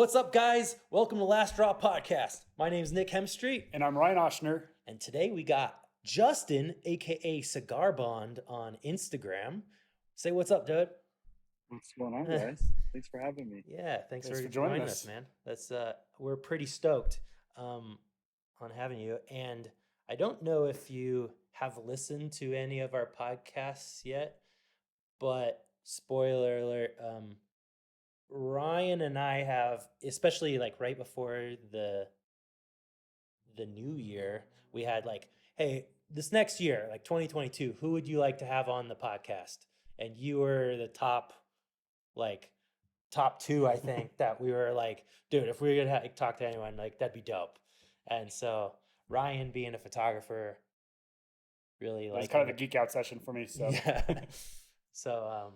What's up, guys? Welcome to Last Drop Podcast. My name is Nick Hemstreet, And I'm Ryan Oshner. and today we got Justin, aka Cigar Bond, on Instagram. Say what's up, dude. What's going on, guys? Thanks for having me. Yeah, thanks Thanks for for joining joining us, us. man. That's we're pretty stoked on having you. And I don't know if you have listened to any of our podcasts yet, but spoiler alert, Ryan and I have, especially like right before the new year, we had like, hey, this next year, like 2022, who would you like to have on the podcast? And you were the top two, I think, that we were like, dude, if we were gonna talk to anyone, like that'd be dope. And so Ryan, being a photographer, really It was like kind of a geek out session for me. So yeah. So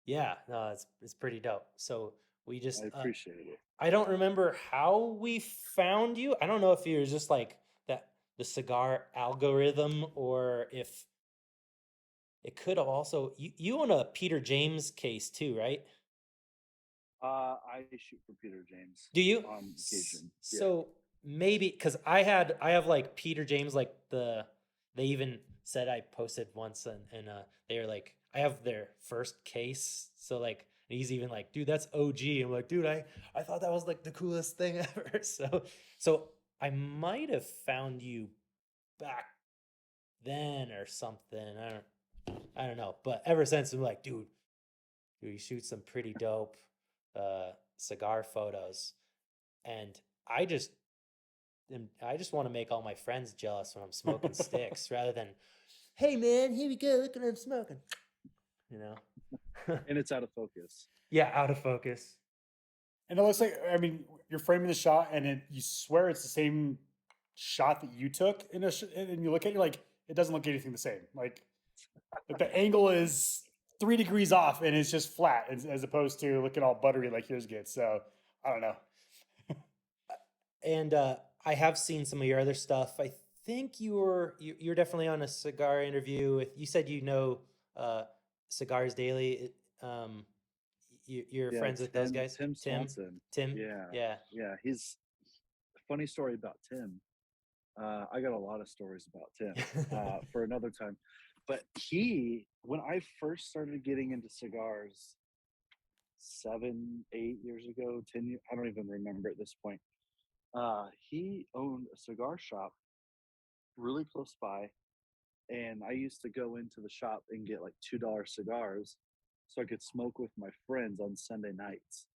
yeah, no, it's pretty dope. So we just I appreciate it. I don't remember how we found you. I don't know if you were just like that the cigar algorithm, or if it could have also you own a Peter James case too, right? I shoot for Peter James Do you? on occasion. Yeah. So maybe because I have like Peter James, like they even said I posted once, and they were like, I have their first case, so like he's even like, dude, that's OG. I'm like, dude, I thought that was like the coolest thing ever. So I might have found you back then or something. I don't know, but ever since I'm like, dude, you shoot some pretty dope cigar photos, and I just want to make all my friends jealous when I'm smoking sticks, rather than, hey man, here we go, look what I'm smoking. You know? And it's out of focus. Yeah, out of focus. and it looks like, I mean, you're framing the shot, and you swear it's the same shot that you took and you look at it, you're like, it doesn't look anything the same. Like the angle is 3 degrees off, and it's just flat, as opposed to looking all buttery like yours gets. So I don't know. And I have seen some of your other stuff. I think you're definitely on a cigar interview with. You said Cigars Daily. You're Yeah, friends with those guys. Tim Swanson. Tim. Yeah. Yeah. He's a funny story about Tim. I got a lot of stories about Tim for another time. But when I first started getting into cigars 7, 8 years ago, 10 years, I don't even remember at this point. He owned a cigar shop really close by, and I used to go into the shop and get like $2 cigars so I could smoke with my friends on Sunday nights.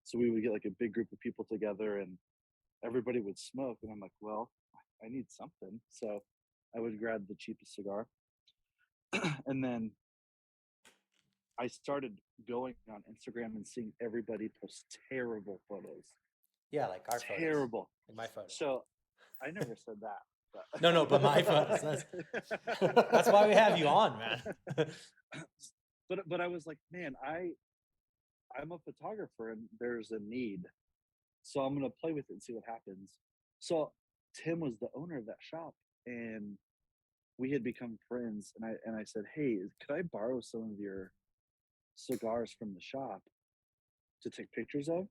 So we would get like a big group of people together, and everybody would smoke, and I'm like, well, I need something. So I would grab the cheapest cigar. And then I started going on Instagram and seeing everybody post terrible photos. Yeah, like our photos. Terrible. In my photos. So I never said that. But No, but my photos. That's why we have you on, man. But I was like, man, I'm a photographer, and there's a need, so I'm gonna play with it and see what happens. So Tim was the owner of that shop, and we had become friends. And I said, hey, could I borrow some of your cigars from the shop to take pictures of?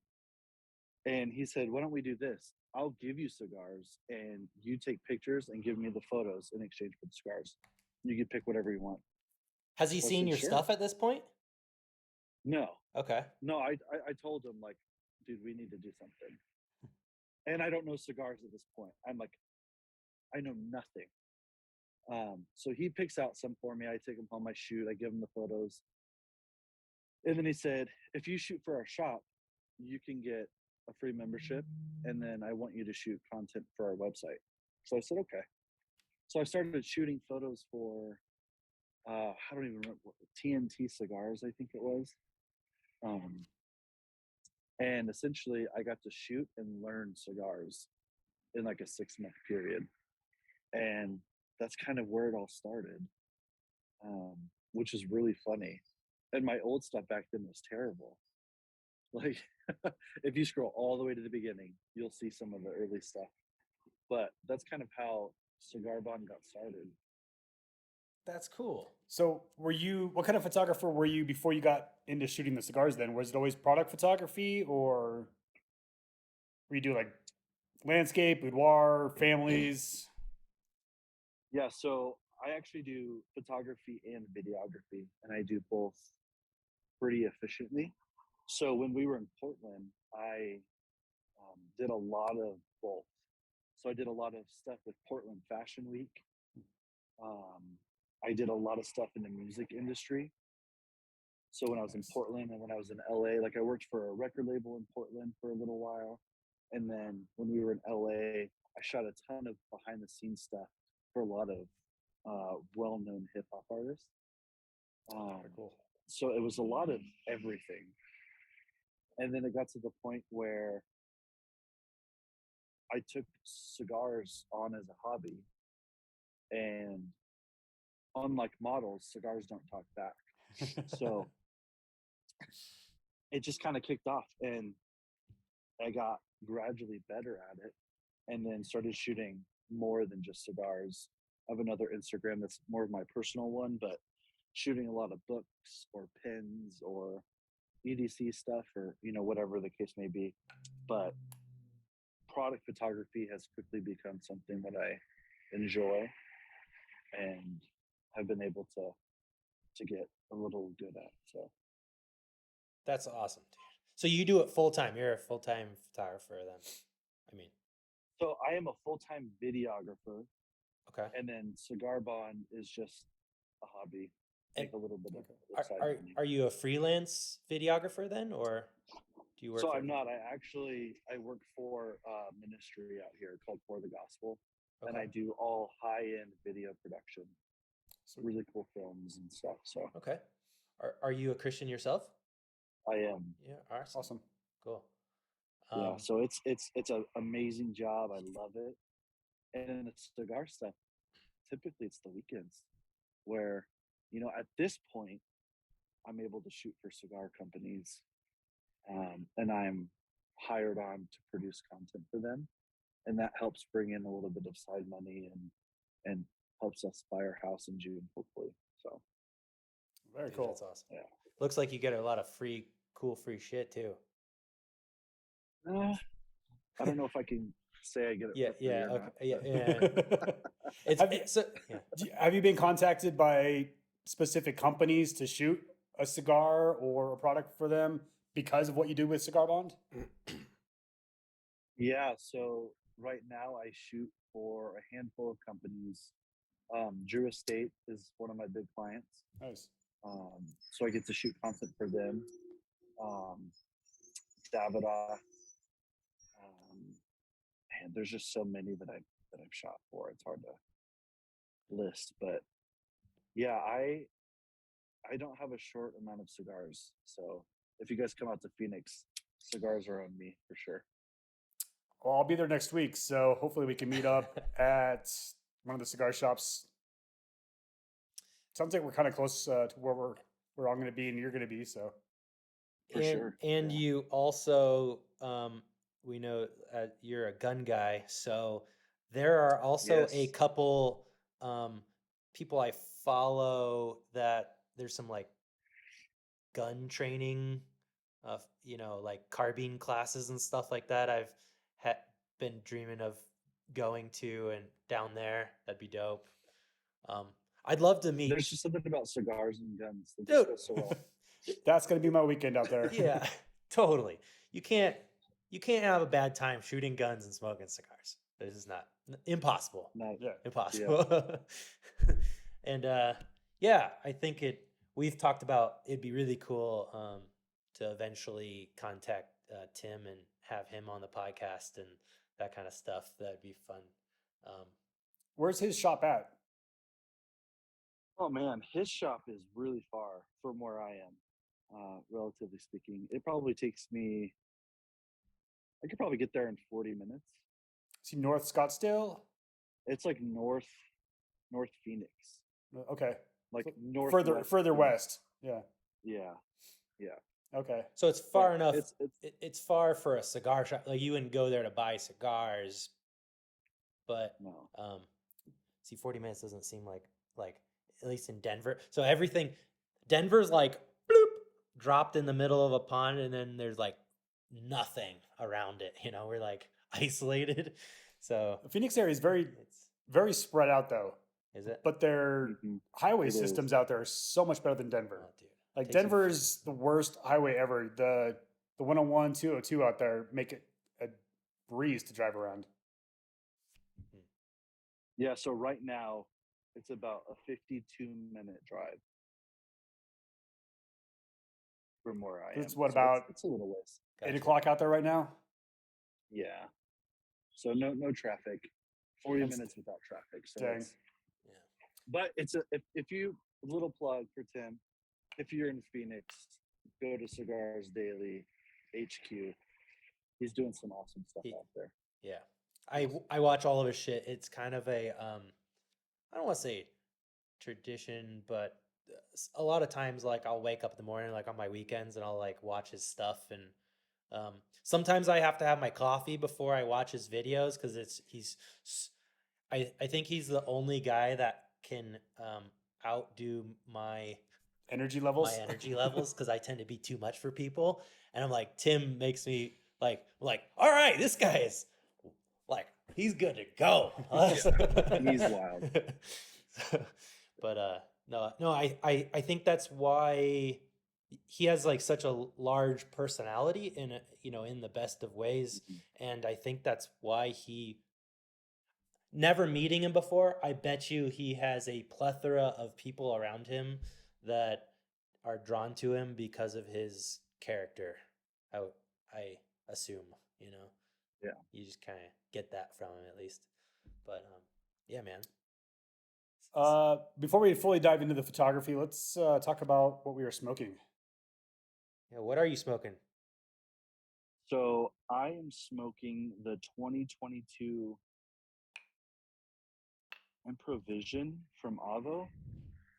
And he said, why don't we do this? I'll give you cigars, and you take pictures and give me the photos in exchange for the cigars. You can pick whatever you want. Has he I seen said, your "Sure." stuff at this point? No, Okay. no, I told him, like, dude, we need to do something. And I don't know cigars at this point. I'm like, I know nothing. So he picks out some for me. I take them home, I shoot, I give him the photos. And then he said, if you shoot for our shop, you can get a free membership, and then I want you to shoot content for our website. So I said, okay. So I started shooting photos for I don't even remember what, TNT Cigars, I think it was. And essentially I got to shoot and learn cigars in like a 6-month period. And that's kind of where it all started, which is really funny. And my old stuff back then was terrible. Like, if you scroll all the way to the beginning, you'll see some of the early stuff. But that's kind of how Cigar Bond got started. That's cool. So what kind of photographer were you before you got into shooting the cigars then? Was it always product photography, or? where you do like landscape, boudoir, families. Yeah, so I actually do photography and videography, and I do both pretty efficiently. So when we were in Portland, I did a lot of both. So I did a lot of stuff with Portland Fashion Week. I did a lot of stuff in the music industry. So when I was in Nice. Portland and when I was in LA, like I worked for a record label in Portland for a little while. And then when we were in LA, I shot a ton of behind the scenes stuff for a lot of well-known hip hop artists. Very cool. So it was a lot of everything. And then it got to the point where I took cigars on as a hobby. And unlike models, cigars don't talk back. So it just kind of kicked off. And I got gradually better at it and then started shooting more than just cigars. I have another Instagram that's more of my personal one, but shooting a lot of books or pens or EDC stuff or, whatever the case may be. But product photography has quickly become something that I enjoy and have been able to get a little good at. So That's awesome, dude. So you do it full time. You're a full time photographer then. I mean, so I am a full-time videographer, okay. and then Cigar Bond is just a hobby. And Make a little bit are, of side are money. are you a freelance videographer then, or do you work? So for I'm not. I work for a ministry out here called For the Gospel, and I Okay. do all high-end video production, Sweet. really cool films and stuff. So Okay. Are you a Christian yourself? I am. Yeah. Awesome. Awesome. Cool. Yeah. So it's an amazing job. I love it. And then the cigar stuff. Typically, it's the weekends where, at this point, I'm able to shoot for cigar companies, and I'm hired on to produce content for them, and that helps bring in a little bit of side money and helps us buy our house in June, hopefully. So Very Dude, cool. that's awesome. yeah, Looks like you get a lot of cool free shit too. I don't know if I can say I get it Yeah. for free Yeah. or Okay. not. Yeah. but- Yeah. Have you- It's so yeah. Have you been contacted by specific companies to shoot a cigar or a product for them because of what you do with Cigar Bond? Yeah, so right now I shoot for a handful of companies. Drew Estate is one of my big clients. Nice. So I get to shoot content for them. Davida. And there's just so many that I've shot for. It's hard to list, but yeah, I don't have a short amount of cigars. So if you guys come out to Phoenix, cigars are on me for sure. Well, I'll be there next week, so hopefully we can meet up at one of the cigar shops. Sounds like we're kind of close to where I'm going to be and you're going to be. So For sure, And yeah. you also, we know you're a gun guy, so there are also a Yes. couple people I follow that there's some like gun training, like carbine classes and stuff like that. I've been dreaming of going to and down there. That'd be dope. I'd love to meet. There's just something about cigars and guns that Dude. just go so well. that's going to be my weekend out there. Yeah, totally. You can't have a bad time shooting guns and smoking cigars. This is not impossible. No, Yeah. Impossible. And yeah, I think we've talked about it'd be really cool to eventually contact Tim and have him on the podcast and that kind of stuff. That'd be fun. Where's his shop at? oh man, his shop is really far from where I am, relatively speaking. It probably takes me. I could probably get there in 40 minutes. Is he North Scottsdale? It's like North Phoenix, Okay. like north Further west. Yeah. Yeah, Okay. So it's far But enough. It's It's far for a cigar shop. Like you wouldn't go there to buy cigars, but no. see, 40 minutes doesn't seem like at least in Denver. So everything, Denver's like bloop, dropped in the middle of a pond, and then there's like nothing around it. You know, we're like isolated. So The Phoenix area is very, it's very spread out though, is it? but their Mhm. highway It is. systems out there are so much better than Denver. Oh, dude. Like Takes you Denver is the worst highway ever. The 101, 202 out there make it a breeze to drive around. Yeah, so right now it's about a 52-minute drive from where I am. It's what So about it's a little ways. 8 Gotcha. o'clock out there right now? Yeah. So no traffic. 40 That's- minutes without traffic. So Dang. it's, Yeah. but it's if you a little plug for Tim, if you're in Phoenix, go to Cigars Daily HQ. He's doing some awesome stuff out there. Yeah. I watch all of his shit. It's kind of a I don't want to say tradition, but a lot of times like I'll wake up in the morning like on my weekends and I'll like watch his stuff and sometimes I have to have my coffee before I watch his videos because I think he's the only guy that can outdo my Energy levels? energy levels because I tend to be too much for people. And I'm like, Tim makes me like, all right, this guy is like, he's good to go. He's wild. But no, I think that's why he has like such a large personality in it, you know, in the best of ways. And I think that's why he never meeting him before, I bet you he has a plethora of people around him that are drawn to him because of his character. I assume, you know. Yeah. You just kind of get that from him at least. But yeah, man. Before we fully dive into the photography, let's talk about what we are smoking. Yeah, what are you smoking? So I am smoking the 2022 Improvision from Avo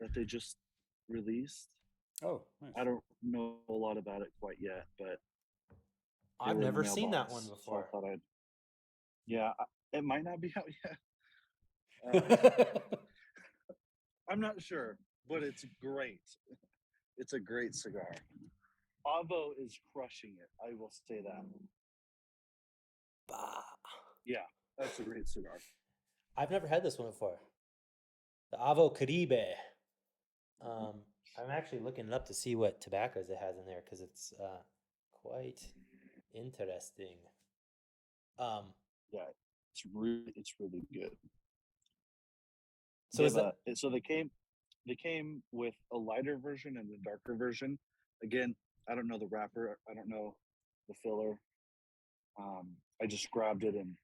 that they just released. Oh, nice. I don't know a lot about it quite yet, but they I've were in the never seen that mailbox, one so I before. thought it might not be out yet. I'm not sure, but it's great. It's a great cigar. Avo is crushing it. I will say that. Bah. Yeah, that's a great cigar. I've never had this one before. The Avo Caribe. I'm actually looking it up to see what tobaccos it has in there because it's quite interesting. Yeah, it's really good. So is that So they came with a lighter version and a darker version. Again, I don't know the wrapper. I don't know the filler. I just grabbed it and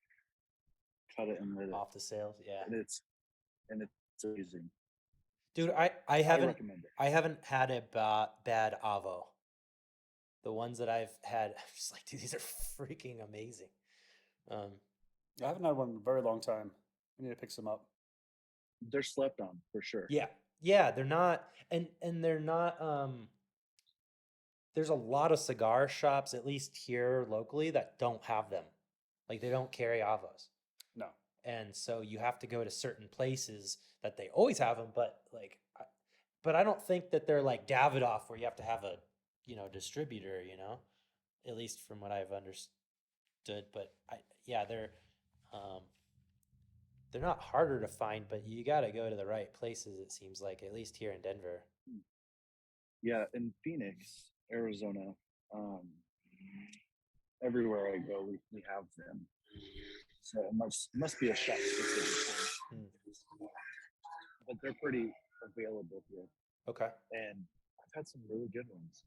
cut it and lit it, off the sales? Yeah, and it's amazing. dude, So, I I haven't recommend it. I haven't had a bad Avo. The ones that I've had, I'm just like, dude, these are freaking amazing. I haven't had one in a very long time. I need to pick some up. They're slept on for sure. Yeah, they're not, and they're not. There's a lot of cigar shops, at least here locally, that don't have them. Like they don't carry Avos. No. And so you have to go to certain places that they always have them, but but I don't think that they're like Davidoff where you have to have a, you know, distributor, you know, at least from what I've understood. But yeah, they're not harder to find, but you got to go to the right places. It seems like, at least here in Denver. Yeah, in Phoenix, Arizona, everywhere I go, we have them. So it must be a shop specific thing. But they're pretty available here, Okay. and I've had some really good ones.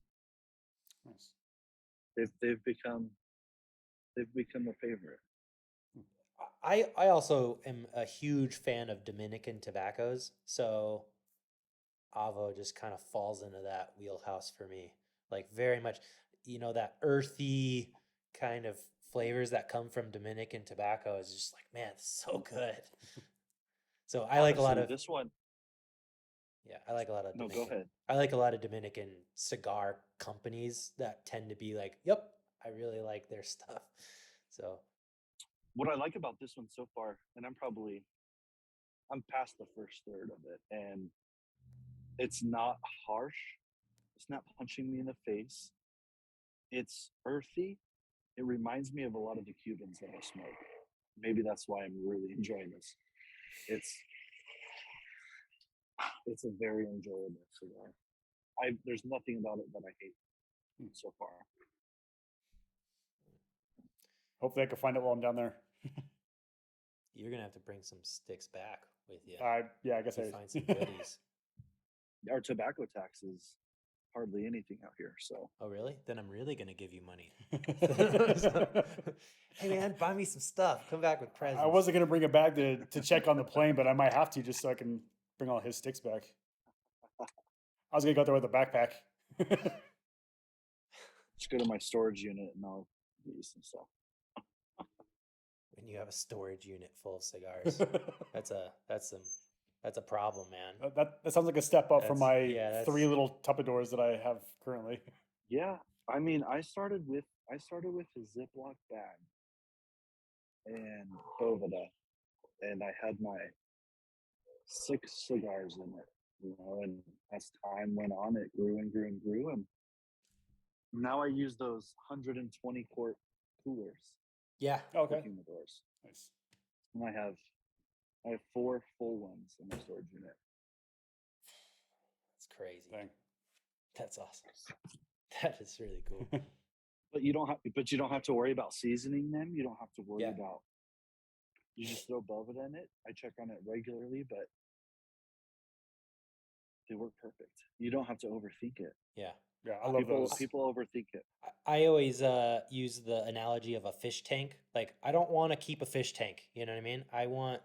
Nice. They've become a favorite. I also am a huge fan of Dominican tobaccos, so Avo just kind of falls into that wheelhouse for me. Like very much, you know, that earthy kind of flavors that come from Dominican tobacco is just like, man, it's so good. So I like a lot Honestly, of this one. yeah, I like a lot of No, go Dominican. ahead. I like a lot of Dominican cigar companies that tend to be like, yep, I really like their stuff. So What I like about this one so far, and I'm past the first third of it, and it's not harsh. It's not punching me in the face. It's earthy, It reminds me of a lot of the Cubans that I smoke. Maybe that's why I'm really enjoying this. It's a very enjoyable cigar. There's nothing about it that I hate so far. Hopefully, I can find it while I'm down there. You're gonna have to bring some sticks back with you. Yeah, I guess to I find some goodies. Our tobacco tax is hardly anything out here. So, Oh, really? Then I'm really gonna give you money. Hey man, buy me some stuff. Come back with presents. I wasn't gonna bring it back to check on the plane, but I might have to just so I can bring all his sticks back. I was gonna go there with a backpack. just go to my storage unit and I'll get you some stuff. When you have a storage unit full of cigars, that's a problem, man. That sounds like a step up from my that's 3 little Tupperdoors that I have currently. Yeah, I mean, I started with a Ziploc bag and Boveda, and I had my 6 cigars in it, you know. And as time went on, it grew and grew and grew, and now I use those 120 quart coolers, Yeah. Okay. humidors, Nice. and I have 4 full ones in my storage unit. That's crazy. Dang. That's awesome. That is really cool. But you don't have to worry about seasoning them. You don't have to worry about. You just throw Boveda in it. I check on it regularly, but they work perfect. You don't have to overthink it. Yeah. Yeah, I love those. People overthink it. I always use the analogy of a fish tank. Like, I don't want to keep a fish tank. You know what I mean? I want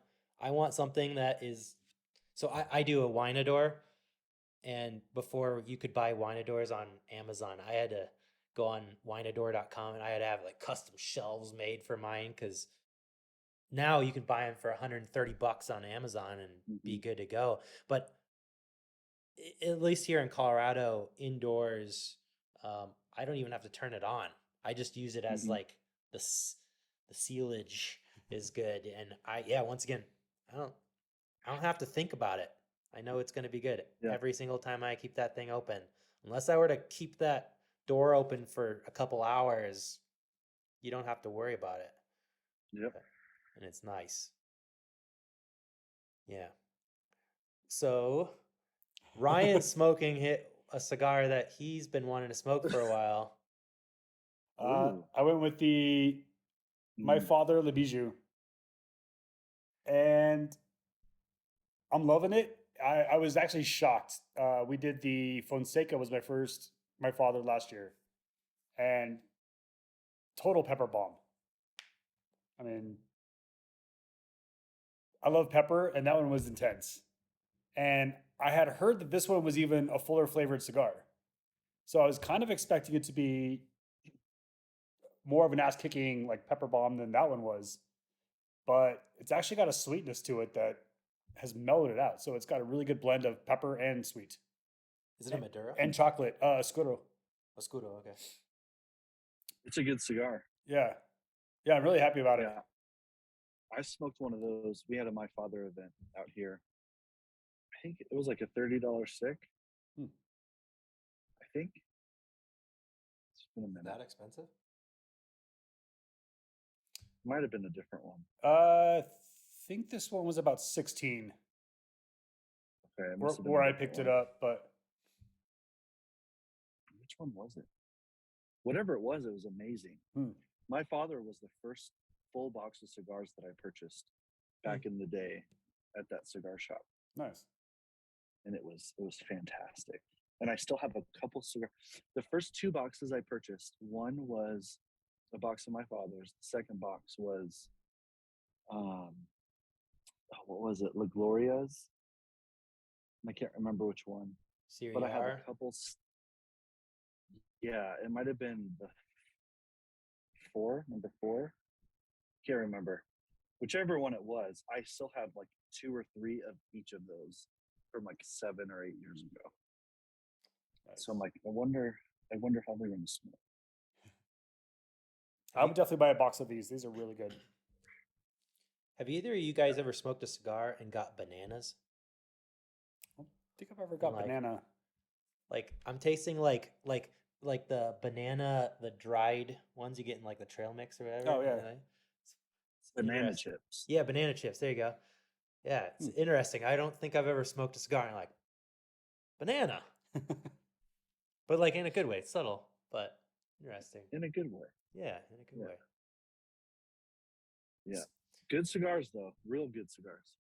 something that is. So I do a Winador, and before you could buy Winadors on Amazon, I had to go on Winador.com and I had to have like custom shelves made for mine, because now you can buy them for $130 on Amazon and be good to go. But at least here in Colorado, indoors, I don't even have to turn it on. I just use it as like the sealage is good, and once again, I don't have to think about it. I know it's going to be good every single time I keep that thing open. Unless I were to keep that door open for a couple hours, you don't have to worry about it. Yep. And it's nice. Yeah. So Ryan's smoking a cigar that he's been wanting to smoke for a while. I went with my father Le Bijou, and I'm loving it. I was actually shocked. We did the Fonseca was my father last year, and total pepper bomb. I mean, I love pepper, and that one was intense. And I had heard that this one was even a fuller flavored cigar. So I was kind of expecting it to be more of an ass kicking like pepper bomb than that one was. But it's actually got a sweetness to it that has mellowed it out. So it's got a really good blend of pepper and sweet. Is it a Maduro? And chocolate. Escudo. Oscuro, okay. It's a good cigar. Yeah. Yeah, I'm really happy about it. Yeah. I smoked one of those. We had a My Father event out here. I think it was like a $30 stick. I think. It's been a minute. That expensive? Might have been a different one. I think this one was about 16. Okay, it must have been where a I different picked it one. up, but Which one was it? Whatever it was amazing. My father was the first full box of cigars that I purchased back in the day at that cigar shop. Nice. And it was fantastic. And I still have a couple cigars. The first 2 boxes I purchased, one was a box of my father's. The second box was what was it? La Gloria's. I can't remember which one. But I have a couple. Yeah, it might have been the number 4. Can't remember. Whichever one it was, I still have like 2 or 3 of each of those from like 7 or 8 years ago. Nice. So I'm like, I wonder how they're going to smell. I would definitely buy a box of these. These are really good. Have either of you guys ever smoked a cigar and got bananas? I don't think I've ever got banana. Like, I'm tasting like like the banana, the dried ones you get in like the trail mix or whatever. Oh, yeah. It's Banana interesting. chips. Yeah, banana chips. There you go. Yeah, it's interesting. I don't think I've ever smoked a cigar and like banana, but like in a good way. It's subtle, but interesting. In a good way. Yeah, in a good Yeah. way. Yeah. Good cigars though. Real good cigars.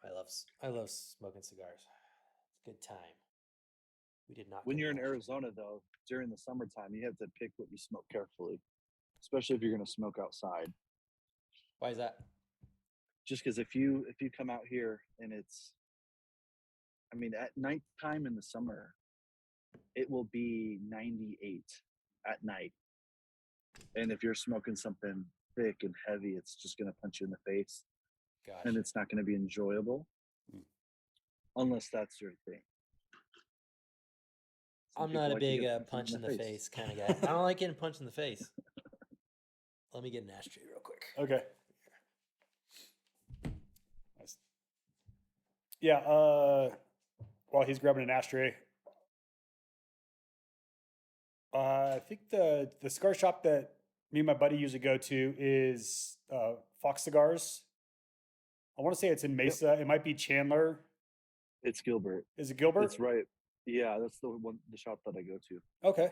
I love smoking cigars. It's a good time. We did not. When get you're in enough. Arizona though, during the summertime, you have to pick what you smoke carefully, especially if you're going to smoke outside. Why is that? Just because if you come out here and it's, I mean, at nighttime in the summer, it will be 98 at night, and if you're smoking something thick and heavy, it's just going to punch you in the face, Gosh, and it's not going to be enjoyable, unless that's your thing. Some I'm people not a like to big get punched punch in the face kind of guy. I don't like getting punched in the face. Let me get an ashtray real quick. Okay. Nice. Yeah. While he's grabbing an ashtray, I think the cigar shop that me and my buddy usually go to is Fox Cigars. I want to say it's in Mesa. It might be Chandler. It's Gilbert. Is it Gilbert? That's right. Yeah, that's the one, the shop that I go to. Okay.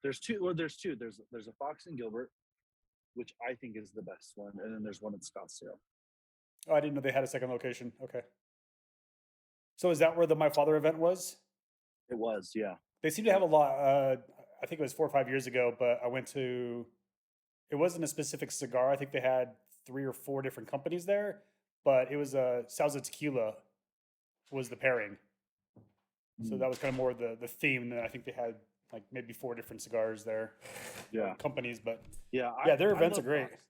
There's two. Well, there's two. There's a Fox in Gilbert, which I think is the best one, and then there's one in Scottsdale. Oh, I didn't know they had a second location. Okay. So is that where the My Father event was? It was, yeah. They seem to have a lot. I think it was 4 or 5 years ago, but I went to. It wasn't a specific cigar. I think they had 3 or 4 different companies there, but it was Salsa Tequila was the pairing. So that was kind of more the theme. And then I think they had like maybe 4 different cigars there. Yeah. Companies, but Yeah, yeah, their events love are great. Fox.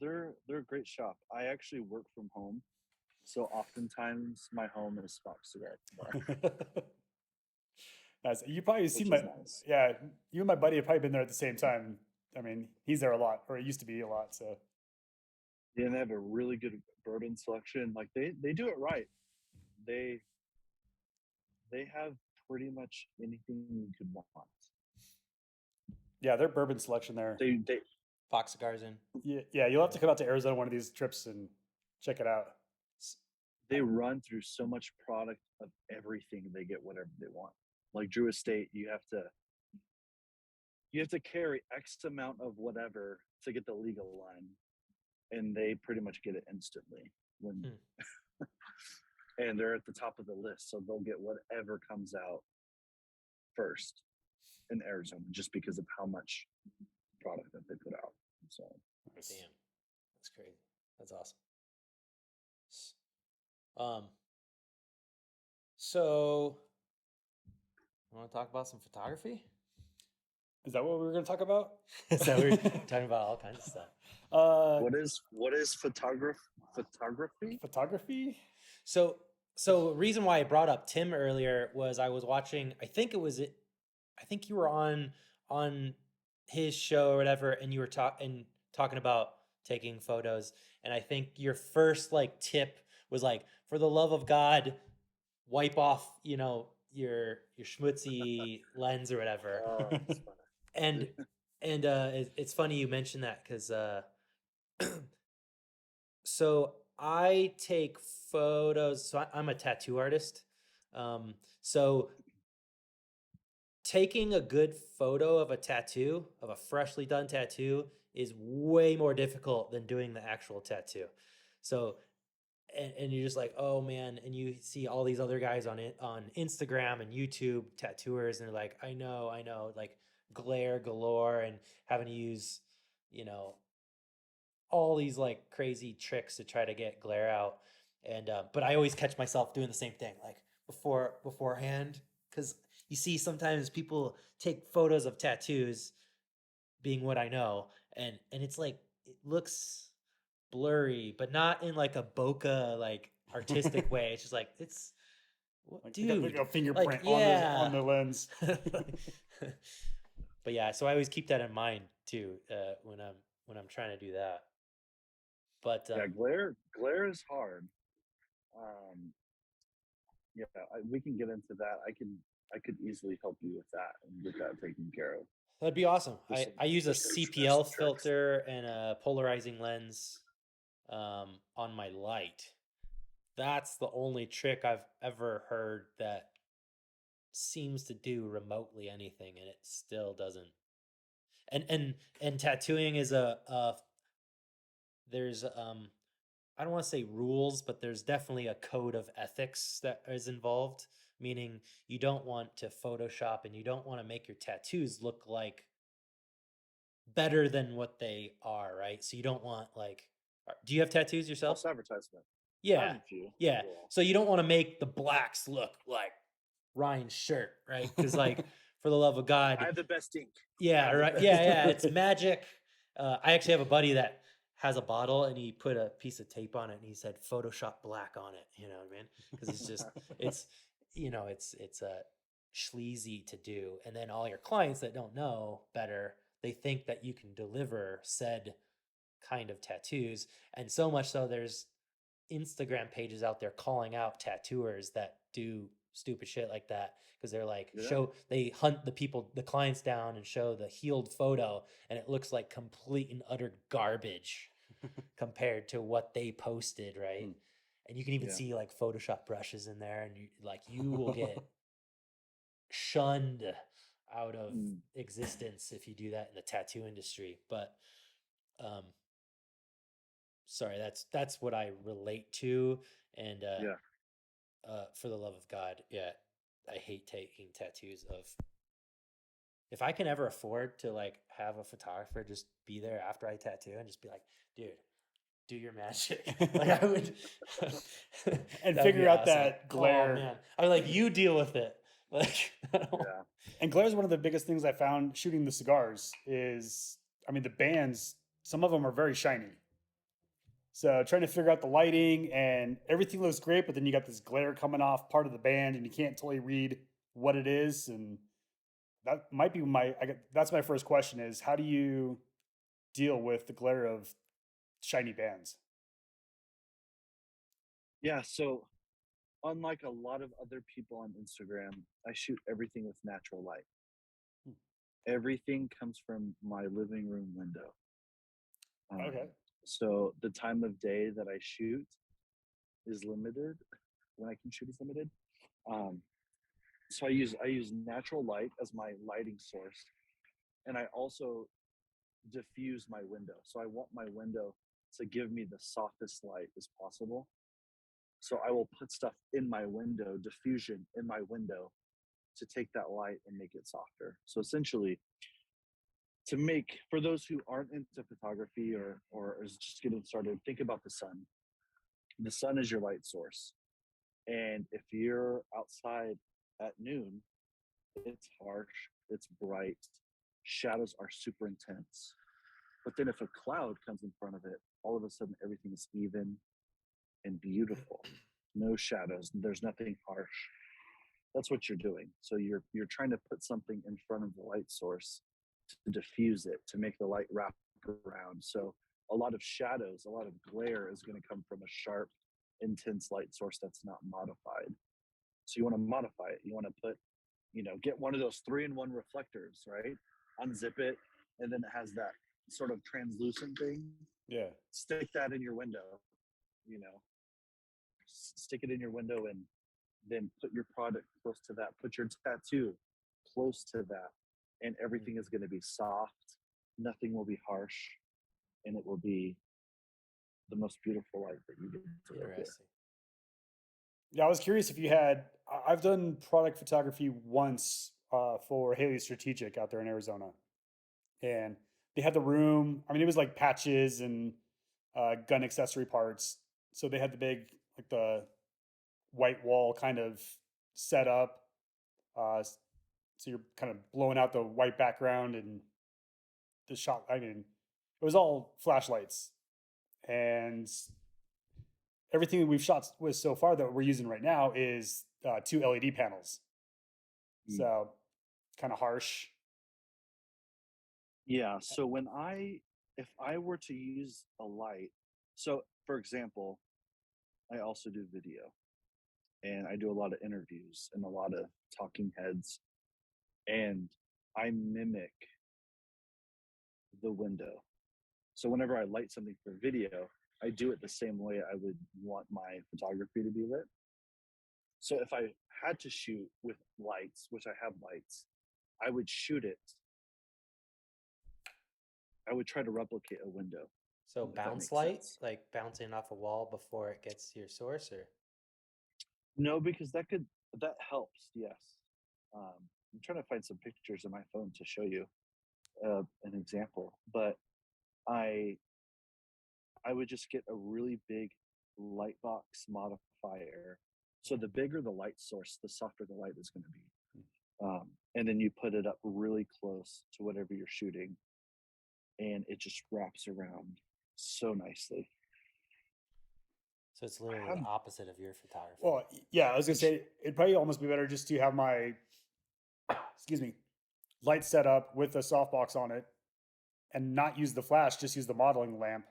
They're a great shop. I actually work from home, so oftentimes my home is Fox Cigar Bar, Nice. You probably see which my is nice. yeah. You and my buddy have probably been there at the same time. I mean, he's there a lot, or it used to be a lot. So Yeah, and they have a really good bourbon selection. Like they do it right. They have pretty much anything you could want. yeah, their bourbon selection there. They Fox cigars in. Yeah, you'll have to come out to Arizona one of these trips and check it out. they run through so much product of everything. They get whatever they want. Like Drew Estate, you have to carry X amount of whatever to get the legal line, and they pretty much get it instantly when and they're at the top of the list, so they'll get whatever comes out first in Arizona just because of how much product that they put out. So Damn, that's crazy. That's awesome. So I want to talk about some photography. Is that what we were going to talk about? So we're talking about all kinds of stuff. what is photography? Photography? So reason why I brought up Tim earlier was I was watching. I think you were on his show or whatever, and you were talking about taking photos. And I think your first like tip was like, for the love of God, wipe off your schmutzy lens or whatever. Oh, that's funny. and it's funny you mentioned that because so I take photos. So I'm a tattoo artist. So taking a good photo of a tattoo, of a freshly done tattoo, is way more difficult than doing the actual tattoo. So and you're just like, oh man, and you see all these other guys on Instagram and YouTube, tattooers, and they're like, I know, like glare galore and having to use, all these like crazy tricks to try to get glare out. And but I always catch myself doing the same thing, like beforehand, because you see sometimes people take photos of tattoos, being what I know, and it's like it looks blurry, but not in like a bokeh like artistic way. It's just like it's Like, dude, like a fingerprint yeah. on the lens. But yeah, so I always keep that in mind too when I'm trying to do that. But Yeah, glare is hard. Yeah, we can get into that. I could easily help you with that and get that taken care of. That'd be awesome. There's some I use a there's some CPL tricks. filter and a polarizing lens on my light. That's the only trick I've ever heard that seems to do remotely anything, and it still doesn't. And tattooing is a there's I don't want to say rules, but there's definitely a code of ethics that is involved, meaning you don't want to Photoshop and you don't want to make your tattoos look like better than what they are, right? So you don't want like, do you have tattoos yourself? False advertisement. I Yeah. have a few. Yeah. Well, So you don't want to make the blacks look like Ryan's shirt, right? Because like, for the love of I God, have the best ink. yeah, have the right. best Yeah, ink. yeah. It's magic. I actually have a buddy that has a bottle and he put a piece of tape on it and he said Photoshop black on it. You know what I mean? Because it's just it's it's a sleazy to do. And then all your clients that don't know better, they think that you can deliver said kind of tattoos. And so much so there's Instagram pages out there calling out tattooers that do stupid shit like that because they're like Yeah. they hunt the clients down and show the healed photo and it looks like complete and utter garbage compared to what they posted, right? Hmm. And you can even Yeah. see like Photoshop brushes in there and you will get shunned out of Mm. existence if you do that in the tattoo industry. But um sorry, that's what I relate to. And Yeah. for the love of God, yeah, I hate taking tattoos of. If I can ever afford to like have a photographer just be there after I tattoo and just be like, dude, do your magic. Like I would, And that'd figure be out awesome. that Oh glare. man, I was like, you deal with it. Like, I don't- Yeah. And glare is one of the biggest things I found shooting the cigars is, I mean, the bands, some of them are very shiny. So trying to figure out the lighting and everything looks great, but then you got this glare coming off part of the band and you can't totally read what it is. And that might be that's my first question is how do you deal with the glare of shiny bands? Yeah. So unlike a lot of other people on Instagram, I shoot everything with natural light. Hmm. Everything comes from my living room window. Okay. So the time of day that I shoot is limited. When I can shoot is limited. Um, so I use natural light as my lighting source, and I also diffuse my window. So I want my window to give me the softest light as possible. So I will put stuff in my window, diffusion in my window to take that light and make it softer. So essentially, to make for those who aren't into photography or is just getting started, think about the sun. The sun is your light source. And if you're outside at noon, it's harsh, it's bright, shadows are super intense. But then if a cloud comes in front of it, all of a sudden everything is even and beautiful. No shadows, there's nothing harsh. That's what you're doing. So you're trying to put something in front of the light source to diffuse it, to make the light wrap around. So a lot of shadows, a lot of glare is going to come from a sharp, intense light source that's not modified. So you want to modify it. You want to get one of those 3-in-1 reflectors, right? Unzip it, and then it has that sort of translucent thing. Yeah. Stick that in your window, you know, stick it in your window and then put your product close to that, put your tattoo close to that, and everything is going to be soft. Nothing will be harsh, and it will be the most beautiful light that you get to live here. Interesting. Yeah, I was curious if you had. I've done product photography once for Haley Strategic out there in Arizona, and they had the room. I mean, it was like patches and gun accessory parts. So they had the big, like the white wall kind of set up. So you're kind of blowing out the white background and the shot. I mean, it was all flashlights and everything that we've shot with so far that we're using right now is 2 LED panels. Mm. So kind of harsh. Yeah. So if I were to use a light, so for example, I also do video. and I do a lot of interviews and a lot of talking heads, and I mimic the window. So whenever I light something for video, I do it the same way I would want my photography to be lit. So if I had to shoot with lights, which I have lights, I would shoot it. I would try to replicate a window. So if that bounce makes light, sense. like bouncing off a wall before it gets to your source, or No, because that helps. Yes. I'm trying to find some pictures on my phone to show you an example, but I I would just get a really big light box modifier. So the bigger the light source, the softer the light is going to be. And then you put it up really close to whatever you're shooting, and it just wraps around so nicely. so it's literally have- the opposite of your photography. Well, yeah, I was gonna say it'd probably almost be better just to have my, excuse me, light set up with a softbox on it, and not use the flash. Just use the modeling lamp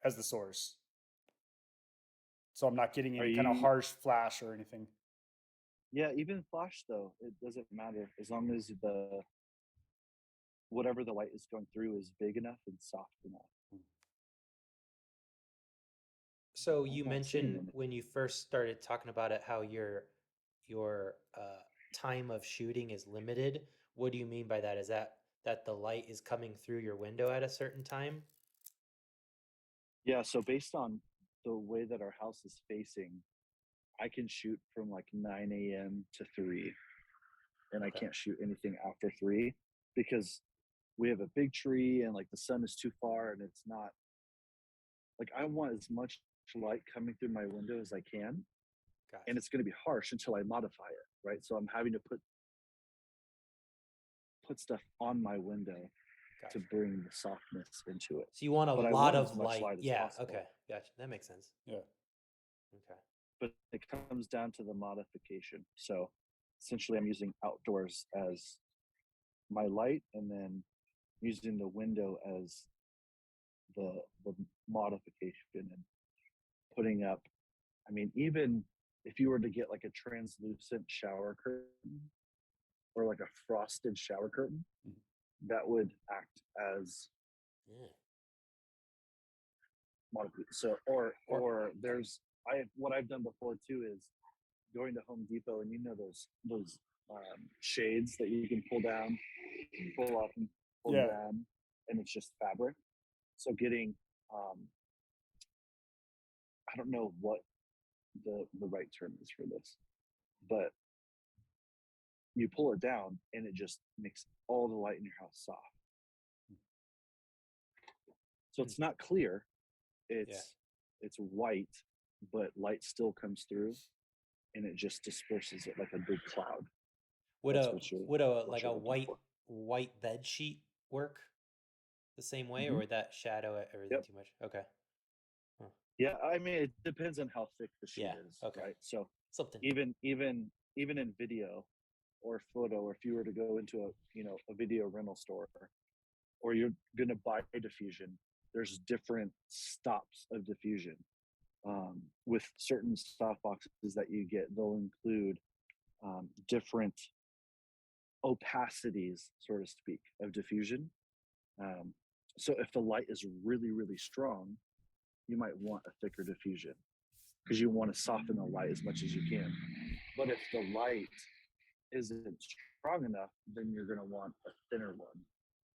as the source. So I'm not getting any kind of harsh flash or anything. Yeah, even flash though, it doesn't matter as long as whatever the light is going through is big enough and soft enough. So I'm you not seeing mentioned any. when you first started talking about it, how your time of shooting is limited. What do you mean by that? Is that the light is coming through your window at a certain time? Yeah, so based on the way that our house is facing, I can shoot from like 9 a.m. to 3, and I Okay. can't shoot anything after 3 because we have a big tree and like the sun is too far, and it's not like I want as much light coming through my window as I can, Gotcha. and it's going to be harsh until I modify it, right? So I'm having to put stuff on my window Gotcha. to bring the softness into it. So you want a But I lot want of as much light. light as Yeah. possible. Okay. Gotcha. That makes sense. Yeah. Okay. But it comes down to the modification. So essentially, I'm using outdoors as my light, and then using the window as the modification, and putting up. I mean, even if you were to get like a translucent shower curtain or like a frosted shower curtain, that would act as Yeah. modification. So or there's what I've done before too is going to Home Depot, and those shades that you can pull down, pull up, and pull Yeah. down, and it's just fabric. So getting I don't know what the right term is for this, but you pull it down and it just makes all the light in your house soft. So it's not clear. It's white, but light still comes through, and it just disperses it like a big cloud. Would That's a what you're- would a what like you're a looking white for. white bed sheet work the same way, or Mhm. would that shadow everything Yep. too much? Okay. Yeah, I mean, it depends on how thick the sheet Yeah, is, okay. right? So Something. even in video or photo, or if you were to go into a video rental store, or you're going to buy diffusion, there's different stops of diffusion. With certain stop boxes that you get, they'll include different opacities, so to speak, of diffusion. So if the light is really, really strong, you might want a thicker diffusion because you want to soften the light as much as you can. But if the light isn't strong enough, then you're going to want a thinner one,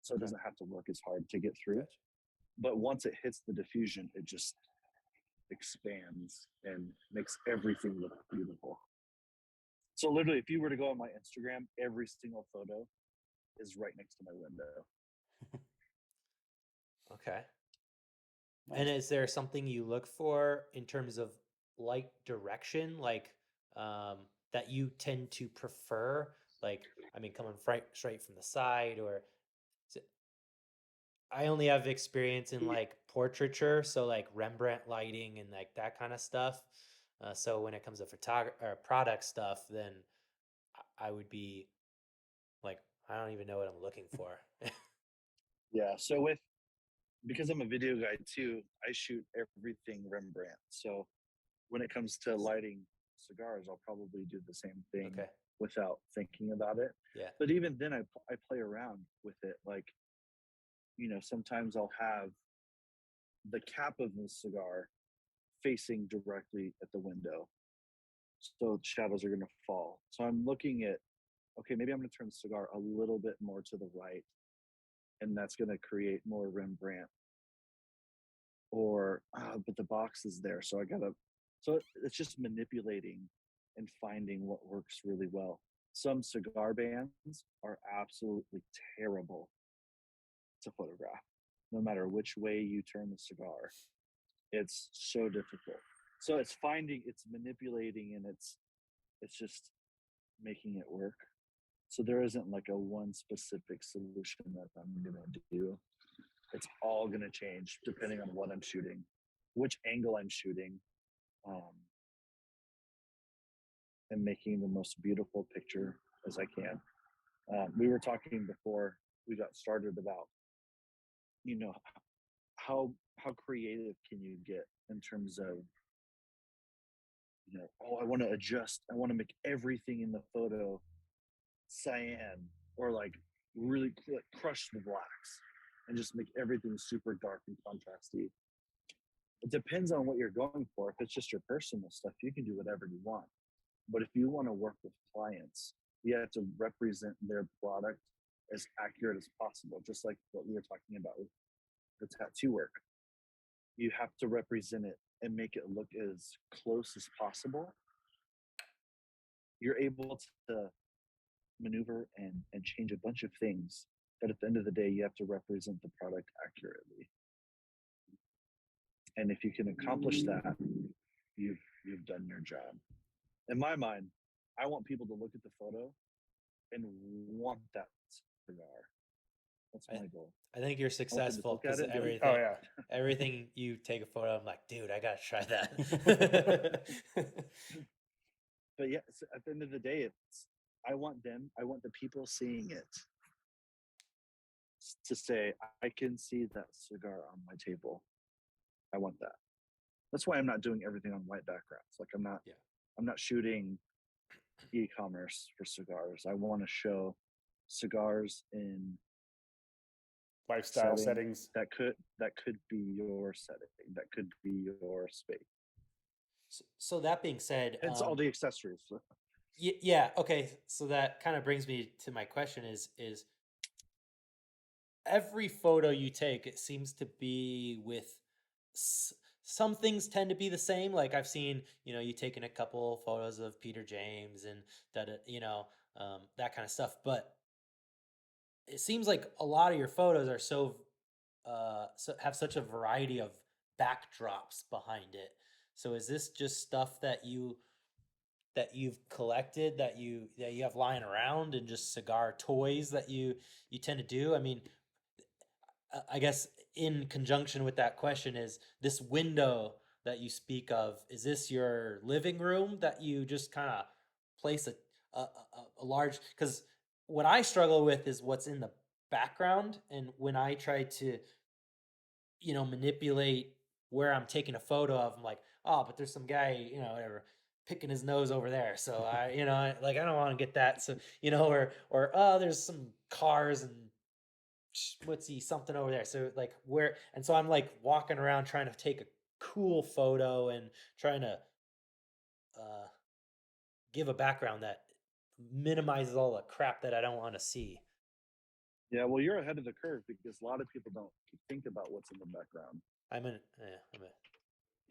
so it doesn't have to work as hard to get through. Gotcha. But once it hits the diffusion, it just expands and makes everything look beautiful. So literally, if you were to go on my Instagram, every single photo is right next to my window. Okay. And is there something you look for in terms of light direction, like that you tend to prefer? Like, I mean, coming straight from the side, or I only have experience in like portraiture, so like Rembrandt lighting and like that kind of stuff. So when it comes to photography or product stuff, then I would be like, I don't even know what I'm looking for. Yeah. So because I'm a video guy too, I shoot everything Rembrandt. So when it comes to lighting, cigars, I'll probably do the same thing Okay. without thinking about it. Yeah. But even then, I play around with it. Like, sometimes I'll have the cap of the cigar facing directly at the window, so shadows are going to fall. So I'm looking at, okay, maybe I'm going to turn the cigar a little bit more to the right, and that's going to create more Rembrandt. Or, but the box is there, so I gotta. So it's just manipulating and finding what works really well. Some cigar bands are absolutely terrible to photograph, no matter which way you turn the cigar. It's so difficult. So it's manipulating, and it's just making it work. So there isn't like a one specific solution that I'm gonna do. It's all gonna change depending on what I'm shooting, which angle I'm shooting, um, and making the most beautiful picture as I can. We were talking before we got started about, you know, how creative can you get in terms of, oh, I want to adjust, I want to make everything in the photo cyan, or like really like crush the blacks and just make everything super dark and contrasty. It depends on what you're going for. If it's just your personal stuff, you can do whatever you want. But if you want to work with clients, you have to represent their product as accurate as possible, just like what we were talking about with the tattoo work. You have to represent it and make it look as close as possible. You're able to maneuver and change a bunch of things, but at the end of the day, you have to represent the product accurately. And if you can accomplish that, you've done your job. In my mind, I want people to look at the photo and want that cigar. That's my goal. I think you're successful because everything, Oh yeah. everything you take a photo, I'm like, dude, I gotta try that. But yeah, at the end of the day, I want the people seeing it to say, I can see that cigar on my table. I want that. That's why I'm not doing everything on white backgrounds. Like I'm not shooting e-commerce for cigars. I want to show cigars in Lifestyle settings that could be your setting, that could be your space. So that being said, it's all the accessories. Yeah. Okay. So that kind of brings me to my question: is every photo you take, it seems to be with some things tend to be the same. Like I've seen, you taking a couple photos of Peter James and that, that kind of stuff. But it seems like a lot of your photos are so have such a variety of backdrops behind it. So is this just stuff that you've collected that you have lying around, and just cigar toys that you tend to do? I mean, I guess in conjunction with that question, is this window that you speak of, is this your living room that you just kind of place a large, because what I struggle with is what's in the background, and when I try to manipulate where I'm taking a photo of, I'm like, oh, but there's some guy, whatever, picking his nose over there. So I don't want to get that. So, or oh, there's some cars and something over there. So like where, and so I'm like walking around trying to take a cool photo and trying to give a background that minimizes all the crap that I don't want to see. Yeah, well, you're ahead of the curve because a lot of people don't think about what's in the background.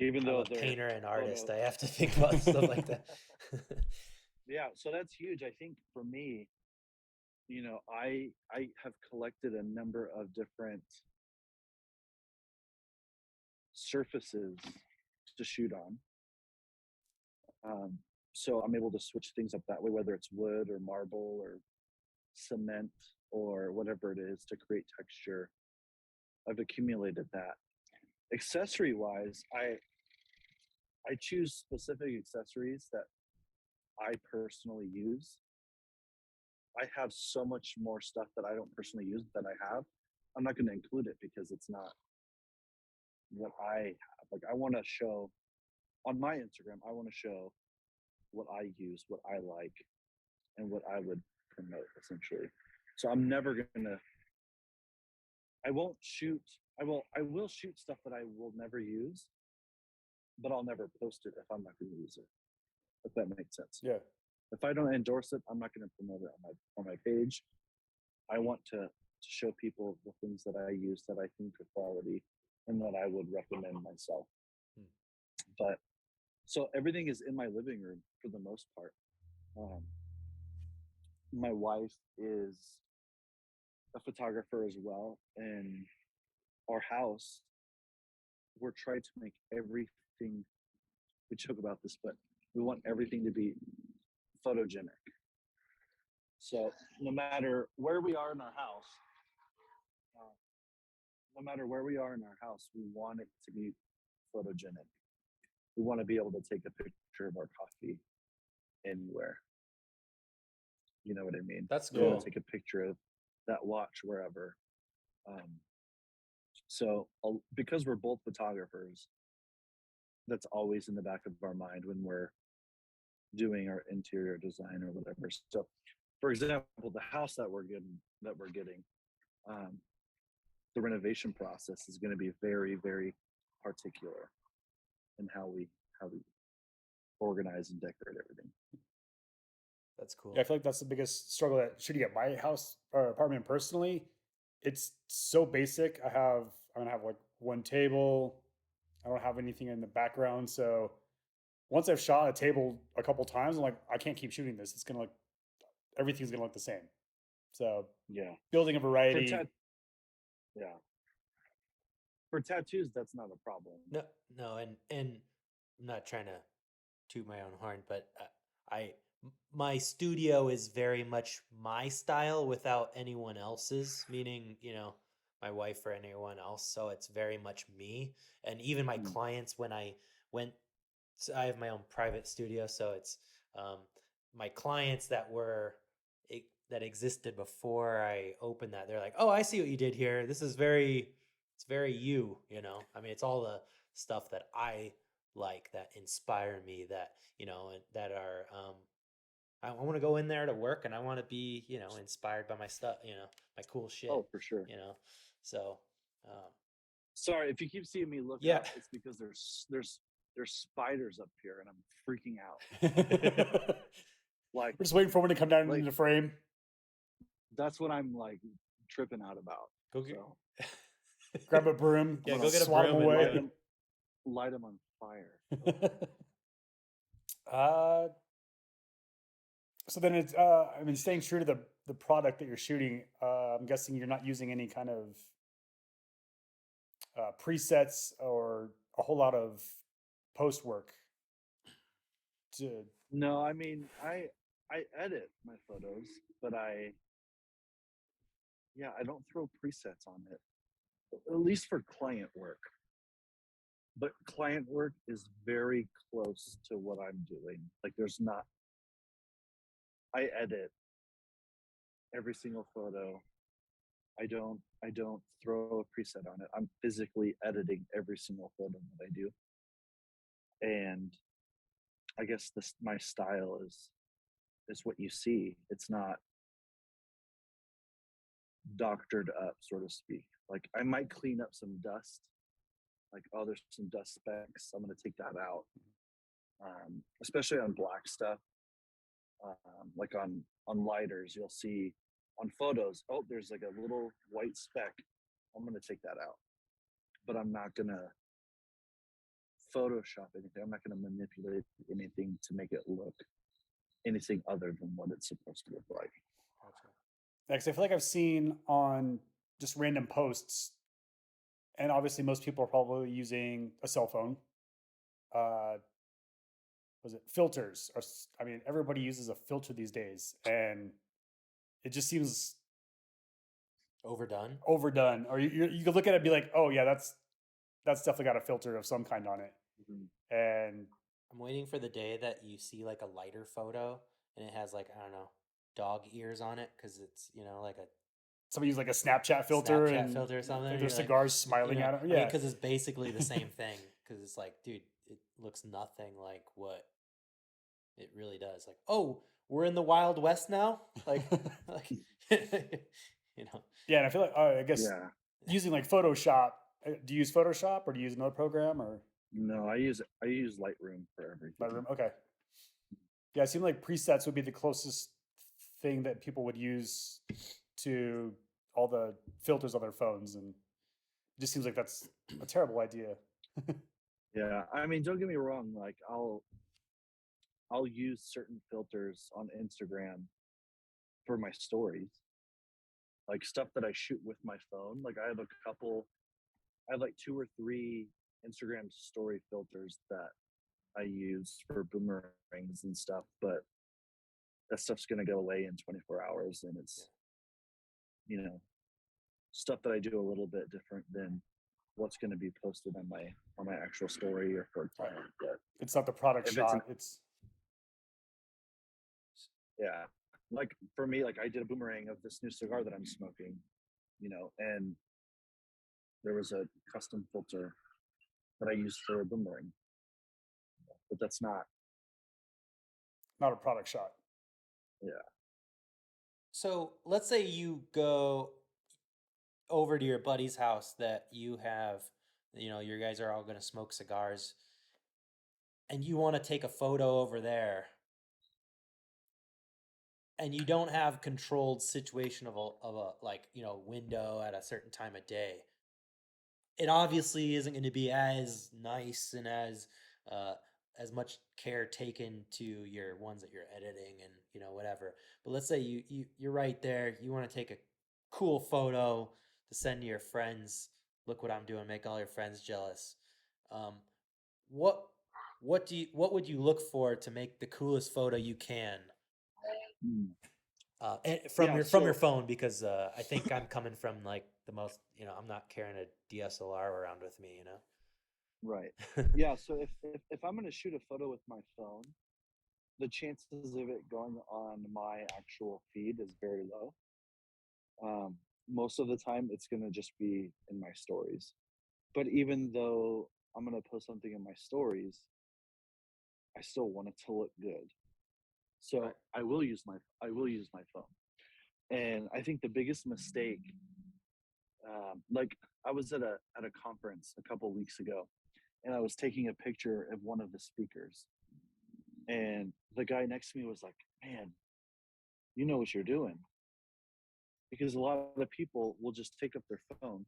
Even though I'm a they're painter and artist, I have to think about stuff like that. Yeah, so that's huge. I think for me, I have collected a number of different surfaces to shoot on. So I'm able to switch things up that way, whether it's wood or marble or cement or whatever it is to create texture. I've accumulated that. Accessory wise, I choose specific accessories that I personally use. I have so much more stuff that I don't personally use that I have. I'm not going to include it because it's not what I have. Like I want to show on my Instagram, I want to show what I use, what I like, and what I would promote essentially. So I'm never gonna. I won't shoot. I will shoot stuff that I will never use, but I'll never post it if I'm not going to use it. If that makes sense. Yeah. If I don't endorse it, I'm not going to promote it on my page. I want to show people the things that I use that I think are quality and that I would recommend myself. Hmm. But so everything is in my living room for the most part. My wife is a photographer as well, and our house, we're trying to make everything. We joke about this, but we want everything to be photogenic. So no matter where we are in our house, uh, we want it to be photogenic. We want to be able to take a picture of our coffee anywhere. You know what I mean? That's We want cool. to take a picture of that watch wherever. So because we're both photographers, that's always in the back of our mind when we're doing our interior design or whatever. So, for example, the house that we're getting, the renovation process is going to be very, very particular in how we organize and decorate everything. That's cool. Yeah, I feel like that's the biggest struggle that shooting at my house or apartment personally. It's so basic. I'm gonna have like one table. I don't have anything in the background. So once I've shot a table a couple times, I'm like, I can't keep shooting this. It's gonna look everything's gonna look the same. So Yeah. building a For variety. yeah. For tattoos, that's not a problem. No, and I'm not trying to toot my own horn, but my studio is very much my style without anyone else's, meaning, my wife or anyone else. So it's very much me. And even my clients, when I went, so I have my own private studio. So it's my clients that existed before I opened that. They're like, oh, I see what you did here. This is it's very you, I mean, it's all the stuff that I like, that inspire me, that, and that are, I want to go in there to work and I want to be, inspired by my stuff, my cool shit. Oh, for sure. So, sorry if you keep seeing me look up. It's because there's spiders up here and I'm freaking out. Like, we're just waiting for one to come down into the frame. That's what I'm like tripping out about. Go get, grab a broom. Yeah, go get a swat broom them and away. Light them on fire. So then it's I mean, staying true to the product that you're shooting, I'm guessing you're not using any kind of presets or a whole lot of post work to. No, I mean, I edit my photos, but I don't throw presets on it, at least for client work. But client work is very close to what I'm doing. Like, I edit every single photo. I don't throw a preset on it. I'm physically editing every single photo that I do. And I guess my style is what you see. It's not doctored up, so to speak. Like, I might clean up some dust. Like, oh, there's some dust specks. I'm gonna take that out. Especially on black stuff. Like on lighters, you'll see on photos, oh, there's like a little white speck. I'm gonna take that out. But I'm not gonna Photoshop anything. I'm not gonna manipulate anything to make it look anything other than what it's supposed to look like. Because I feel like I've seen on just random posts, and obviously most people are probably using a cell phone. Was it filters? I mean, everybody uses a filter these days, and it just seems overdone. Or you could look at it and be like, oh yeah, that's definitely got a filter of some kind on it. Mm-hmm. And I'm waiting for the day that you see like a lighter photo and it has like, I don't know, dog ears on it, because it's, like somebody use like a Snapchat filter or something. Like there's cigars smiling at them. Yeah, because it's basically the same thing. Because it's like, dude, it looks nothing like what It really does. Like, oh, we're in the Wild West now. Like, like you know. Yeah, and I feel like I guess Yeah. using like Photoshop. Do you use Photoshop or do you use another program or No, I use Lightroom for everything. Lightroom? Okay. Yeah, it seemed like presets would be the closest thing that people would use to all the filters on their phones, and it just seems like that's a terrible idea. Yeah, I mean, don't get me wrong. Like, I'll use certain filters on Instagram for my stories, like stuff that I shoot with my phone. Like, I have like 2 or 3 Instagram story filters that I use for boomerangs and stuff, but that stuff's gonna go away in 24 hours, and it's stuff that I do a little bit different than what's going to be posted on my actual story or for a client. But It's not the product if it's shot. It's yeah, like for me, like I did a boomerang of this new cigar that I'm smoking, and there was a custom filter that I used for a boomerang, but that's not. not a product shot. Yeah. So let's say you go over to your buddy's house that you have, your guys are all going to smoke cigars, and you want to take a photo over there, and you don't have controlled situation of a like, window at a certain time of day. It obviously isn't going to be as nice and as much care taken to your ones that you're editing and whatever. But let's say you're right there. You want to take a cool photo to send to your friends. Look what I'm doing. Make all your friends jealous. Um, what what would you look for to make the coolest photo you can? Mm. And Yeah, from your so phone, because I think I'm coming from like the most, I'm not carrying a DSLR around with me, right. Yeah, so if I'm going to shoot a photo with my phone, the chances of it going on my actual feed is very low. Most of the time, it's going to just be in my stories. But even though I'm going to post something in my stories, I still want it to look good. So Right. I will use my phone. And I think the biggest mistake, like I was at a conference a couple weeks ago, and I was taking a picture of one of the speakers, and the guy next to me was like, "Man, you know what you're doing," because a lot of people will just take up their phone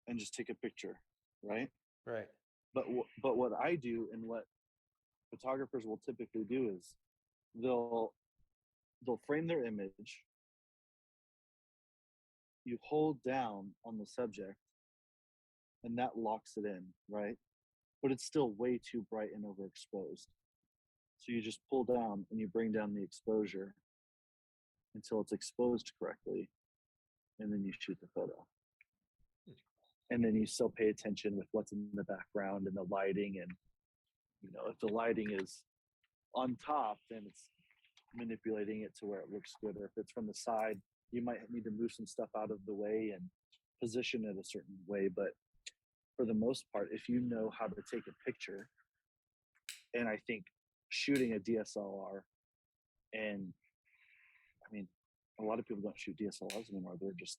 and just take a picture, right? Right. But what I do and what photographers will typically do is they'll they'll frame their image. You hold down on the subject, and that locks it in, right? But it's still way too bright and overexposed. So you just pull down and you bring down the exposure until it's exposed correctly, and then you shoot the photo. And then you still pay attention with what's in the background and the lighting. And if the lighting is on top, then it's manipulating it to where it looks good. Or if it's from the side, you might need to move some stuff out of the way and position it a certain way. But for the most part, if you know how to take a picture, and I think shooting a DSLR, and I mean, a lot of people don't shoot DSLRs anymore. They're just,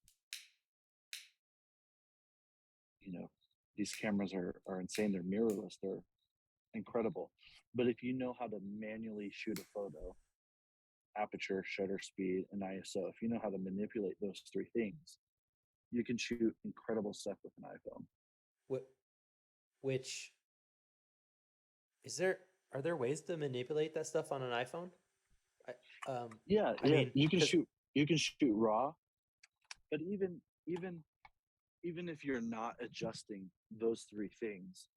these cameras are insane. They're mirrorless. They're incredible. But if you know how to manually shoot a photo, aperture, shutter speed, and ISO, if you know how to manipulate those 3 things, you can shoot incredible stuff with an iPhone. Which are there ways to manipulate that stuff on an iPhone? Yeah, I mean, you can shoot raw, but even if you're not adjusting those 3 things,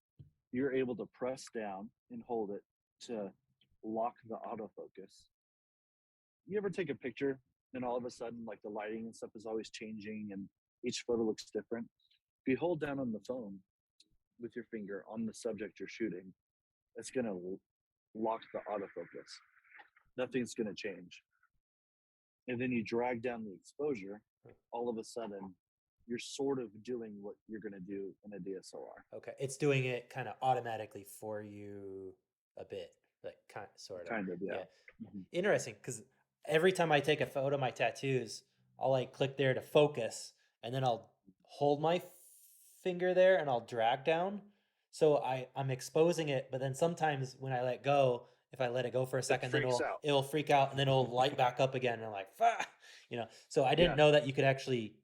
you're able to press down and hold it to lock the autofocus. You ever take a picture and all of a sudden, like the lighting and stuff is always changing and each photo looks different? If you hold down on the phone with your finger on the subject you're shooting, it's going to lock the autofocus. Nothing's going to change. And then you drag down the exposure, all of a sudden, you're sort of doing what you're going to do in a DSLR. Okay, it's doing it kind of automatically for you a bit. like sort of. Kind of, yeah. Interesting, because every time I take a photo of my tattoos, I'll like click there to focus, and then I'll hold my finger there and I'll drag down. So I'm exposing it, but then sometimes when I let go, if I let it go for a second, then freaks out. it'll freak out and then it'll light back up again, and I'm like, "Ah!" So I didn't Yeah. know that you could actually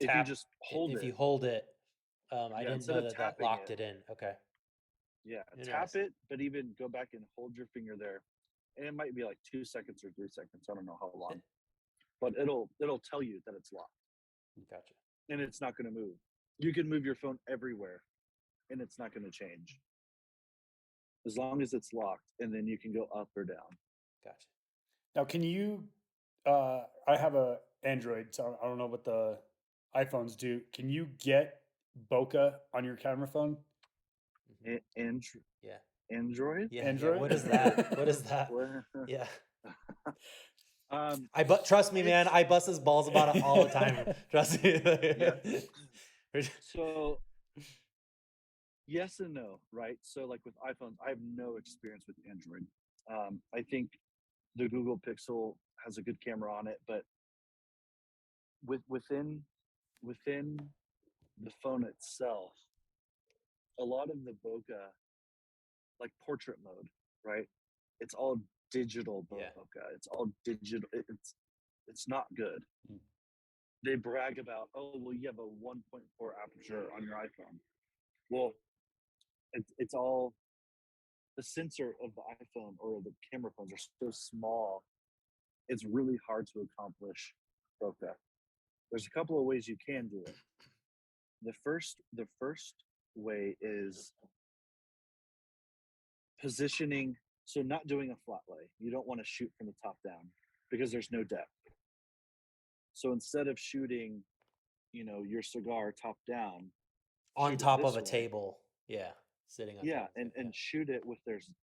If tap you just hold if it, you hold it. I yeah, didn't instead know of that tapping locked it, it in. Okay. yeah, tap Interesting. it, but even go back and hold your finger there, and it might be like 2 seconds or 3 seconds. I don't know how long, but it'll tell you that it's locked, Gotcha. and it's not going to move. You can move your phone everywhere, and it's not going to change as long as it's locked, and then you can go up or down. Gotcha. Now, can you? I have a Android, so I don't know what the iPhones do. Can you get bokeh on your camera phone? And Yeah. Android? Yeah. Android? What is that? What is that? Well, Yeah. um, Trust me, man. I bust his balls about it all the time. Trust me. So yes and no, right? So like with iPhones, I have no experience with Android. I think the Google Pixel has a good camera on it, but within the phone itself, a lot of the bokeh, like portrait mode, right? It's all digital bokeh. Yeah. It's all digital. It's not good. They brag about, oh well, you have a 1.4 aperture on your iPhone. Well, it's all the sensor of the iPhone or the camera phones are so small. It's really hard to accomplish bokeh. There's a couple of ways you can do it. The first way is positioning, so not doing a flat lay. You don't want to shoot from the top down because there's no depth. So instead of shooting, your cigar top down, On shoot it top this of a way. table. Yeah. Sitting on Yeah, top of it. and shoot it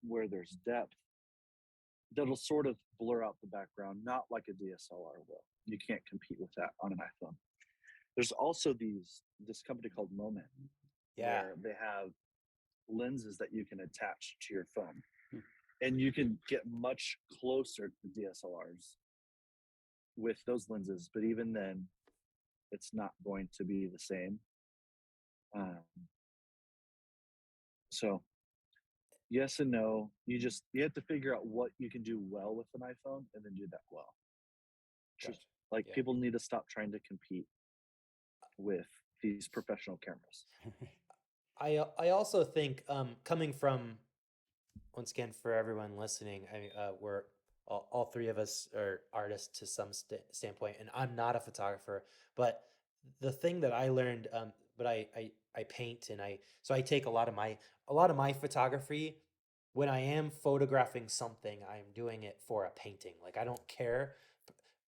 where there's depth. That'll sort of blur out the background, not like a DSLR will. You can't compete with that on an iPhone. There's also this company called Moment, where they have lenses that you can attach to your phone, and you can get much closer to DSLRs with those lenses. But even then, it's not going to be the same. So yes and no. You have to figure out what you can do well with an iPhone and then do that well. Gotcha. Like Yeah. people need to stop trying to compete with these professional cameras. I also think coming from, once again, for everyone listening, we're all three of us are artists to some standpoint, and I'm not a photographer. But the thing that I learned, but I paint, and I take a lot of my photography. When I am photographing something, I'm doing it for a painting. Like, I don't care.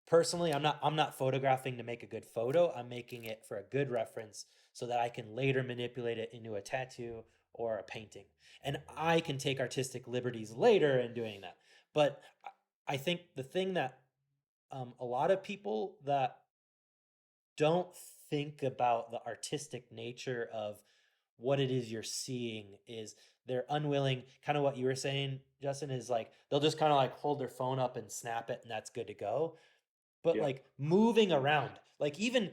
Personally, I'm not photographing to make a good photo. I'm making it for a good reference so that I can later manipulate it into a tattoo or a painting. And I can take artistic liberties later in doing that. But I think the thing that a lot of people that don't think about the artistic nature of what it is you're seeing is they're unwilling, kind of what you were saying, Justin, is like they'll just kind of like hold their phone up and snap it and that's good to go. But Yeah. like moving around, like even,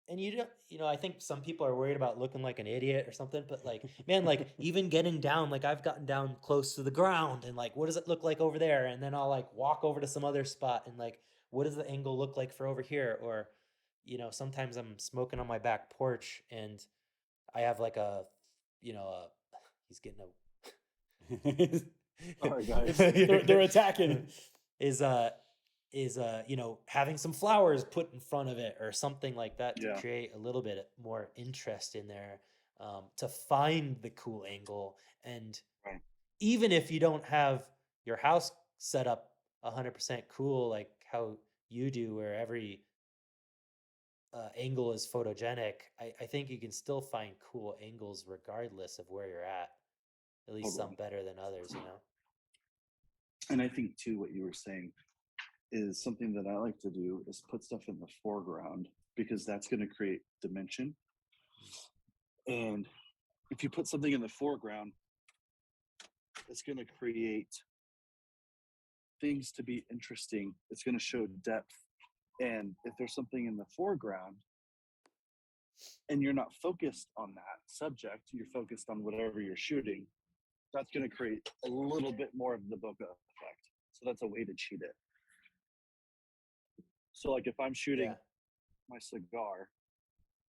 and I think some people are worried about looking like an idiot or something, but like, man, like even getting down, like I've gotten down close to the ground and like, what does it look like over there? And then I'll like walk over to some other spot and like, what does the angle look like for over here? Or, sometimes I'm smoking on my back porch and I have like he's getting All right, guys. They're attacking. Is having some flowers put in front of it or something like that to Yeah. create a little bit more interest in there, to find the cool angle. And Right. even if you don't have your house set up 100% cool like how you do, where every angle is photogenic, I think you can still find cool angles regardless of where you're at least some Totally. better than others. And I think too, what you were saying is something that I like to do is put stuff in the foreground because that's going to create dimension. And if you put something in the foreground, it's going to create things to be interesting. It's going to show depth. And if there's something in the foreground and you're not focused on that subject, you're focused on whatever you're shooting, that's going to create a little bit more of the bokeh effect. So that's a way to cheat it. So like if I'm shooting my cigar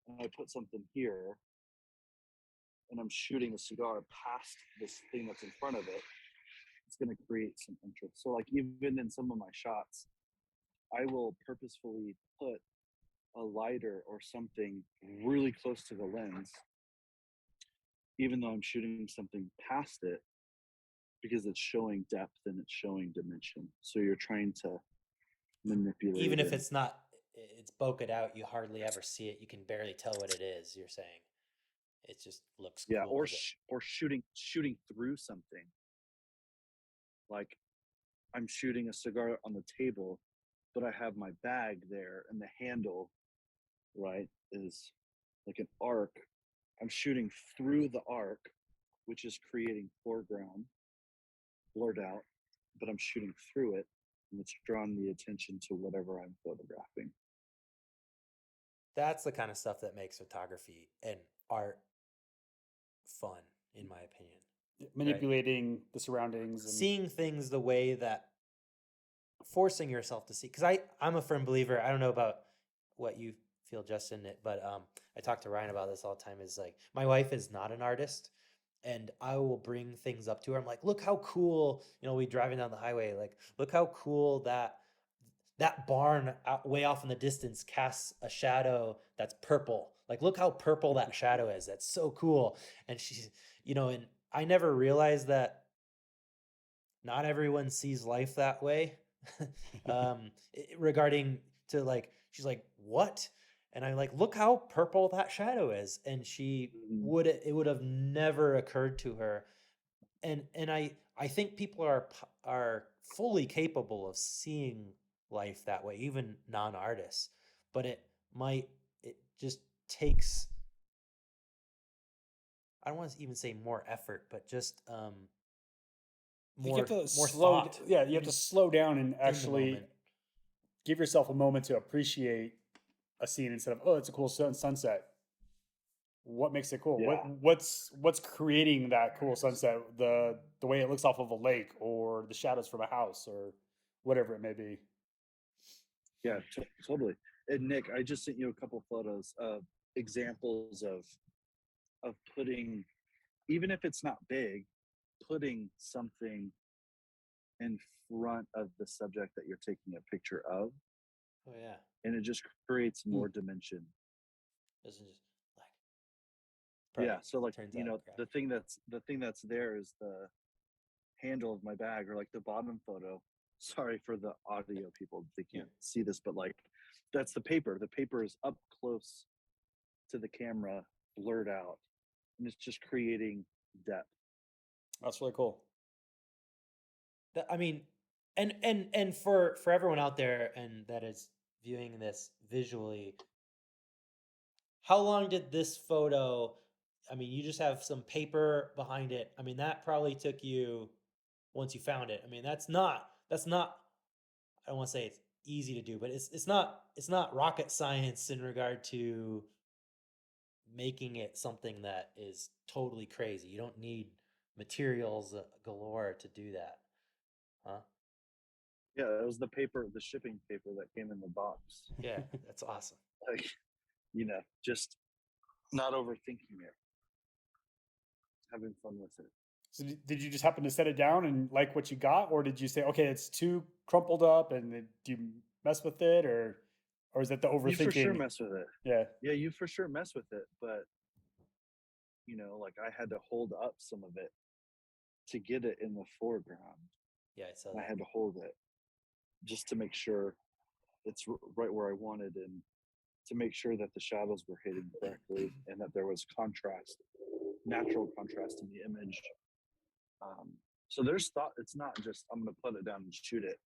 and I put something here and I'm shooting a cigar past this thing that's in front of it, it's going to create some interest. So like even in some of my shots, I will purposefully put a lighter or something really close to the lens, even though I'm shooting something past it, because it's showing depth and it's showing dimension. So you're trying to manipulate Even if it. it's not, it's bokeh out, you hardly ever see it. You can barely tell what it is. You're saying it just looks Yeah, cool. or shooting through something. Like I'm shooting a cigar on the table, but I have my bag there and the handle, right, is like an arc. I'm shooting through the arc, which is creating foreground, blurred out, but I'm shooting through it and it's drawing the attention to whatever I'm photographing. That's the kind of stuff that makes photography and art fun, in my opinion. Manipulating the surroundings and seeing things the way that forcing yourself to see, because I'm a firm believer. I don't know about what you feel, Justin, but I talk to Ryan about this all the time. Is like, my wife is not an artist, and I will bring things up to her. I'm like, look how cool, we driving down the highway, like, look how cool that barn way off in the distance casts a shadow that's purple. Like, look how purple that shadow is. That's so cool. And she's, and I never realized that not everyone sees life that way. Regarding to, like, she's like, what? And I'm like, look how purple that shadow is. And it would have never occurred to her. And I think people are fully capable of seeing life that way, even non-artists. But it just takes, I don't want to even say more effort, but just you have to more slow. thought. Yeah, you have to slow down and in the actually moment. give yourself a moment to appreciate a scene instead of, oh, it's a cool sunset. What makes it cool? Yeah. What's creating that cool sunset? The way it looks off of a lake, or the shadows from a house, or whatever it may be. Yeah, totally. And Nick, I just sent you a couple photos of examples of putting, even if it's not big, putting something in front of the subject that you're taking a picture of, Oh yeah. and it just creates more dimension. Doesn't just like, Yeah, so like, turns out the thing that's there is the handle of my bag, or like the bottom photo. Sorry for the audio people, they can't see this, but like, that's the paper. The paper is up close to the camera, blurred out, and it's just creating depth. That's really cool. I mean, and for everyone out there and that is viewing this visually, how long did this photo? I mean, you just have some paper behind it. I mean, that probably took you, once you found it. I mean, that's not. I don't want to say it's easy to do, but it's not rocket science in regard to making it something that is totally crazy. You don't need materials galore to do that, huh? Yeah, it was the paper, the shipping paper that came in the box. Yeah, that's awesome. Like, just not overthinking it, having fun with it. So did you just happen to set it down and like what you got, or did you say, okay, it's too crumpled up, and do you mess with it, or is that the overthinking? You for sure mess with it. Yeah. Yeah, you for sure mess with it, but like I had to hold up some of it to get it in the foreground. Yeah, I saw I that. had to hold it just to make sure it's right where I wanted, and to make sure that the shadows were hitting correctly and that there was contrast, natural contrast in the image. So there's thought. It's not just I'm going to put it down and shoot it,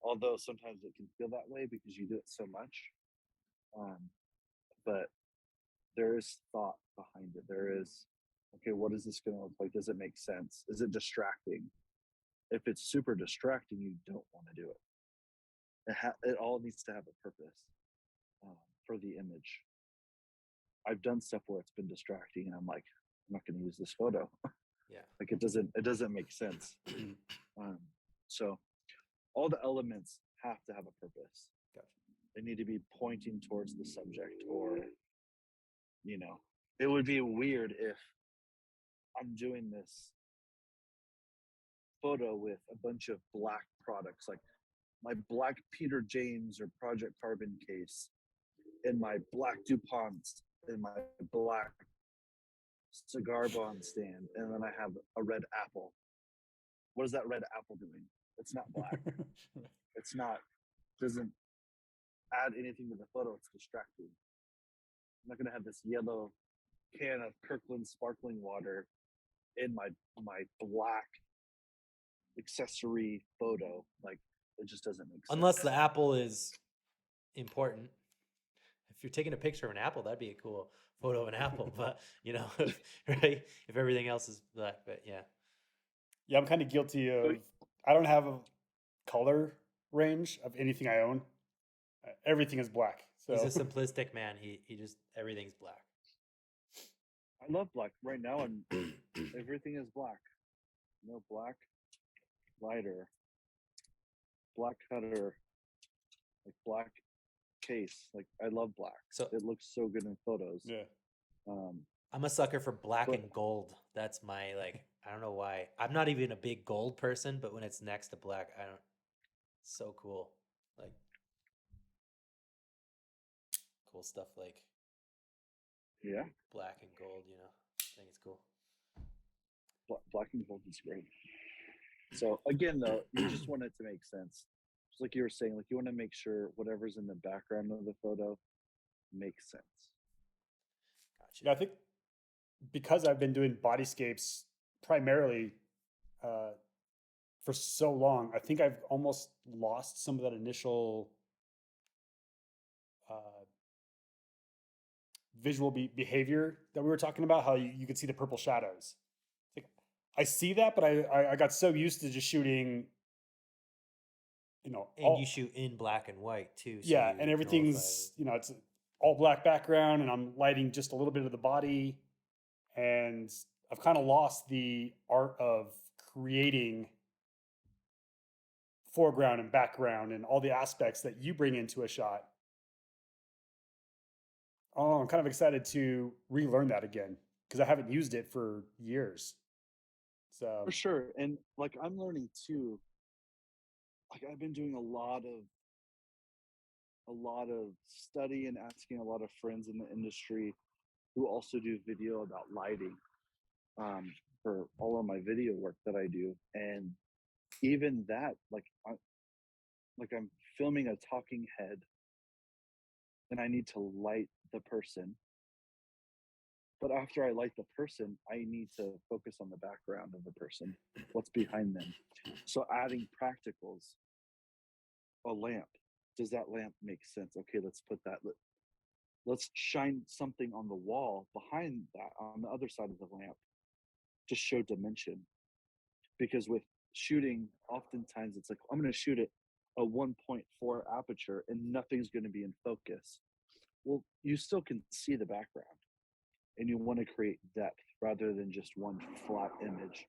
although sometimes it can feel that way because you do it so much. But there is thought behind it. There is Okay, what is this going to look like? Does it make sense? Is it distracting? If it's super distracting, you don't want to do it. It all needs to have a purpose for the image. I've done stuff where it's been distracting, and I'm like, I'm not going to use this photo. Yeah. Like it doesn't make sense. So all the elements have to have a purpose. Gotcha. They need to be pointing towards the subject, or it would be weird if I'm doing this photo with a bunch of black products, like my black Peter James or Project Carbon case, and my black DuPont, and my black Cigar Bond stand, and then I have a red apple. What is that red apple doing? It's not black. It's not, doesn't add anything to the photo. It's distracting. I'm not gonna have this yellow can of Kirkland sparkling water in my black accessory photo. Like, it just doesn't make sense. Unless the apple is important. If you're taking a picture of an apple, that'd be a cool photo of an apple. But right? If everything else is black, but yeah. Yeah, I'm kind of guilty of. I don't have a color range of anything I own. Everything is black. So He's a simplistic man. He just everything's black. I love black. Right now, and everything is black. No black lighter, black cutter, like black case. Like, I love black. So it looks so good in photos. yeah. I'm a sucker for black But- and gold. That's my I don't know why. I'm not even a big gold person, but when it's next to black, so cool. Like cool stuff like Yeah, black and gold, I think it's cool. black and gold is great. So again, though, you just want it to make sense. Just like you were saying, like you want to make sure whatever's in the background of the photo makes sense. Gotcha. Yeah, I think because I've been doing bodyscapes primarily for so long, I think I've almost lost some of that initial visual behavior that we were talking about. How you could see the purple shadows. Like, I see that, but I got so used to just shooting. And you shoot in black and white too. So yeah, and everything's it's all black background, and I'm lighting just a little bit of the body, and I've kind of lost the art of creating foreground and background and all the aspects that you bring into a shot. Oh, I'm kind of excited to relearn that again because I haven't used it for years. So For sure. And like, I'm learning too. Like, I've been doing a lot of study and asking a lot of friends in the industry who also do video about lighting for all of my video work that I do. And even that, I'm filming a talking head, and I need to light the person. But after I light the person, I need to focus on the background of the person, what's behind them. So adding practicals, a lamp. Does that lamp make sense? Okay, let's put that. Let's shine something on the wall behind that, on the other side of the lamp, to show dimension. Because with shooting, oftentimes it's like, I'm going to shoot it a 1.4 aperture and nothing's going to be in focus. Well, you still can see the background, and you want to create depth rather than just one flat image.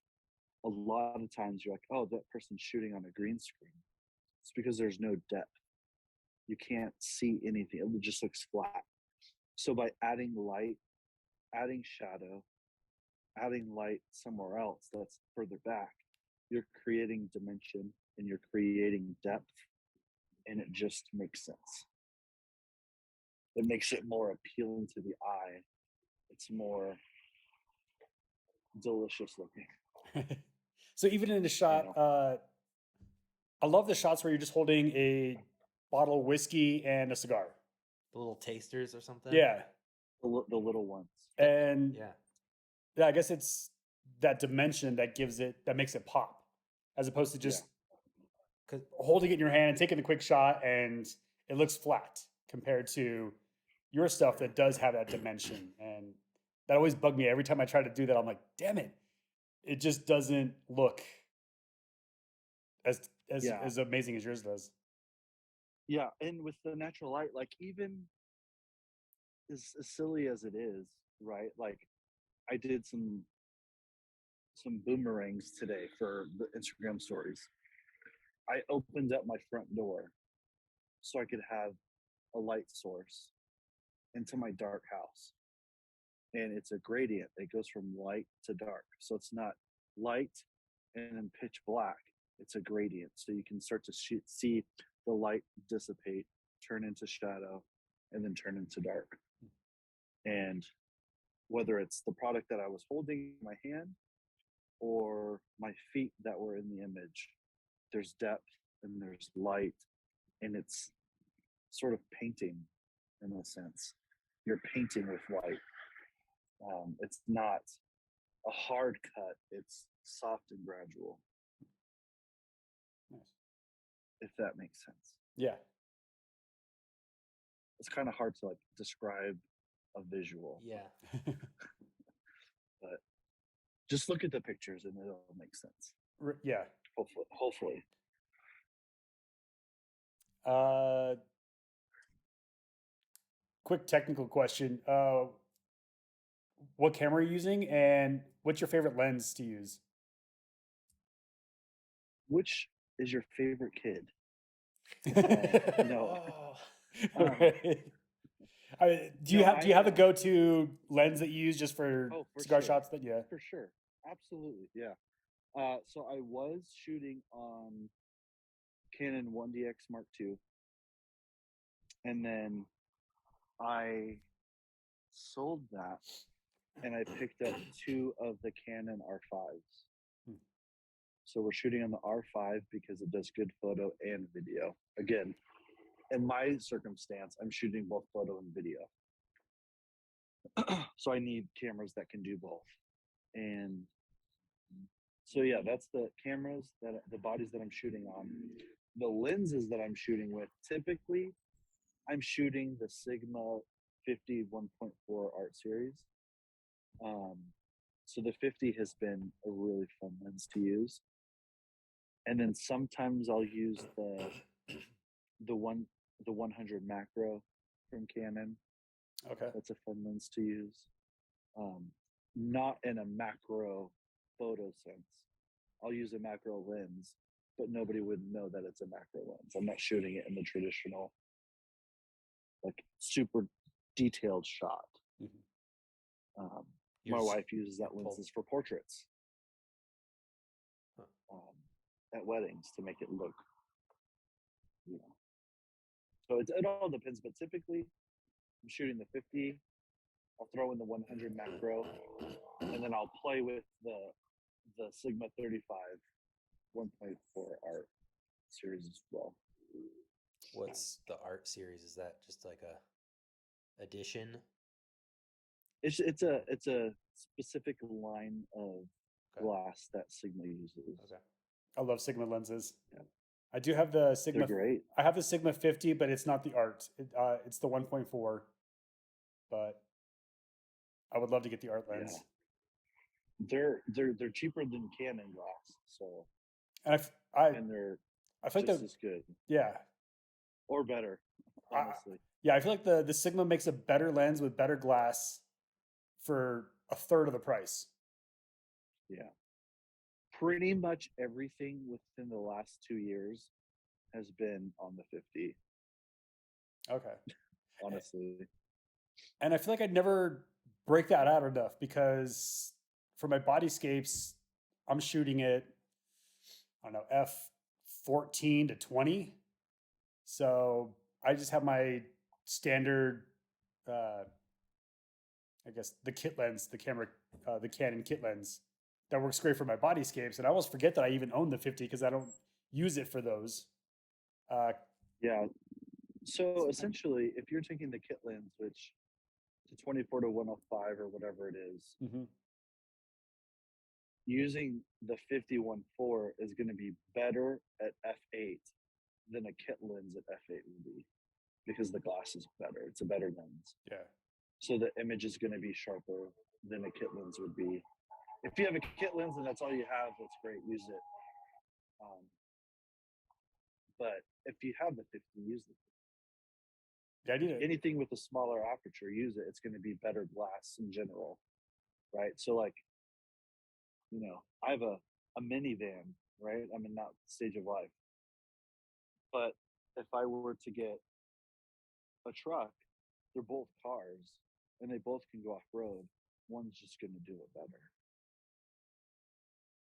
A lot of times you're like, oh, that person's shooting on a green screen. It's because there's no depth. You can't see anything. It just looks flat. So by adding light, adding shadow, adding light somewhere else that's further back, you're creating dimension and you're creating depth, and it just makes sense. It makes it more appealing to the eye. It's more delicious looking. So even in the shot, I love the shots where you're just holding a bottle of whiskey and a cigar. The little tasters or something. Yeah. The little ones. And yeah, I guess it's that dimension that makes it pop, as opposed to just holding it in your hand and taking a quick shot and it looks flat compared to your stuff that does have that dimension. And That always bugged me every time I try to do that. I'm like, damn it, it just doesn't look as Yeah. as amazing as yours does. Yeah, and with the natural light, like even as silly as it is, right? Like I did some boomerangs today for the Instagram stories. I opened up my front door so I could have a light source into my dark house. And it's a gradient. It goes from light to dark. So it's not light and then pitch black. It's a gradient. So you can start to see the light dissipate, turn into shadow, and then turn into dark. And whether it's the product that I was holding in my hand or my feet that were in the image, there's depth and there's light, and it's sort of painting in a sense. You're painting with light. It's not a hard cut, it's soft and gradual, Nice. if that makes sense. Yeah. It's kind of hard to like describe a visual, Yeah. but just look at the pictures and it'll make sense. Yeah. Hopefully. Quick technical question. What camera are you using, and what's your favorite lens to use? Which is your favorite kid? No. Right. Do you have a go-to lens that you use just for cigar sure. shots? That For sure, absolutely, yeah. So I was shooting on Canon 1DX Mark II, and then I sold that, and I picked up two of the Canon R5s. Hmm. So we're shooting on the R5 because it does good photo and video. Again, in my circumstance, I'm shooting both photo and video. So I need cameras that can do both. And so yeah, that's the cameras, that the bodies that I'm shooting on. The lenses that I'm shooting with, typically I'm shooting the Sigma 50 1.4 art series. So the 50 has been a really fun lens to use. And then sometimes I'll use the 100 macro from Canon. Okay. That's a fun lens to use. Not in a macro photo sense. I'll use a macro lens, but nobody would know that it's a macro lens. I'm not shooting it in the traditional, like super detailed shot. Mm-hmm. My wife uses that lenses for portraits at weddings to make it look, So it all depends, but typically I'm shooting the 50. I'll throw in the 100 macro, and then I'll play with the Sigma 35 1.4 art series as well. What's the art series? Is that just like a edition? It's a specific line of glass that Sigma uses. Okay. I love Sigma lenses. Yeah. I do have the Sigma. They're great. I have the Sigma 50, but it's not the art. It's the 1.4. But I would love to get the art lens. Yeah. They're cheaper than Canon glass, so and they're I feel just like as good. Yeah. Or better, honestly. I feel like the Sigma makes a better lens with better glass for a third of the price. Yeah. Pretty much everything within the last 2 years has been on the 50. Okay. Honestly. And I feel like I'd never break that out enough, because for my bodyscapes, I'm shooting it, I don't know, f14 to 20. So I just have my standard, I guess the kit lens, the Canon kit lens that works great for my bodyscapes. And I always forget that I even own the 50 because I don't use it for those. Yeah. So essentially, if you're taking the kit lens, which to 24 to 105 or whatever it is, using the 50-1.4 is going to be better at f8 than a kit lens at f8 would be, because the glass is better. It's a better lens. Yeah. So the image is going to be sharper. than a kit lens would be. If you have a kit lens and that's all you have, that's great. Use it. Um, but if you have the 50, use it. Yeah, I need it. Anything with a smaller aperture, use it. It's going to be better glass in general, right? So like, I have a minivan, right? I'm in that stage of life. But if I were to get a truck, they're both cars and they both can go off road. One's just going to do it better.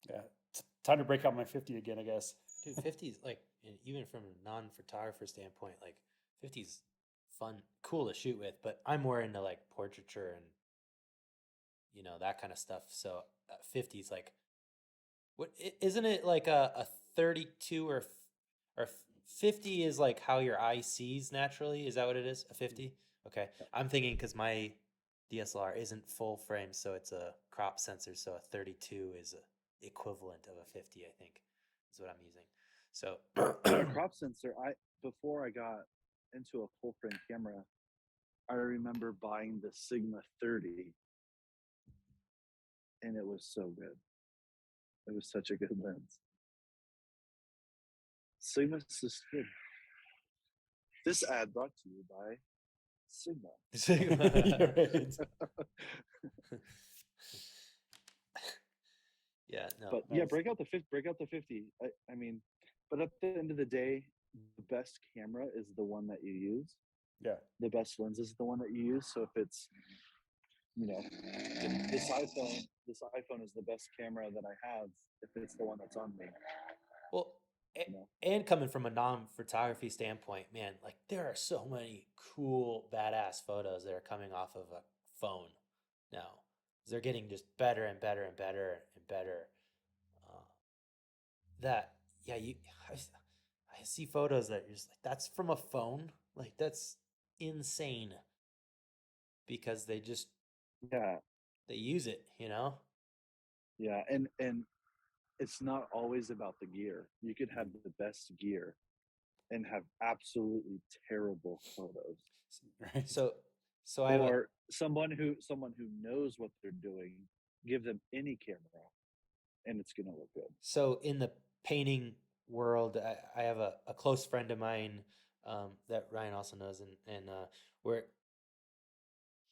Yeah, it's time to break out my 50 again, I guess. Dude, 50's like, even from a non-photographer standpoint, like 50's fun, cool to shoot with, but I'm more into like portraiture and that kind of stuff. So 50's like, what isn't it like a 32 or 50 is like how your eye sees naturally? Is that what it is? A 50? Okay. I'm thinking because my DSLR isn't full frame, so it's a crop sensor, so a 32 is a equivalent of a 50, I think, is what I'm using. So Crop sensor, before I got into a full frame camera, I remember buying the Sigma 30 and it was so good. It was such a good lens. Sigma's just good. This ad brought to you by Sigma. You're right. Yeah, no. But yeah, Nice. break out the 50. I mean, but at the end of the day, the best camera is the one that you use. Yeah. The best lens is the one that you use. So if it's, this iPhone is the best camera that I have if it's the one that's on me. Well, You know? and coming from a non-photography standpoint, man, like there are so many cool, badass photos that are coming off of a phone now. They're getting just better and better and better and better. That, yeah, I see photos that you're just like, that's from a phone? Like, that's insane. Because they just, Yeah, they use it, yeah, and it's not always about the gear. You could have the best gear and have absolutely terrible photos. Right. So I have Or someone who knows what they're doing, give them any camera and it's gonna look good. So in the painting world, I have a close friend of mine that Ryan also knows, and where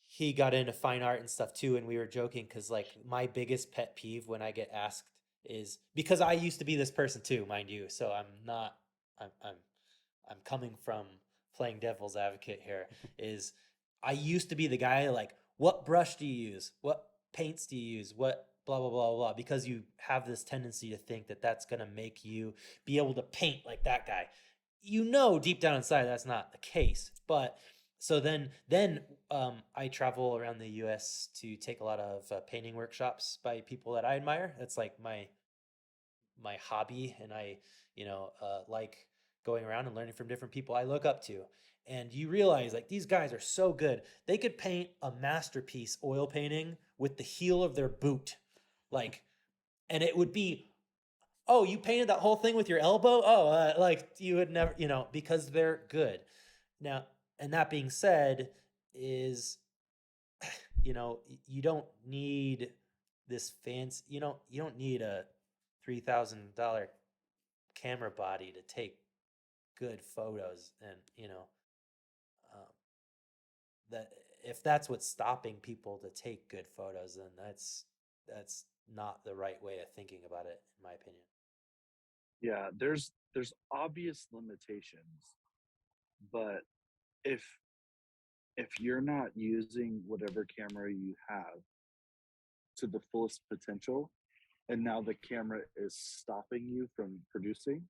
he got into fine art and stuff too, and we were joking because like my biggest pet peeve when I get asked is because I used to be this person too, mind you. So I'm not, I'm coming from playing devil's advocate here. Is I used to be the guy like, what brush do you use? What paints do you use? What blah blah blah blah? Because you have this tendency to think that that's gonna make you be able to paint like that guy. Deep down inside that's not the case, but so then I travel around the U.S. to take a lot of painting workshops by people that I admire. That's like my hobby, and I like going around and learning from different people I look up to. And you realize like these guys are so good. They could paint a masterpiece oil painting with the heel of their boot, like, and it would be, oh, you painted that whole thing with your elbow? Oh, like you would never, because they're good. Now, and that being said, is you don't need this fancy. You don't need a $3,000 camera body to take good photos, and um, that if that's what's stopping people to take good photos, then that's not the right way of thinking about it, in my opinion. Yeah, there's obvious limitations, but if you're not using whatever camera you have to the fullest potential, and now the camera is stopping you from producing,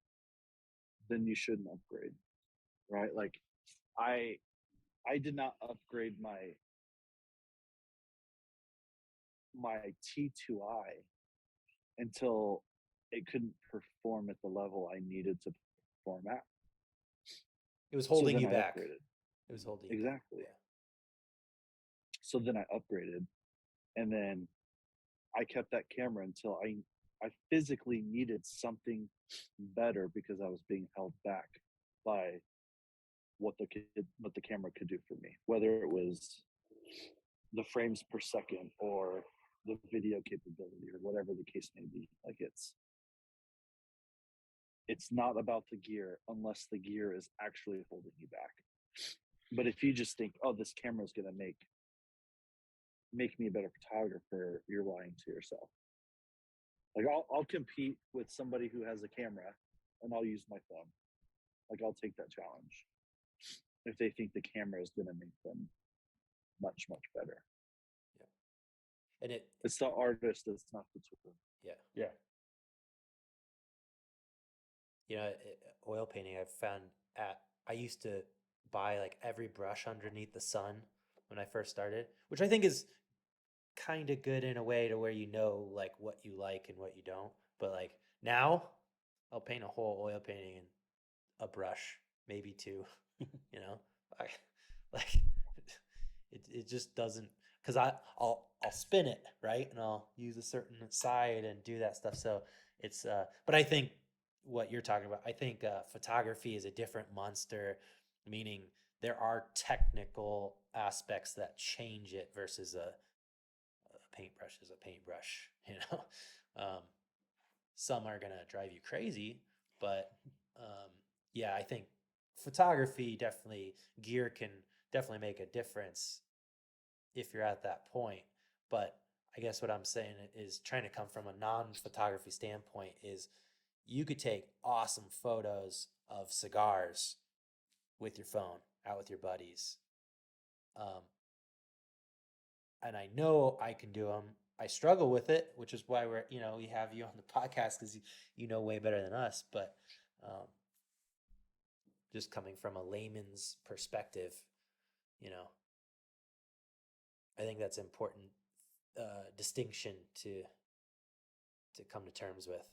then you shouldn't upgrade, right? Like I did not upgrade my T2i until it couldn't perform at the level I needed to perform at. It was So holding then you I back. upgraded. It was holding you back. Exactly. So then I upgraded, and then I kept that camera until I physically needed something better because I was being held back by what the camera could do for me. Whether it was the frames per second or the video capability or whatever the case may be. Like it's not about the gear unless the gear is actually holding you back. But if you just think, oh, this camera is going to make me a better photographer, you're lying to yourself. Like I'll compete with somebody who has a camera and I'll use my phone. Like I'll take that challenge if they think the camera is going to make them much, much better. And it's the artist, it's not the tool. Yeah. You know, oil painting, I've found I used to buy like every brush underneath the sun when I first started, which I think is kind of good in a way to where you know like what you like and what you don't. But like now I'll paint a whole oil painting in a brush, maybe two, you know, like it just doesn't, because I'll spin it, right, and I'll use a certain side and do that stuff. So it's but I think what you're talking about, I think photography is a different monster, meaning there are technical aspects that change it versus a paintbrush is a paintbrush, you know. Some are gonna drive you crazy, but yeah, I think photography definitely, gear can definitely make a difference if you're at that point. But I guess what I'm saying is, trying to come from a non-photography standpoint, is you could take awesome photos of cigars with your phone out with your buddies. And I know I can do them. I struggle with it, which is why we have you on the podcast, because you know way better than us. But just coming from a layman's perspective, I think that's important distinction to come to terms with.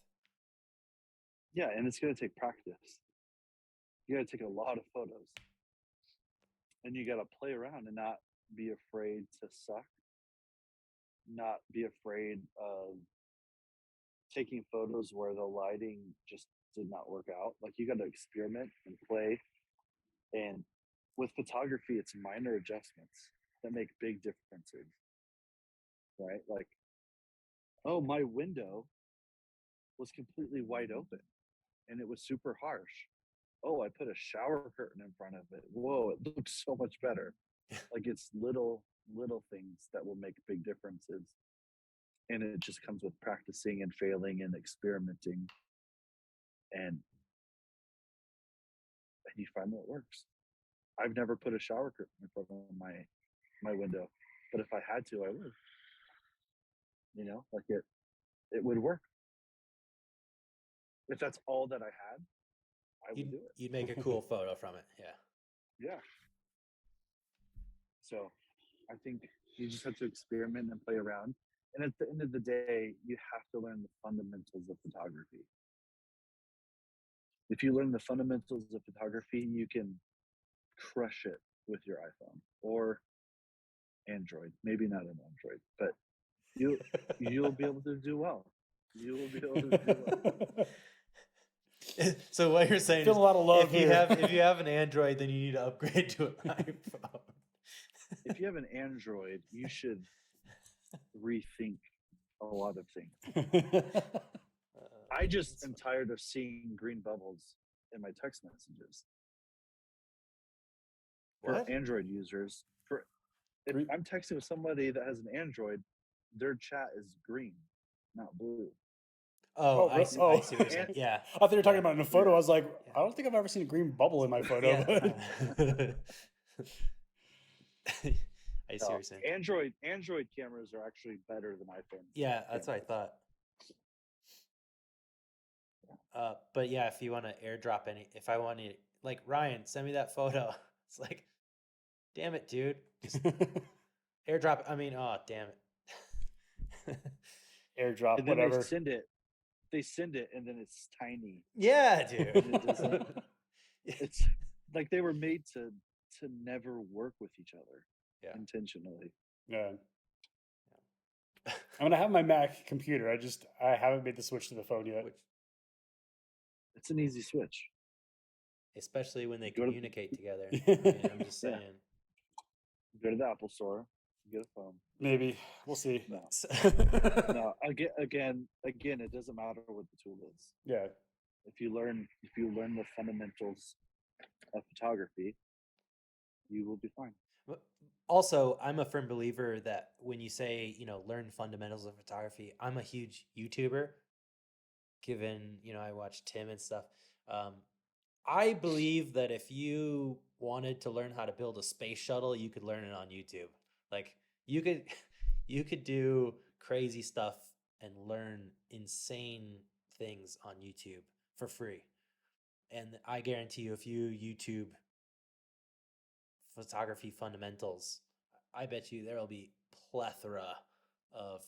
Yeah, and it's going to take practice. You got to take a lot of photos, and you got to play around and not be afraid to suck, not be afraid of taking photos where the lighting just did not work out. Like you got to experiment and play. And with photography, it's minor adjustments that make big differences, right? Like, oh, my window was completely wide open and it was super harsh. Oh, I put a shower curtain in front of it. Whoa, it looks so much better. Like it's little things that will make big differences. And it just comes with practicing and failing and experimenting. And you find what works. I've never put a shower curtain in front of my window, but if I had to, I would. Like it would work. If that's all that I had, I would do it. You'd make a cool photo from it. Yeah. So I think you just have to experiment and play around. And at the end of the day, you have to learn the fundamentals of photography. If you learn the fundamentals of photography, you can crush it with your iPhone or Android. Maybe not an Android, but you'll be able to do well. You will be able to do well. So what you're saying is, a lot of love if you have an Android, then you need to upgrade to an iPhone. If you have an Android, you should rethink a lot of things. I just am tired of seeing green bubbles in my text messages. What? For Android users, if I'm texting with somebody that has an Android, their chat is green, not blue. Oh, I see what you're saying. Yeah. I thought you were talking about in a photo. I was like, I don't think I've ever seen a green bubble in my photo. Yeah. I see what you're saying. Android cameras are actually better than iPhone. Yeah, that's what I thought. But yeah, if you want to airdrop if I want to, like, Ryan, send me that photo. It's like, damn it, dude. Just airdrop. I mean, oh, damn it. Airdrop, and then whatever. They send it, and then it's tiny. Yeah, dude. It's like they were made to never work with each other intentionally. Yeah. I'm gonna have my Mac computer. I haven't made the switch to the phone yet. It's an easy switch, especially when they communicate together. I mean, I'm just saying. Go to the Apple Store, get a phone. Maybe we'll see. No, So- no. Again, it doesn't matter what the tool is. Yeah. If you learn the fundamentals of photography, you will be fine. But also, I'm a firm believer that when you say, learn fundamentals of photography, I'm a huge YouTuber, given, I watch Tim and stuff. I believe that if you wanted to learn how to build a space shuttle, you could learn it on YouTube. Like you could you could do crazy stuff and learn insane things on YouTube for free. And I guarantee you if you YouTube photography fundamentals, I bet you there'll be plethora of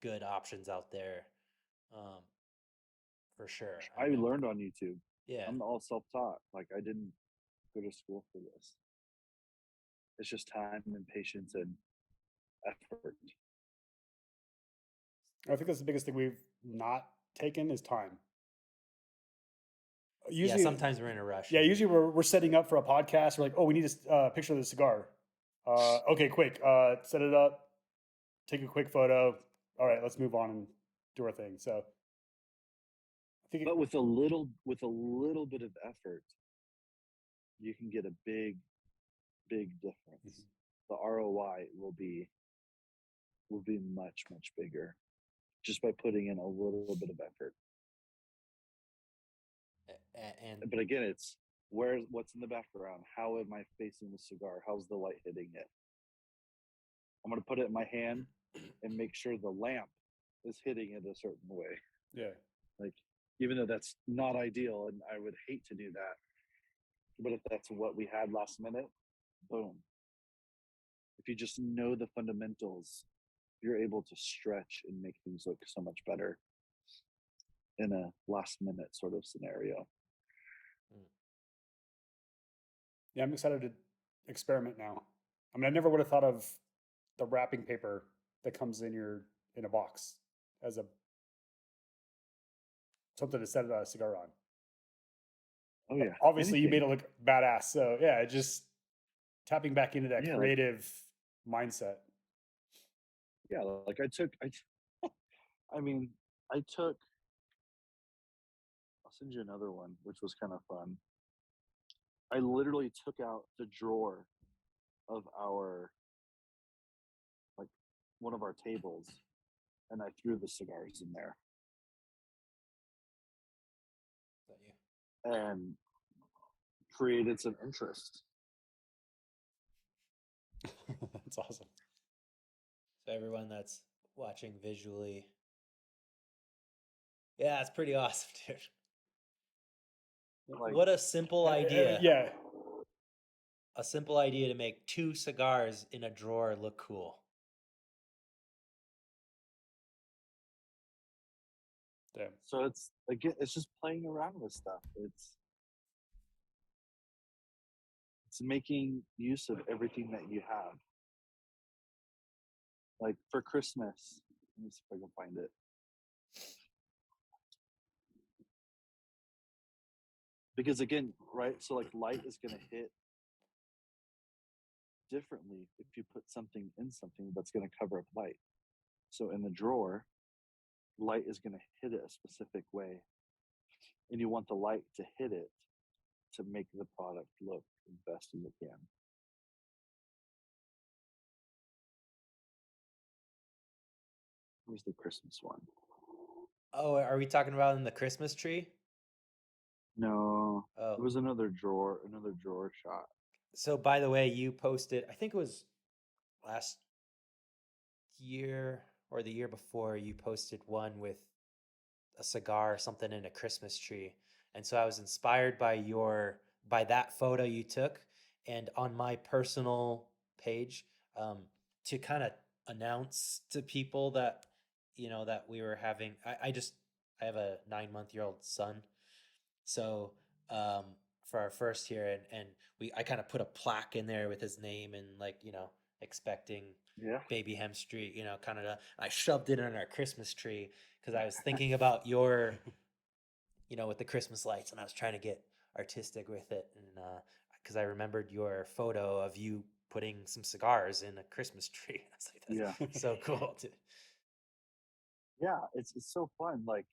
good options out there, um, for sure. I know. learned on YouTube. Yeah, I'm all self-taught. Like I didn't go to school for this. It's just time and patience and effort. I think that's the biggest thing we've not taken is time. yeah. Usually, Sometimes we're in a rush. yeah, usually we're setting up for a podcast. We're like, oh, we need a picture of the cigar. Okay, quick. Set it up. Take a quick photo. All right, let's move on and do our thing. So, I think But with a little bit of effort, you can get a big difference. The ROI will be much bigger just by putting in a little bit of effort. And But again, it's what's in the background. How am I facing the cigar? How's the light hitting it? I'm going to put it in my hand and make sure the lamp is hitting it a certain way. yeah, Like, even though that's not ideal, and I would hate to do that, but if that's what we had last minute, boom. If you just know the fundamentals, you're able to stretch and make things look so much better in a last minute sort of scenario. yeah, I'm excited to experiment now. I mean, I never would have thought of the wrapping paper that comes in a box as something to set a cigar on. Oh yeah. Obviously, you made Anything. it look badass. So yeah, just tapping back into that Yeah, creative mindset. Yeah, like I took I'll send you another one, which was kind of fun. I literally took out the drawer of like one of our tables and I threw the cigars in there is that you? and created some interest. That's awesome. So everyone that's watching visually, yeah, it's pretty awesome, dude. Like, What a simple idea. Yeah, A simple idea to make 2 cigars in a drawer look cool. yeah. so it's just playing around with stuff. It's making use of everything that you have. Like for Christmas, let me see if I can find it. Because again, right? So like light is going to hit differently if you put something in something that's going to cover up light. So in the drawer, light is going to hit it a specific way. And you want the light to hit it to make the product look as best as it can. Where's the Christmas one? Oh, are we talking about in the Christmas tree? No, Oh. it was another drawer shot. So by the way, you posted, I think it was last year or the year before, you posted one with a cigar or something in a Christmas tree. And so I was inspired by that photo you took, and on my personal page, to kind of announce to people that that we were having. I have a 9-month-old son, so for our first here, and I kind of put a plaque in there with his name and like expecting Yeah. baby Hem Street, kind of. I shoved it in our Christmas tree because I was thinking about your, with the Christmas lights, and I was trying to get artistic with it, and because I remembered your photo of you putting some cigars in a Christmas tree. I was like, Yeah. that's so cool. Yeah, it's so fun. Like,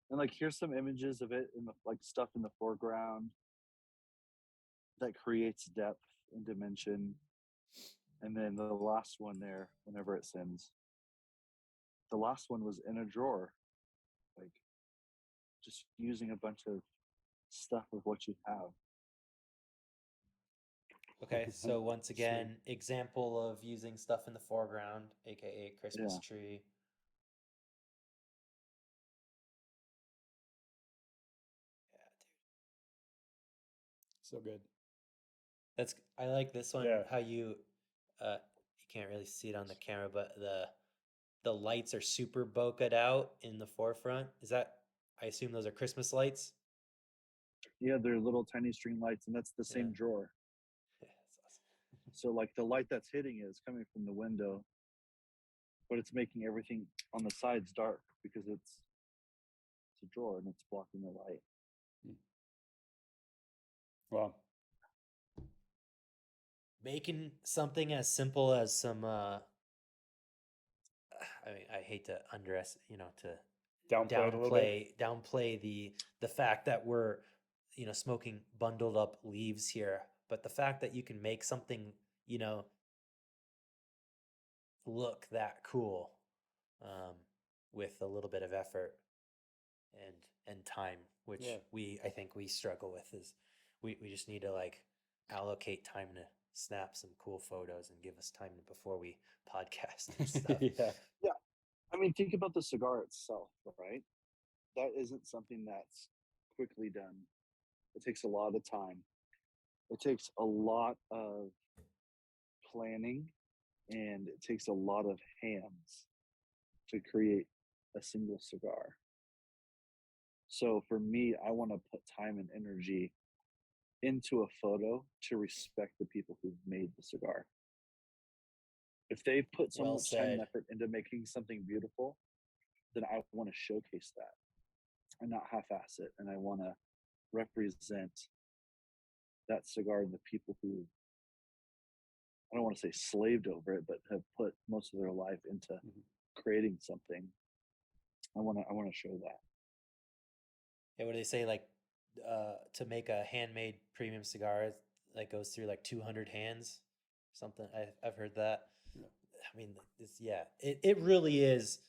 and like here's some images of it in the like stuff in the foreground that creates depth and dimension. And then the last one there, whenever it sends, the last one was in a drawer, like just using a bunch of stuff of what you have. Okay, so once again, example of using stuff in the foreground, aka Christmas Yeah. tree. Yeah, dude. So good. I like this one, Yeah. how you can't really see it on the camera, but the lights are super bokeh out in the forefront. Is that, I assume those are Christmas lights? Yeah, they're little tiny string lights, and that's the same Yeah. drawer. Yeah, that's awesome. So like the light that's hitting it is coming from the window, but it's making everything on the sides dark because it's a drawer and it's blocking the light. Wow. Making something as simple as some I mean, I hate to to Downplay it a little bit. downplay the fact that we're smoking bundled up leaves here, but the fact that you can make something you know look that cool with a little bit of effort and time, which Yeah. I think we struggle with, is we just need to like allocate time to snap some cool photos and give us time before we podcast and stuff. Yeah. Yeah. I mean, think about the cigar itself, right? That isn't something that's quickly done. It takes a lot of time. It takes a lot of planning, and it takes a lot of hands to create a single cigar. So for me, I want to put time and energy into a photo to respect the people who've made the cigar. If they've put so Well much time and said. effort into making something beautiful, then I want to showcase that and not half-ass it. And I want to represent that cigar and the people who, I don't want to say slaved over it, but have put most of their life into creating something. I want to show that. Yeah, what do they say? Like, to make a handmade premium cigar, like goes through like 200 hands, something. I've heard that. Yeah. I mean, it really is.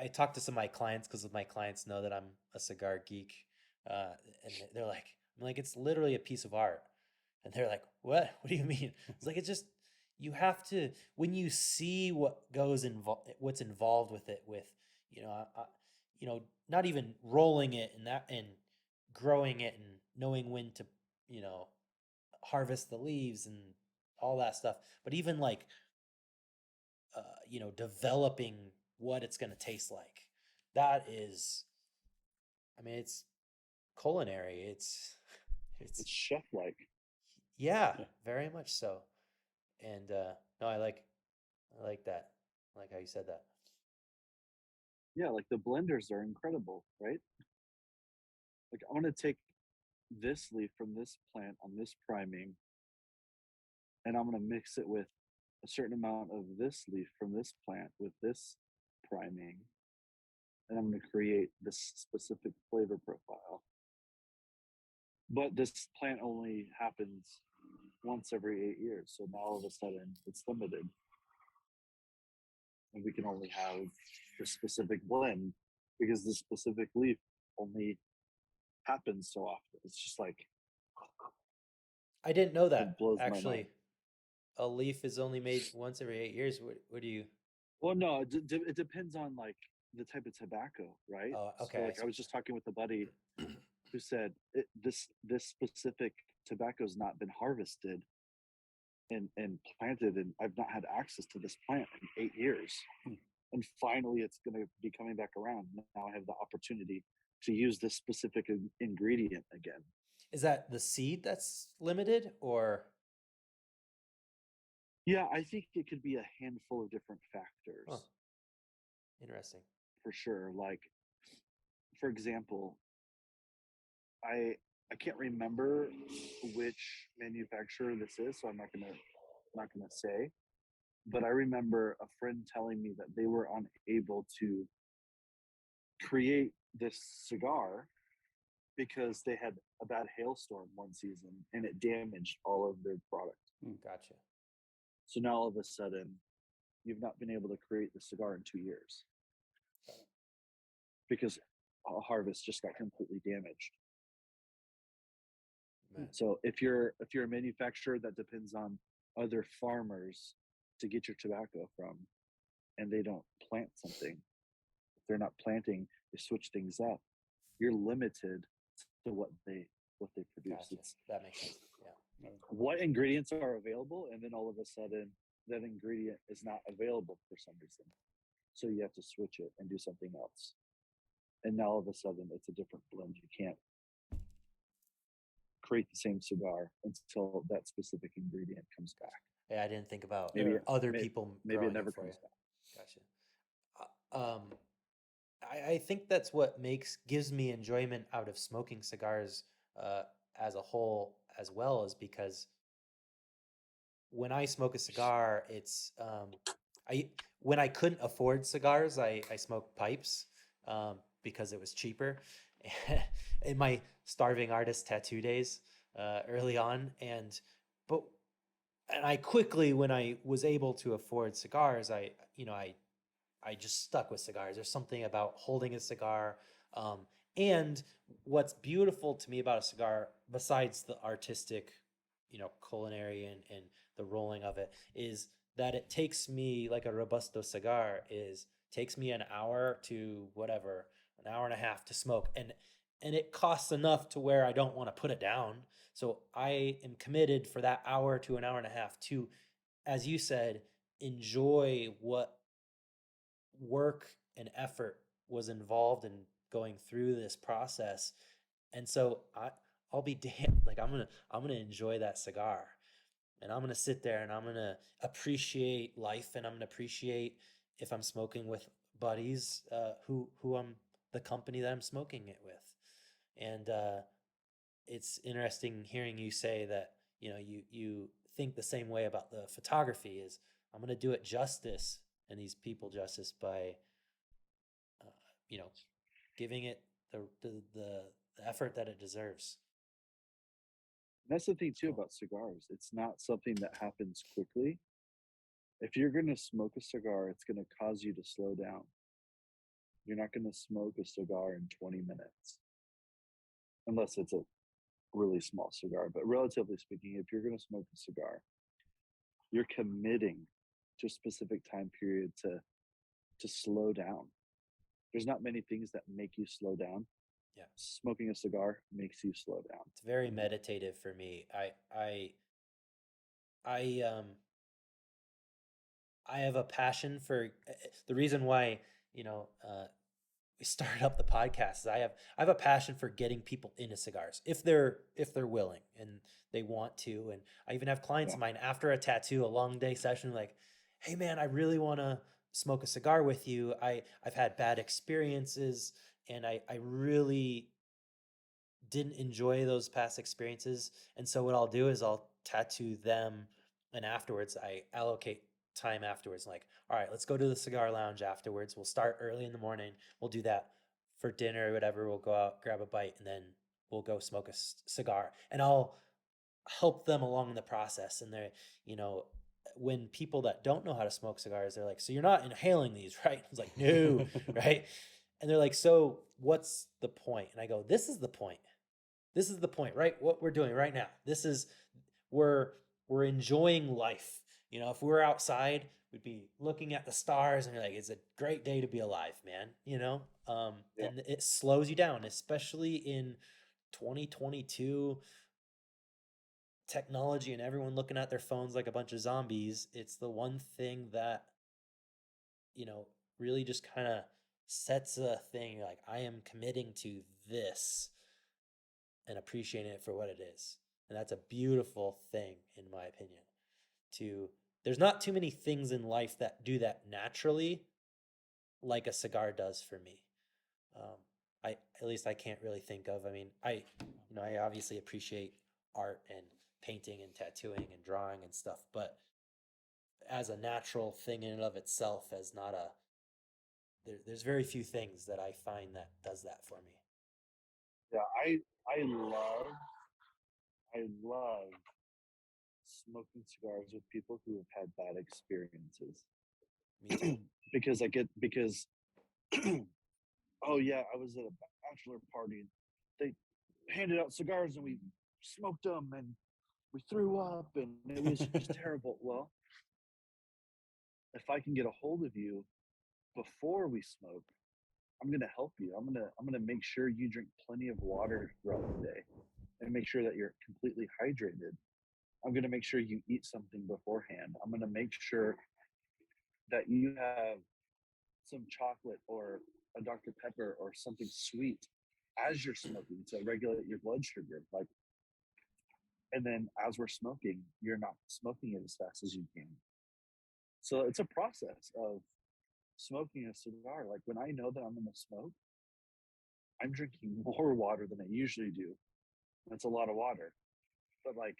I talk to some of my clients because my clients know that I'm a cigar geek, and they're like, I'm like, it's literally a piece of art, and they're like, what? What do you mean? It's like, it's just, you have to, when you see what's involved with it, with you know, not even rolling it and growing it and knowing when to you know harvest the leaves and all that stuff, but even like developing what it's going to taste like. That is, I mean, it's culinary. It's It's chef-like. yeah, Yeah. very much so. And no, I like that. I like how you said that. Yeah, like the blenders are incredible, right? Like I want to take this leaf from this plant on this priming, and I'm going to mix it with a certain amount of this leaf from this plant with this priming, and I'm going to create this specific flavor profile. But this plant only happens once every 8 years, so now all of a sudden it's limited, and we can only have this specific blend because this specific leaf only happens so often. It's just like, I didn't know it that blows my mind. actually. A leaf is only made once every 8 years. What do you? Well, no, it depends on like the type of tobacco, right? Oh, So okay. like I was just talking with a buddy who said this specific tobacco's not been harvested and planted, and I've not had access to this plant in 8 years. And finally it's going to be coming back around. Now I have the opportunity to use this specific ingredient again. Is that the seed that's limited, or? Yeah, I think it could be a handful of different factors. Huh. Interesting. For sure. Like, for example, I I can't remember which manufacturer this is, so I'm not gonna say. But I remember a friend telling me that they were unable to create this cigar because they had a bad hailstorm one season and it damaged all of their product. Gotcha. So now all of a sudden, you've not been able to create the cigar in 2 years because a harvest just got completely damaged. Man. So if you're a manufacturer that depends on other farmers to get your tobacco from, and they don't plant something, if they're not planting, they switch things up. You're limited to what they produce. Gotcha. It's That makes sense. Yeah. what ingredients are available, and then all of a sudden that ingredient is not available for some reason. So you have to switch it and do something else. And now all of a sudden it's a different blend. You can't create the same cigar until that specific ingredient comes back. Yeah, I didn't think about Maybe other people maybe growing it never for comes you. back. Gotcha. I think that's what gives me enjoyment out of smoking cigars as a whole as well, is because when I smoke a cigar, it's I when I couldn't afford cigars, I smoked pipes because it was cheaper in my starving artist tattoo days early on, but and I quickly, when I was able to afford cigars, I just stuck with cigars. There's something about holding a cigar. Um, and what's beautiful to me about a cigar, besides the artistic, culinary and the rolling of it, is that it takes me, like a Robusto cigar takes me an hour to whatever, an hour and a half to smoke. And it costs enough to where I don't want to put it down. So I am committed for that hour to an hour and a half to, as you said, enjoy what work and effort was involved in going through this process. And so I'll be damned, like I'm gonna enjoy that cigar, and I'm gonna sit there and I'm gonna appreciate life, and I'm gonna appreciate if I'm smoking with buddies who I'm the company that I'm smoking it with. And it's interesting hearing you say that you think the same way about the photography. Is I'm gonna do it justice and these people justice by uh, you know giving it the effort that it deserves. And that's the thing too Cool. about cigars. It's not something that happens quickly. If you're going to smoke a cigar, it's going to cause you to slow down. You're not going to smoke a cigar in 20 minutes unless it's a really small cigar. But relatively speaking, if you're going to smoke a cigar, you're committing to a specific time period to slow down. There's not many things that make you slow down. Yeah, Smoking a cigar makes you slow down. it's very meditative for me. I I have a passion for the reason why we started up the podcast. Is I have a passion for getting people into cigars if they're willing and they want to. And I even have clients Yeah. of mine after a tattoo, a long day session, like, hey man, I really want to smoke a cigar with you. I've had bad experiences, and I really didn't enjoy those past experiences. And so what I'll do is I'll tattoo them, and afterwards I allocate time afterwards. Like, all right, let's go to the cigar lounge afterwards. We'll start early in the morning. We'll do that for dinner or whatever. We'll go out, grab a bite, and then we'll go smoke a cigar. And I'll help them along the process. And they're, when people that don't know how to smoke cigars, they're like, so you're not inhaling these, right? I was like, no, right? And they're like, so what's the point? And I go, this is the point. This is the point, right? What we're doing right now. This is we're we're enjoying life. If we were outside, we'd be looking at the stars and you're like, it's a great day to be alive, man. Yeah. And it slows you down, especially in 2022 technology and everyone looking at their phones like a bunch of zombies. It's the one thing that, you know, really just kind of sets a thing. You're like, I am committing to this and appreciating it for what it is. And that's a beautiful thing, in my opinion. There's not too many things in life that do that naturally, like a cigar does for me. Um, at least I can't really think of. I mean, I obviously appreciate art and painting and tattooing and drawing and stuff, but as a natural thing in and of itself, as not a there's very few things that I find that does that for me. Yeah, I love smoking cigars with people who have had bad experiences. Me too. because oh yeah, I was at a bachelor party and they handed out cigars and we smoked them and we threw up and it was just terrible. Well, if I can get a hold of you before we smoke, I'm gonna help you. I'm gonna make sure you drink plenty of water throughout the day and make sure that you're completely hydrated. I'm gonna make sure you eat something beforehand. I'm gonna make sure that you have some chocolate or a Dr. Pepper or something sweet as you're smoking to regulate your blood sugar. Like, and then as we're smoking, you're not smoking it as fast as you can. So it's a process of smoking a cigar. Like when I know that I'm gonna smoke, I'm drinking more water than I usually do. That's a lot of water. But like,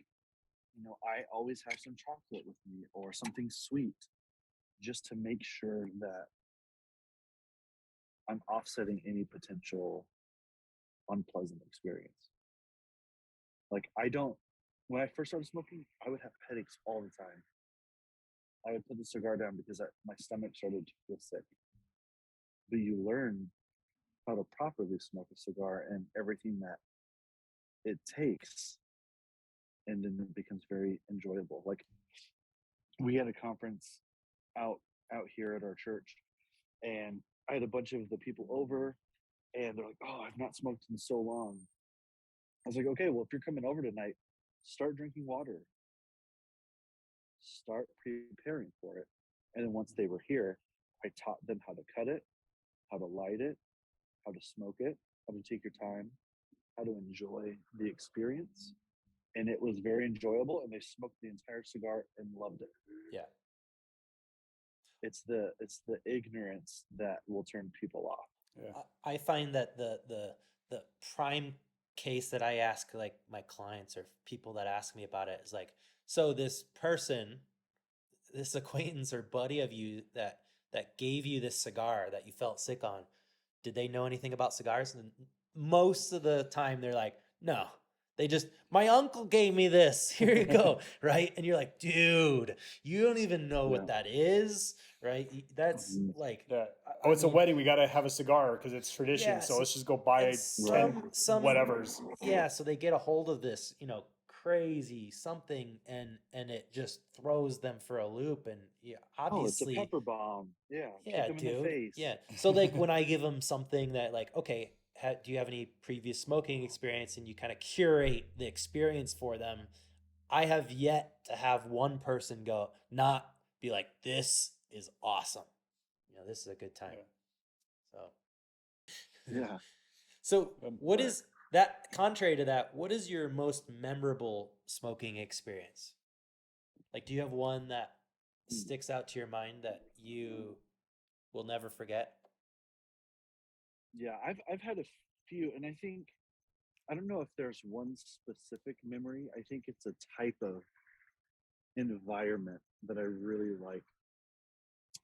I always have some chocolate with me or something sweet just to make sure that I'm offsetting any potential unpleasant experience. Like when I first started smoking, I would have headaches all the time. I would put the cigar down because my stomach started to feel sick. But you learn how to properly smoke a cigar and everything that it takes, and then it becomes very enjoyable. Like we had a conference out here at our church, and I had a bunch of the people over, and they're like, "Oh, I've not smoked in so long." I was like, "Okay, well, if you're coming over tonight, start drinking water. Start preparing for it." And then once they were here, I taught them how to cut it, how to light it, how to smoke it, how to take your time, how to enjoy the experience. And it was very enjoyable, and they smoked the entire cigar and loved it. Yeah. It's the ignorance that will turn people off. Yeah. I find that the prime case that I ask like my clients or people that ask me about it is like, so this person, this acquaintance or buddy of you that gave you this cigar that you felt sick on, did they know anything about cigars? And most of the time they're like, no. They just, my uncle gave me this. Here you go, right? And you're like, dude, you don't even know Yeah. what that is, right? That's Mhm. like, Yeah. I Oh, it's a mean, wedding. We got to have a cigar because it's tradition. yeah. So So, let's just go buy and 10 some whatevers. yeah, so they get a hold of this, crazy something, and it just throws them for a loop. And yeah, Oh, it's a obviously, pepper bomb. Yeah, kick yeah, them in the dude. face. Yeah. So like when I give them something that like, okay, do you have any previous smoking experience, and you kind of curate the experience for them, I have yet to have one person not be like, this is awesome. This is a good time. Yeah. So Yeah. so what But is that contrary to that, what is your most memorable smoking experience? Like, do you have one that sticks out to your mind that you will never forget? Yeah, I've had a few, and I don't know if there's one specific memory. I think it's a type of environment that I really like,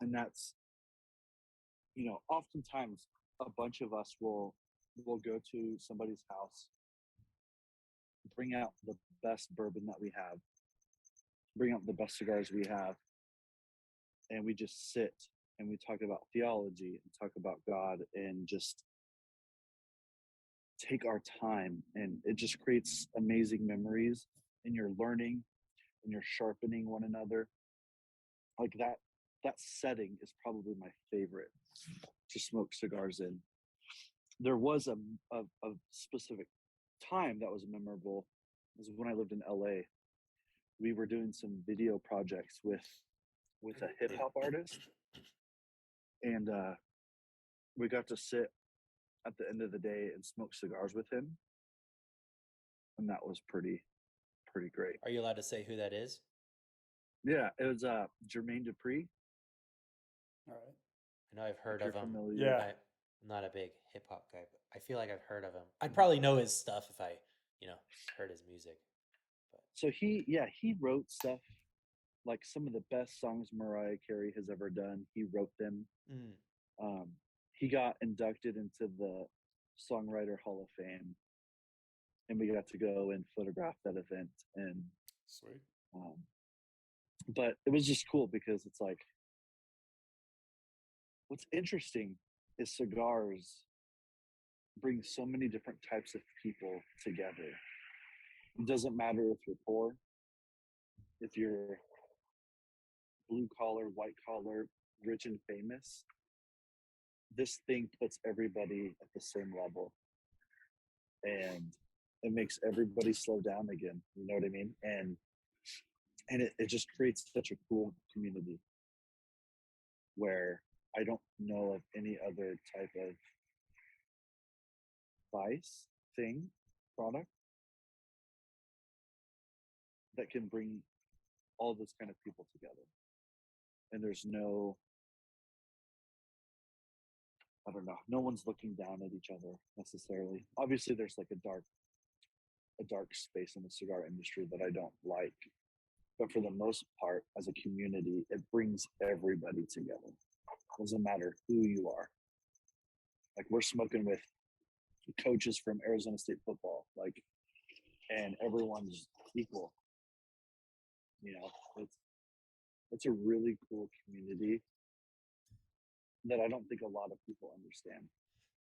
and that's oftentimes a bunch of us will go to somebody's house, bring out the best bourbon that we have, bring out the best cigars we have, and we just sit and we talk about theology and talk about God and just take our time, and it just creates amazing memories, and you're learning and you're sharpening one another. Like that setting is probably my favorite to smoke cigars in. There was a specific time that was memorable. It was when I lived in LA. We were doing some video projects with a hip hop artist, and we got to sit at the end of the day and smoke cigars with him, and that was pretty great. Are you allowed to say who that is? Yeah, it was Jermaine Dupri. all right. I know I've If heard you're of him. familiar. Yeah. I'm not a big hip hop guy, but I feel like I've heard of him. I'd probably know his stuff if I, you know, heard his music. But So he wrote stuff like some of the best songs Mariah Carey has ever done. He wrote them. mm, Um, he got inducted into the Songwriter Hall of Fame, and we got to go and photograph that event. And Sweet. um, but it was just cool because it's like what's interesting is cigars bring so many different types of people together. It doesn't matter if you're poor, if you're blue collar, white collar, rich and famous. This thing puts everybody at the same level, and it makes everybody slow down again. You know what I mean? And it just creates such a cool community where I don't know of any other type of vice thing, product that can bring all those kind of people together. And there's no, I don't know, no one's looking down at each other necessarily. Obviously, there's like a dark space in the cigar industry that I don't like. But for the most part, as a community, it brings everybody together. Doesn't matter who you are. Like we're smoking with coaches from Arizona State football, like, and everyone's equal. You know, it's a really cool community that I don't think a lot of people understand.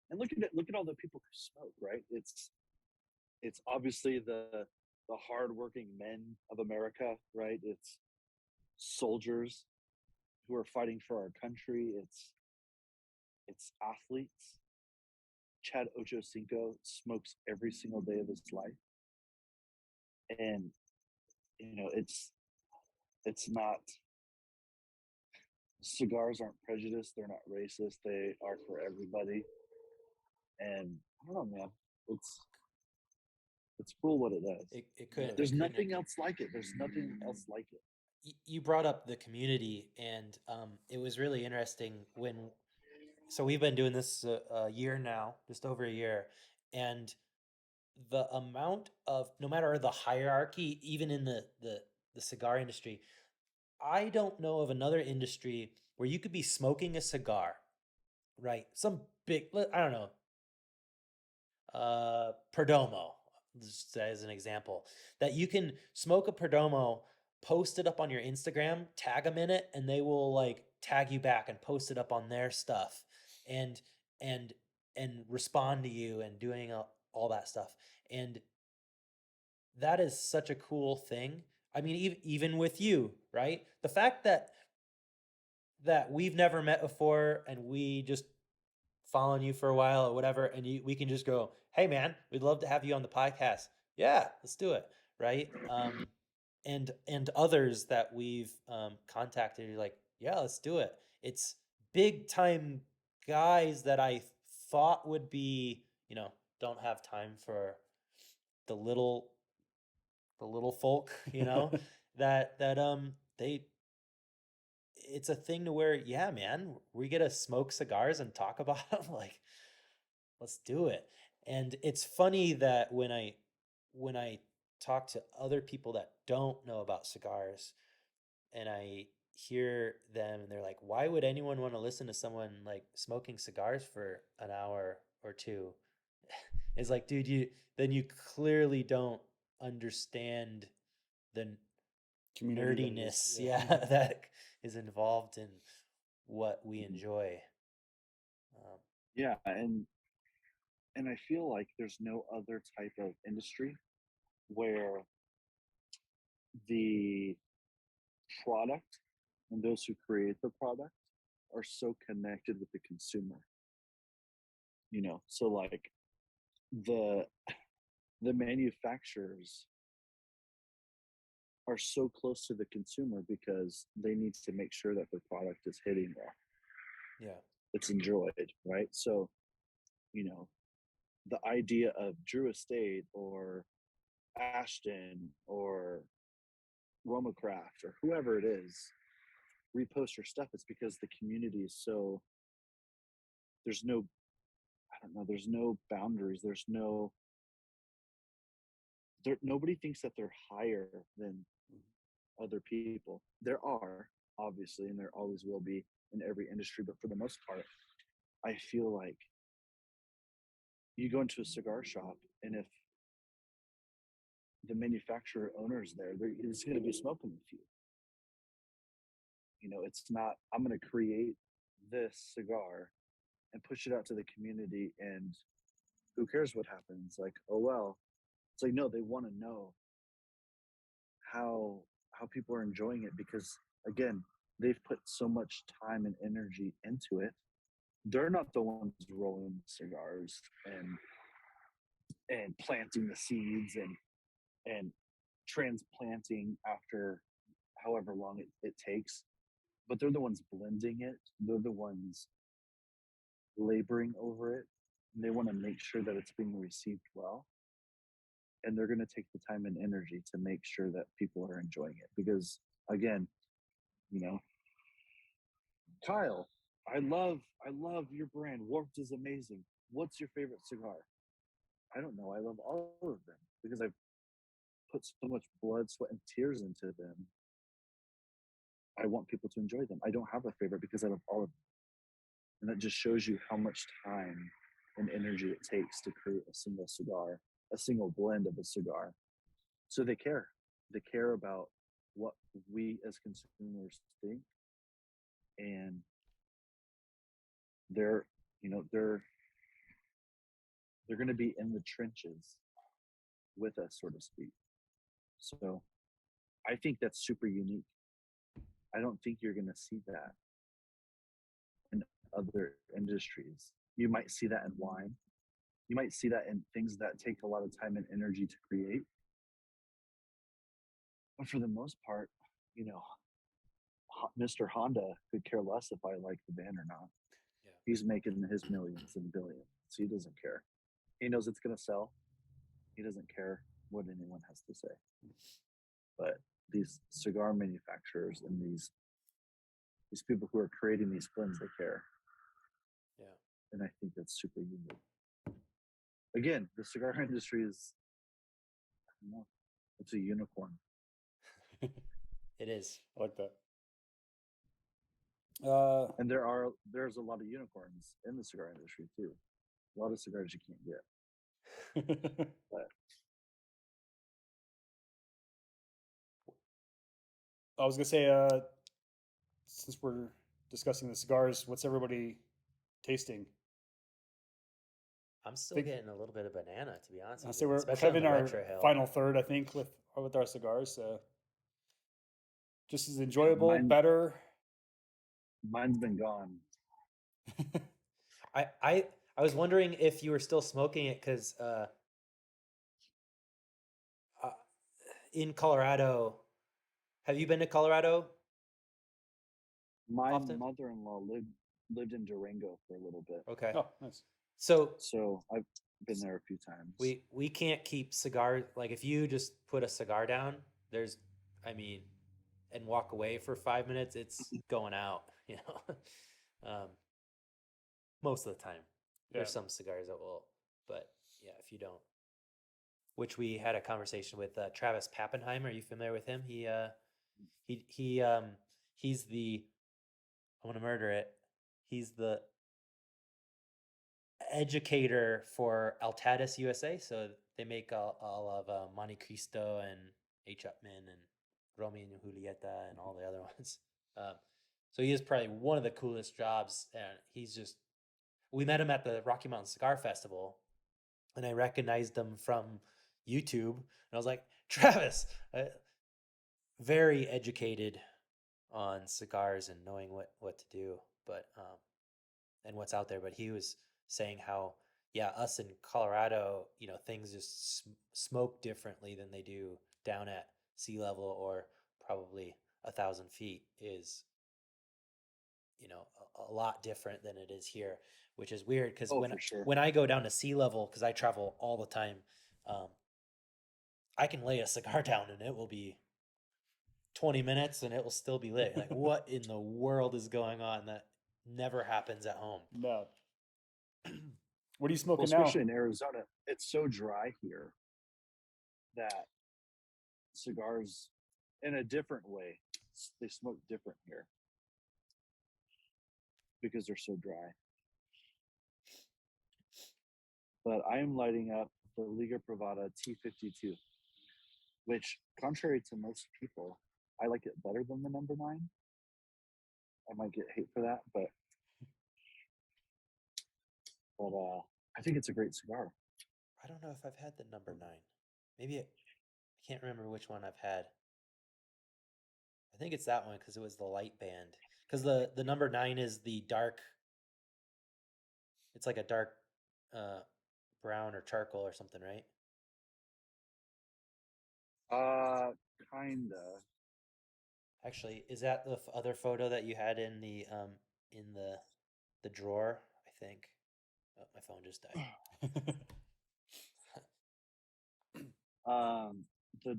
And look at it, look at all the people who smoke, right? It's obviously the hardworking men of America, right? It's soldiers who are fighting for our country. It's athletes. Chad Ochocinco smokes every single day of his life, and you know it's not, cigars aren't prejudiced. They're not racist. They are for everybody. And I don't know, man. It's cool what it does. it could. There's nothing else like it. There's nothing else like it. You brought up the community, and it was really interesting when. So we've been doing this a year now, just over a year, and the amount of, no matter the hierarchy, even in the cigar industry, I don't know of another industry where you could be smoking a cigar, right? Some big, I don't know, Perdomo, just as an example, that you can smoke a Perdomo, post it up on your Instagram, tag them in it, and they will like tag you back and post it up on their stuff, and and and respond to you and doing all that stuff. And that is such a cool thing. I mean, even with you, right? The fact that we've never met before and we just following you for a while or whatever, and we can just go, hey man, we'd love to have you on the podcast. Yeah, let's do it, right? And others that we've contacted, you're like, yeah, let's do it. It's big time guys that I thought would be, don't have time for the little the little folk, that they it's a thing to where, yeah, man, we get to smoke cigars and talk about them. Like, let's do it. And it's funny that when I talk to other people that don't know about cigars, and I hear them and they're like, why would anyone want to listen to someone like smoking cigars for an hour or two? It's like, dude, you clearly don't understand the Community that it nerdiness, is. yeah, that is involved in what we Mhm. enjoy. Um, Yeah, and I feel like there's no other type of industry where the product and those who create the product are so connected with the consumer. So like the the manufacturers are so close to the consumer because they need to make sure that their product is hitting well, yeah, it's enjoyed, right? So, you know, the idea of Drew Estate or Ashton or Romacraft or whoever it is repost your stuff, it's because the community is so, there's no I don't know. There's no boundaries. Nobody thinks that they're higher than other people. There are, obviously, and there always will be in every industry, but for the most part, I feel like you go into a cigar shop, and if the manufacturer owner is there, he's going to be smoking with you. It's not, I'm going to create this cigar and push it out to the community, and who cares what happens? Like, oh well. It's like, no, they want to know how people are enjoying it, because again, they've put so much time and energy into it. They're not the ones rolling cigars and planting the seeds and transplanting after however long it takes, but they're the ones blending it. They're the ones laboring over it, and they want to make sure that it's being received well, and they're going to take the time and energy to make sure that people are enjoying it. Because again, you know Kyle, I love your brand. Warped is amazing. What's your favorite cigar? I don't know. I love all of them because I've put so much blood, sweat, and tears into them. I want people to enjoy them. I don't have a favorite because I love all of them. And that just shows you how much time and energy it takes to create a single cigar, a single blend of a cigar. So they care. They care about what we as consumers think, and they're, you know, they're going to be in the trenches with us, so to speak. So I think that's super unique. I don't think you're going to see that in other industries. You might see that in wine. You might see that in things that take a lot of time and energy to create. But for the most part, you know, Mr. Honda could care less if I like the band or not. Yeah. He's making his millions and billions. So he doesn't care. He knows it's going to sell. He doesn't care what anyone has to say. But these cigar manufacturers and these people who are creating these blends, they care. Yeah. And I think that's super unique. Again, the cigar industry is, I don't know, it's a unicorn. It is. I like that. And there's a lot of unicorns in the cigar industry too. A lot of cigars you can't get. But I was gonna say, since we're discussing the cigars, what's everybody tasting? I'm still Think- getting a little bit of banana, to be honest I with say you, we're especially kind on of the in our retrohale. final third, I think, with our cigars. Just as enjoyable, Mine- better. mine's been gone. I was wondering if you were still smoking it because in Colorado, have you been to Colorado? My Often? mother-in-law lived in Durango for a little bit. Okay. Oh, nice. So I've been there a few times. we can't keep cigars, like if you just put a cigar down, and walk away for 5 minutes, it's going out, most of the time. There's some cigars that will, but yeah, if you don't, which we had a conversation with Travis Pappenheim. Are you familiar with him? He's the, I want to murder it. He's the educator for Altadis USA. So they make all of Monte Cristo and H. Upman and Romeo and Julieta and all the other ones. So he is probably one of the coolest jobs. And we met him at the Rocky Mountain Cigar Festival, and I recognized him from YouTube. And I was like, Travis, very educated on cigars and knowing what to do, but and what's out there. But he was saying how, yeah, us in Colorado, things just smoke differently than they do down at sea level or probably 1,000 feet is, a lot different than it is here, which is weird because for sure. when I go down to sea level, because I travel all the time, I can lay a cigar down and it will be 20 minutes and it will still be lit. Like, what in the world is going on? That never happens at home. No. What are you Well, smoking now? especially in Arizona, it's so dry here that cigars, in a different way, they smoke different here because they're so dry. But I am lighting up the Liga Privada T52, which, contrary to most people, I like it better than the number 9. I might get hate for that, but I think it's a great cigar. I don't know if I've had the number 9. Maybe I can't remember which one I've had. I think it's that one because it was the light band. Because the number 9 is the dark. It's like a dark brown or charcoal or something, right? Kinda. Actually, is that the other photo that you had in the drawer? I think. Oh, my phone just died. The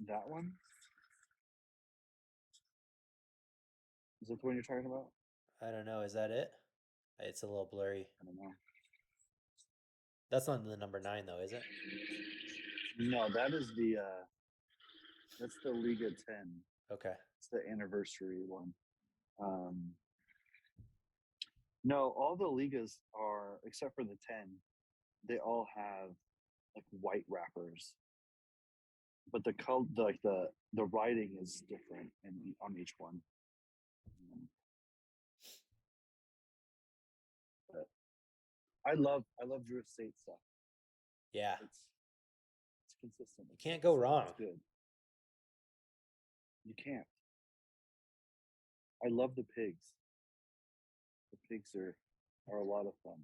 that one, is that the one you're talking about? I don't know. Is that it? It's a little blurry. I don't know. That's not the number 9 though, is it? No, that is that's the Liga 10. Okay. It's the anniversary one. No, all the Ligas are, except for the 10, they all have like white wrappers, but the color, like the writing is different on each one. But I love Drew Estate stuff. Yeah. It's consistent. You can't go wrong. It's good. You can't. I love the pigs. The pigs are a lot of fun.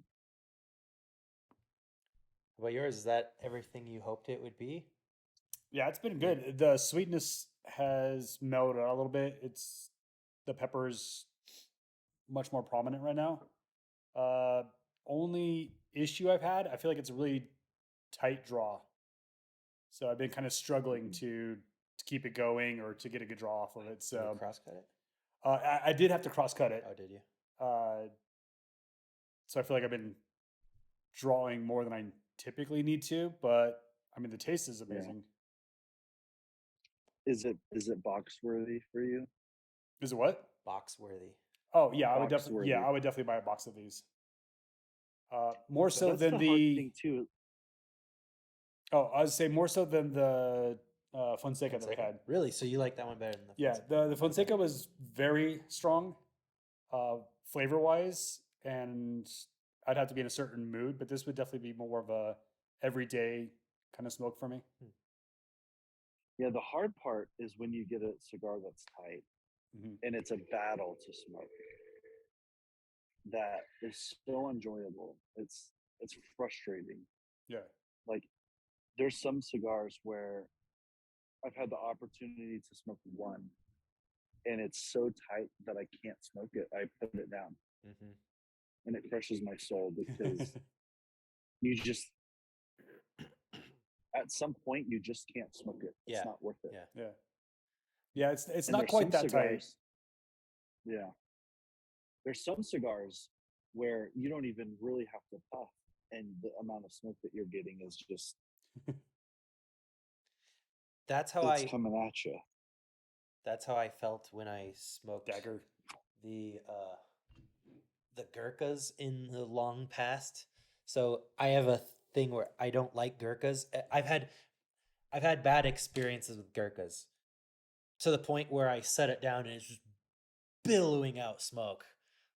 What about yours? Is that everything you hoped it would be? Yeah, it's been good. The sweetness has mellowed out a little bit. The pepper's much more prominent right now. Only issue I've had, I feel like it's a really tight draw. So I've been kind of struggling to keep it going or to get a good draw off of it. Did you So cross cut it? I did have to cross cut it. Oh, did you? So I feel like I've been drawing more than I typically need to, but I mean the taste is amazing. Is it box worthy for you? Is it what? Box worthy. Oh yeah, I would Box definitely. Yeah, worthy. I would definitely buy a box of these. More But so that's than hard the. thing too. Oh, I would say more so than the Fonseca that I had. Really? So you like that one better than the Yeah, the Fonseca was very strong, flavor wise, and I'd have to be in a certain mood. But this would definitely be more of a everyday kind of smoke for me. Yeah, the hard part is when you get a cigar that's tight and it's a battle to smoke. That is so enjoyable. It's frustrating. Yeah. Like there's some cigars where I've had the opportunity to smoke one and it's so tight that I can't smoke it. I put it down. And it crushes my soul because you just at some point you just can't smoke it. It's not worth it. Yeah. It's And not there's quite some that tight. cigars. Yeah. There's some cigars where you don't even really have to puff, and the amount of smoke that you're getting is just That's how it's coming at you. That's how I felt when I smoked Dagger. the Gurkhas in the long past. So I have a thing where I don't like Gurkhas. I've had bad experiences with Gurkhas to the point where I set it down and it's just billowing out smoke.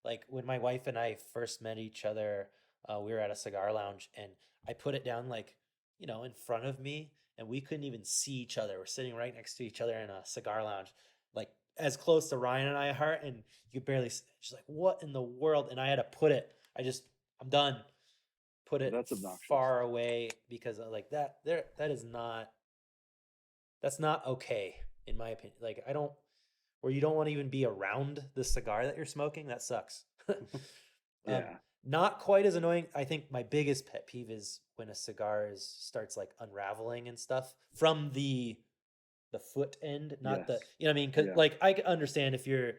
Like when my wife and I first met each other, we were at a cigar lounge and I put it down like, in front of me and we couldn't even see each other. We're sitting right next to each other in a cigar lounge, like as close to Ryan and I are, and you could barely, she's like, what in the world? And I had to put it, I'm done. Put it That's obnoxious. far away because like that's not okay in my opinion. Like where you don't want to even be around the cigar that you're smoking, that sucks. Yeah. Not quite as annoying. I think my biggest pet peeve is when a cigar starts like unraveling and stuff from the foot end, not the, Yes. you know what I mean? Cause Yeah. like I can understand if you're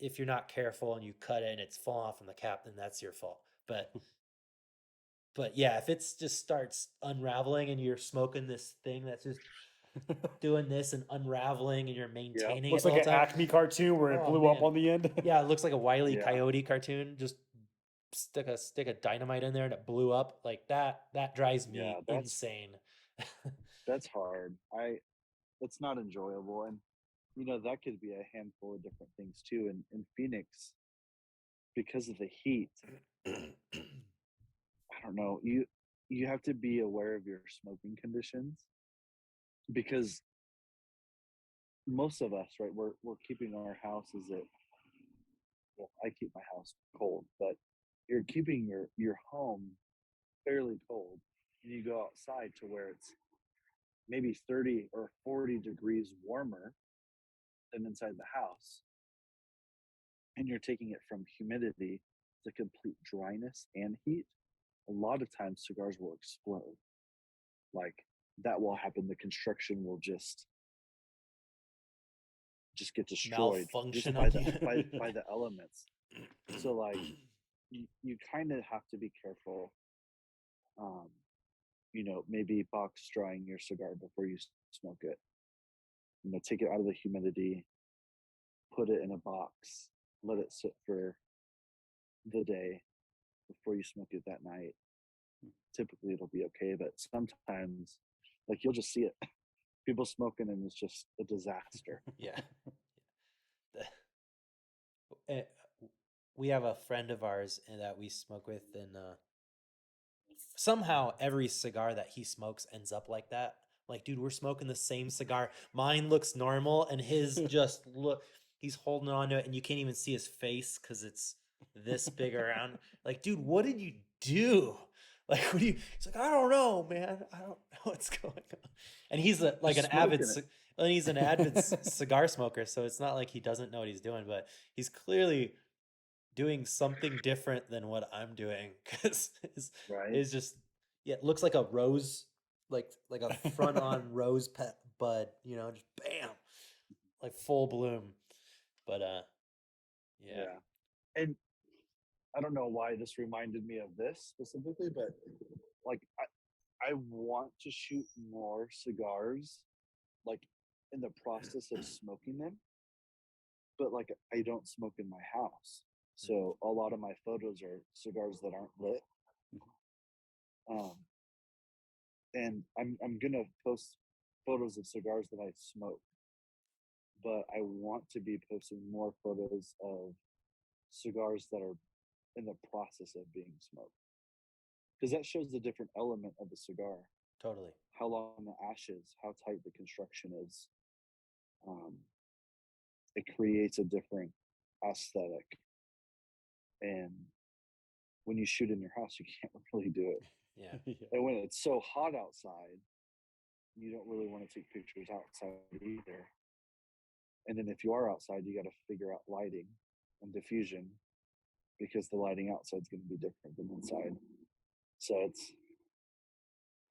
if you're not careful and you cut it and it's falling off from the cap, then that's your fault. But yeah, if it's just starts unraveling and you're smoking this thing that's just doing this and unraveling and you're maintaining Looks it the like whole an time. Acme cartoon where it Oh blew up man. on the end. Yeah, it looks like a Wile E. Yeah. Coyote cartoon. Just stick a dynamite in there and it blew up like that. That drives me Yeah, that's insane. that's hard. It's not enjoyable, and that could be a handful of different things too. In Phoenix, because of the heat, I don't know. You have to be aware of your smoking conditions because most of us, right? We're keeping our houses at well, I keep my house cold, but you're keeping your home fairly cold, and you go outside to where it's maybe 30 or 40 degrees warmer than inside the house, and you're taking it from humidity to complete dryness and heat. A lot of times cigars will explode. Like that will happen. The construction will just get destroyed just Malfunction by on the you. by the elements. So like you kind of have to be careful. Um, maybe box drying your cigar before you smoke it. Take it out of the humidity, put it in a box, let it sit for the day before you smoke it that night. Typically it'll be okay, but sometimes like you'll just see it. People smoking and it's just a disaster. Yeah. Eh, we have a friend of ours that we smoke with, and somehow every cigar that he smokes ends up like that. Like, dude, we're smoking the same cigar. Mine looks normal, and his just look. He's holding on to it, and you can't even see his face because it's this big around. Like, dude, what did you do? Like, what do you? He's like, I don't know, man. I don't know what's going on. And he's like Just an avid, smoking it. and he's an avid cigar smoker. So it's not like he doesn't know what he's doing, but he's clearly doing something different than what I'm doing because Right? is just yeah, it looks like a rose, like a front on rose pet bud, just bam, like full bloom. But yeah, Yeah. And I don't know why this reminded me of this specifically, but like I want to shoot more cigars like in the process of smoking them, but like I don't smoke in my house. So a lot of my photos are cigars that aren't lit. Um, and I'm gonna post photos of cigars that I smoke, but I want to be posting more photos of cigars that are in the process of being smoked because that shows the different element of the cigar, totally. how long the ash is, how tight the construction is. Um, it creates a different aesthetic, and when you shoot in your house, you can't really do it. Yeah. And when it's so hot outside, you don't really want to take pictures outside either. And then if you are outside, you got to figure out lighting and diffusion because the lighting outside is going to be different than inside. So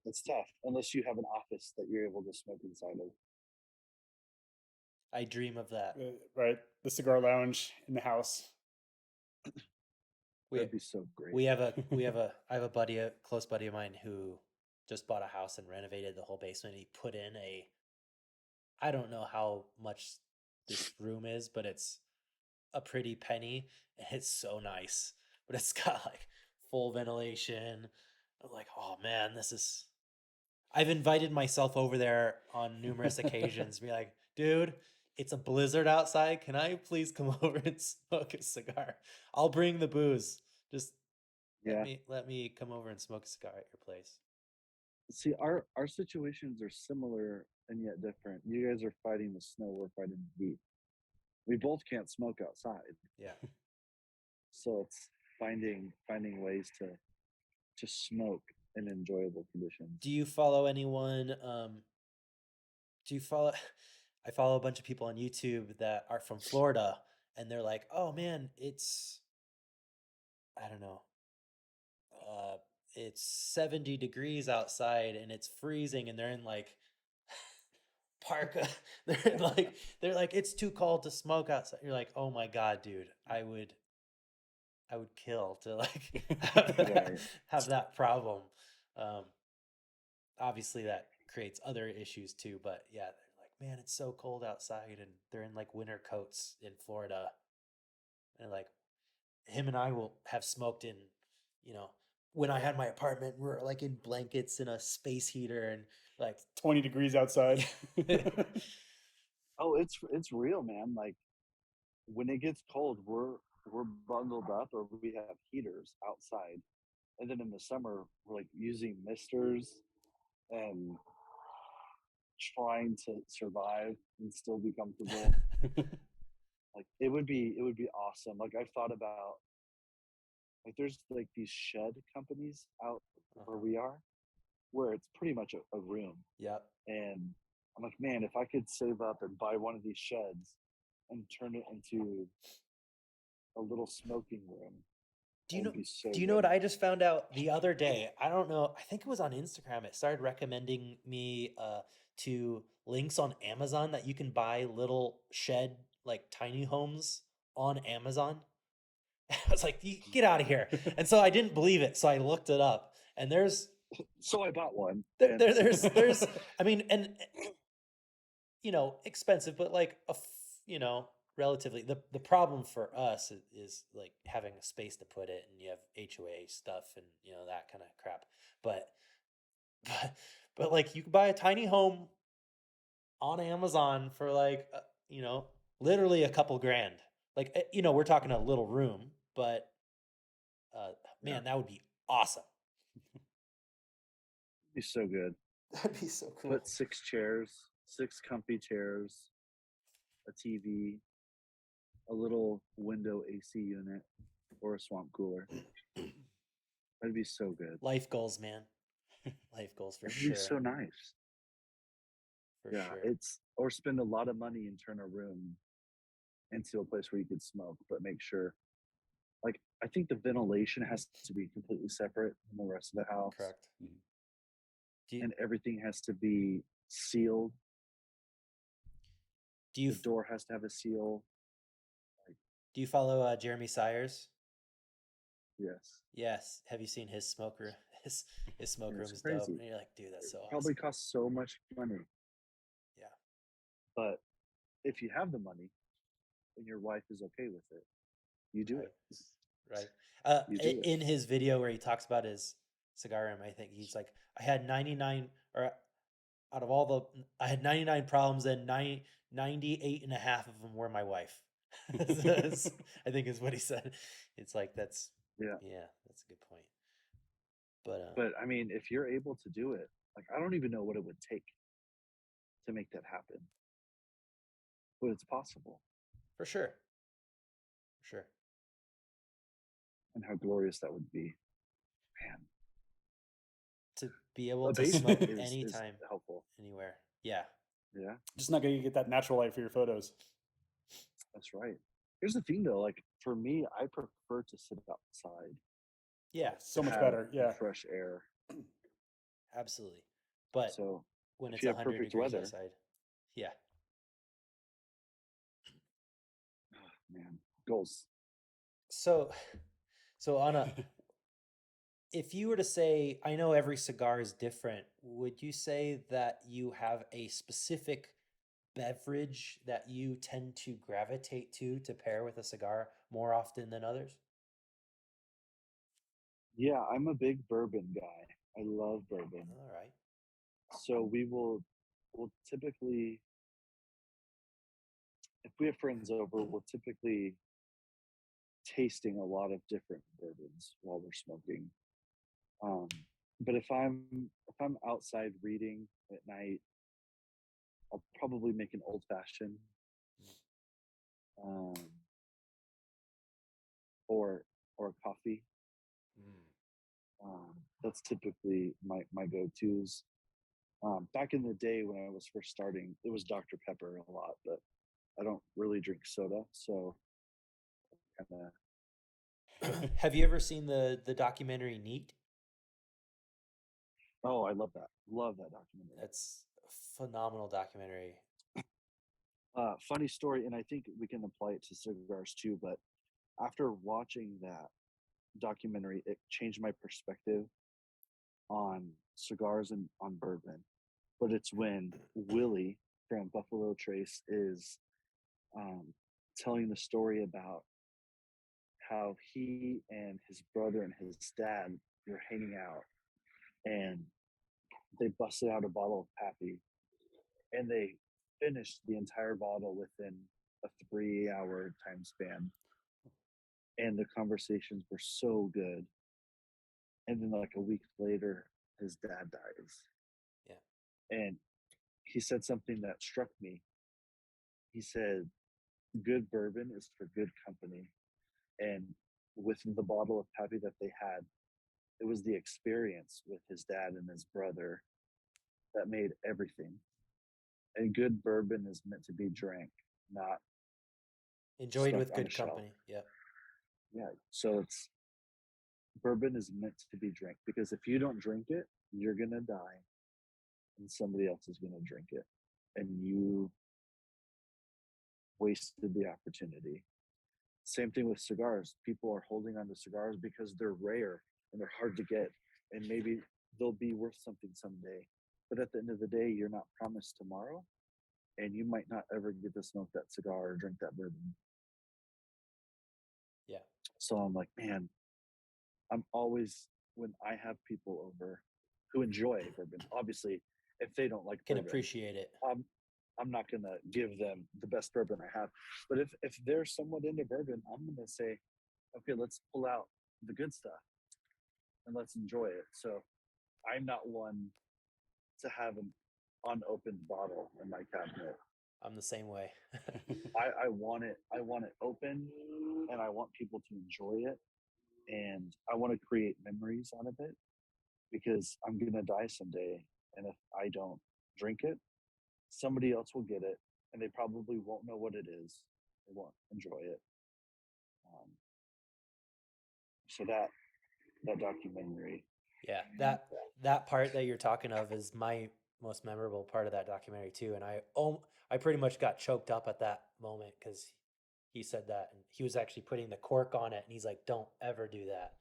it's tough unless you have an office that you're able to smoke inside of. I dream of that. Right, the cigar lounge in the house. We That'd be so great. I have a buddy, a close buddy of mine who just bought a house and renovated the whole basement. He put in I don't know how much this room is, but it's a pretty penny and it's so nice. But it's got like full ventilation. I'm like, oh man, I've invited myself over there on numerous occasions. Be like, dude, it's a blizzard outside. Can I please come over and smoke a cigar? I'll bring the booze. Just Yeah. let me come over and smoke a cigar at your place. See, our situations are similar and yet different. You guys are fighting the snow, we're fighting the heat. We both can't smoke outside. Yeah. So it's finding ways to smoke in enjoyable conditions. Do you follow anyone? Do you follow? I follow a bunch of people on YouTube that are from Florida, and they're like, "Oh man, I don't know, uh, it's 70 degrees outside and it's freezing, and they're in like park. They're like it's too cold to smoke outside. You're like, oh my god, dude, I would kill to like Right. have that problem. Um, Obviously that creates other issues too, but yeah, they're like, man, it's so cold outside, and they're in like winter coats in Florida, and like him and I will have smoked in, you know, when I had my apartment, we're like in blankets and a space heater and like 20 degrees outside. Oh, it's real, man. Like when it gets cold, we're bundled up or we have heaters outside. And then in the summer, we're like using misters and trying to survive and still be comfortable. Like it would be awesome. Like I've thought about like there's like these shed companies out where uh-huh. we are where it's pretty much a room. Yep. And I'm like, man, if I could save up and buy one of these sheds and turn it into a little smoking room, Do that you know would be so do you know good. what I just found out the other day? I don't know. I think it was on Instagram. It started recommending me to links on Amazon that you can buy little shed like tiny homes on Amazon. I was like, Get out of here!" And so I didn't believe it. So I looked it up, and So I bought one, there, and there there's I mean, and expensive, but like relatively. The problem for us is like having a space to put it, and you have HOA stuff and that kind of crap. But but but like you could buy a tiny home on Amazon for like literally a couple grand. Like we're talking a little room, but uh, yeah, man, that would be awesome. it'd be so good. That'd be so cool. Put 6 chairs, 6 comfy chairs, a TV, a little window AC unit, or a swamp cooler. That'd be so good. Life goals, man. Life goals for That'd be sure. so nice. For Yeah, sure. it's or spend a lot of money and turn a room into a place where you could smoke, but make sure like I think the ventilation has to be completely separate from the rest of the house, Correct. Do you, and everything has to be sealed. do you The door has to have a seal. Like, do you follow Jeremy Sires? yes, Yes. Have you seen his smoke room? His smoke and room it's is dope. crazy. And you're like, dude, that's so Probably awesome. costs so much money, Yeah. but if you have the money and your wife is okay with it, you do Right. it. Right. You do it. In his video where he talks about his cigar room, I think he's like, I had 99, or out of all I had 99 problems, and 98 and a half of them were my wife. I think is what he said. It's like, Yeah. that's a good point. But But I mean, if you're able to do it, like I don't even know what it would take to make that happen, but it's possible. for sure. For sure. And how glorious that would be. Man, To be able a to basement smoke is anytime, helpful. anywhere. Yeah. Yeah, Just not gonna get that natural light for your photos. that's right. Here's the thing though, like for me, I prefer to sit outside, Yeah, So much have better. the Yeah. fresh air. absolutely. But So when if it's you have 100 perfect degrees weather, outside, yeah. man, goals. So, so on a, if you were to say, I know every cigar is different, would you say that you have a specific beverage that you tend to gravitate to pair with a cigar more often than others? Yeah, I'm a big bourbon guy. I love bourbon. All right. So we'll typically, if we have friends over, we're typically tasting a lot of different bourbons while we're smoking. Um, but if I'm outside reading at night, I'll probably make an old fashioned, um, or a coffee. Mm. That's typically my go tos. Back in the day when I was first starting, it was Dr. Pepper a lot, but I don't really drink soda, so kind of. Have you ever seen the documentary Neat? Oh, I love that. Love that documentary. That's Phenomenal documentary. Funny story, and I think we can apply it to cigars too. But after watching that documentary, it changed my perspective on cigars and on bourbon. But it's when Willie from Buffalo Trace is um, telling the story about how he and his brother and his dad were hanging out, and they busted out a bottle of Pappy, and they finished the entire bottle within a 3 hour time span. And the conversations were so good. And then, like a week later, his dad dies. Yeah. And he said something that struck me. He said, good bourbon is for good company. And with the bottle of Pappy that they had, it was the experience with his dad and his brother that made everything. And good bourbon is meant to be drank, not Enjoyed stuck with on a good shelf. company. Yeah. Yeah. So it's bourbon is meant to be drank, because if you don't drink it, you're gonna die, and somebody else is gonna drink it, and you wasted the opportunity. Same thing with cigars. People are holding on to cigars because they're rare and they're hard to get, and maybe they'll be worth something someday. But at the end of the day, you're not promised tomorrow, and you might not ever get to smoke that cigar or drink that bourbon. Yeah. So I'm like, man, I'm always, when I have people over who enjoy bourbon, obviously, if they don't like Can bourbon, appreciate it. I'm not gonna give them the best bourbon I have. But if they're somewhat into bourbon, I'm gonna say, okay, let's pull out the good stuff and let's enjoy it. So I'm not one to have an unopened bottle in my cabinet. I'm the same way. I want it open, and I want people to enjoy it, and I want to create memories out of it, because I'm gonna die someday, and if I don't drink it, somebody else will get it, and they probably won't know what it is. They won't enjoy it. Um, so that documentary. Yeah, that part that you're talking of is my most memorable part of that documentary too. And I pretty much got choked up at that moment because he said that, and he was actually putting the cork on it, and he's like, "Don't ever do that,"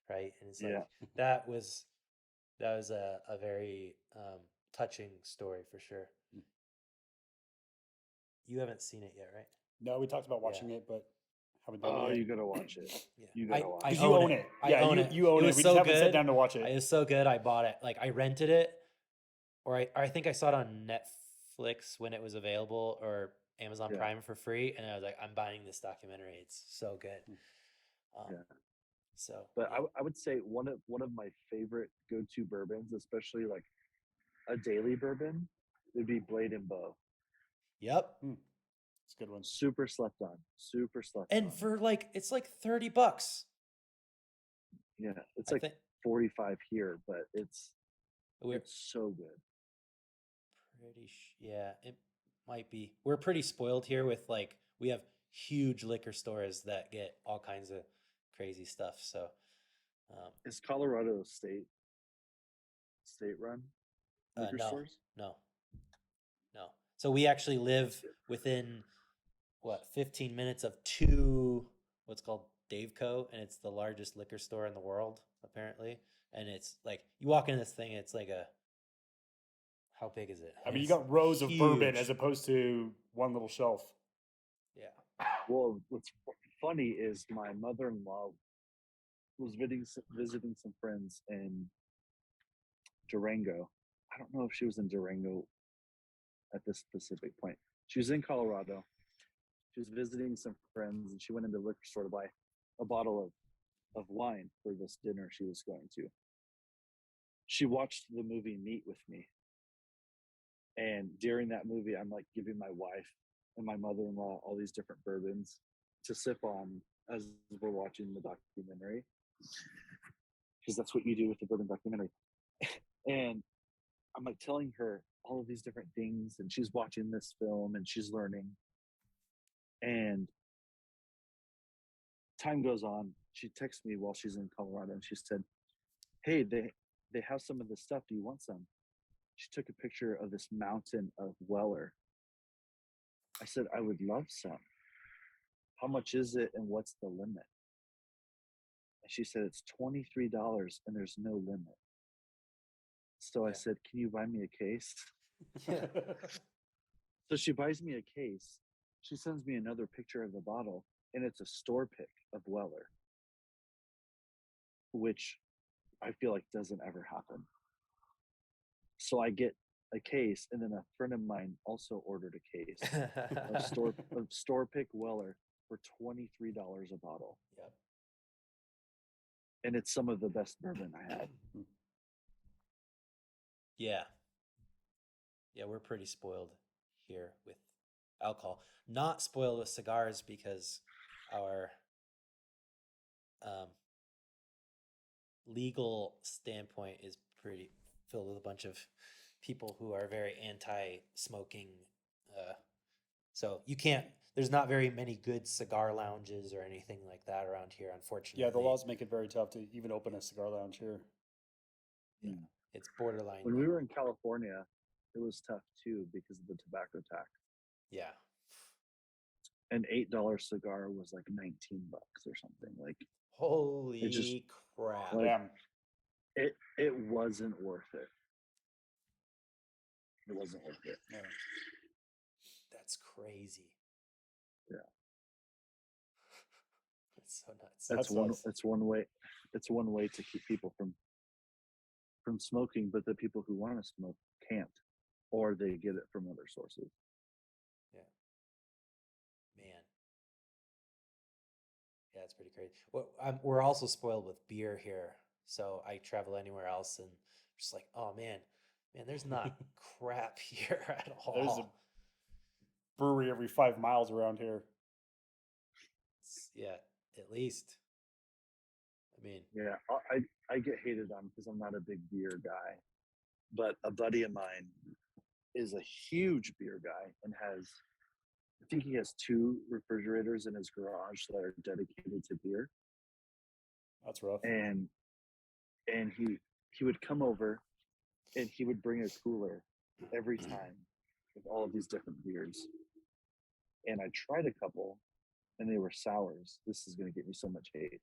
right? And it's like Yeah. that was a very touching story for sure. You haven't seen it yet, right? No, we talked about watching it, but haven't done Oh, it you yet. gotta watch it. Yeah. You gotta watch I it. Because you own it. I Yeah, own it. you own It it. was We so just haven't sat good. down to watch It it. was so good. I bought it. Like, I rented it, or I think I saw it on Netflix when it was available, or Amazon Yeah. Prime for free, and I was like, I'm buying this documentary. It's so good. Yeah. So, But yeah. I would say one of my favorite go-to bourbons, especially like a daily bourbon, would be Blade and Bow. Yep. It's a good one. Super slept on. Super slept And on. for like, it's like $30. Yeah, it's I like think 45 here, but it's we're so good. yeah, it might be. We're pretty spoiled here with, like, we have huge liquor stores that get all kinds of crazy stuff. So, Is Colorado state run liquor no, stores? no. So we actually live within 15 minutes of two, what's called Daveco, and it's the largest liquor store in the world, apparently. And it's like, you walk in this thing, it's like how big is it? I mean, you It's got rows of bourbon huge. as opposed to one little shelf. Yeah. Well, what's funny is my mother-in-law was visiting some friends in Durango. I don't know if she was in Durango at this specific point. She was in Colorado. She was visiting some friends, and she went into the liquor store to buy a bottle of wine for this dinner she was going to. She watched the movie Meet with Me. And during that movie, I'm like giving my wife and my mother-in-law all these different bourbons to sip on as we're watching the documentary, because that's what you do with the bourbon documentary. And I'm like telling her all of these different things, and she's watching this film and she's learning. And time goes on. She texts me while she's in Colorado, and she said, "Hey, they have some of this stuff. Do you want some?" She took a picture of this mountain of Weller. I said, I would love some. How much is it and what's the limit? And she said, it's $23 and there's no limit. So I Yeah. said, can you buy me a case? Yeah. So she buys me a case. She sends me another picture of the bottle, and it's a store pick of Weller, which I feel like doesn't ever happen. So I get a case, and then a friend of mine also ordered a case of store pick Weller for $23 a bottle, Yep. and it's some of the best bourbon I had. Yeah. Yeah, we're pretty spoiled here with alcohol. Not spoiled with cigars because our legal standpoint is pretty filled with a bunch of people who are very anti-smoking. So you can't. There's not very many good cigar lounges or anything like that around here, unfortunately. Yeah, the laws make it very tough to even open a cigar lounge here. Yeah, it's borderline. When we were in California, it was tough too because of the tobacco tax. Yeah. An $8 cigar was like $19 or something. Like, Holy just, crap! like, Damn. it wasn't worth it. It wasn't worth it. Yeah. That's crazy. Yeah. That's so nuts. That's That sucks. it's one way. It's one way to keep people from smoking, but the people who want to smoke can't, or they get it from other sources. Yeah. Man. Yeah, it's pretty crazy. Well, we're also spoiled with beer here. So I travel anywhere else and just like, oh man, there's not crap here at all. There's a brewery every 5 miles around here. Yeah, at least. I mean, Yeah, I get hated on because I'm not a big beer guy, but a buddy of mine is a huge beer guy and has, I think he has 2 refrigerators in his garage that are dedicated to beer. That's rough. And he would come over and he would bring a cooler every time with all of these different beers. And I tried a couple and they were sours. This is going to get me so much hate.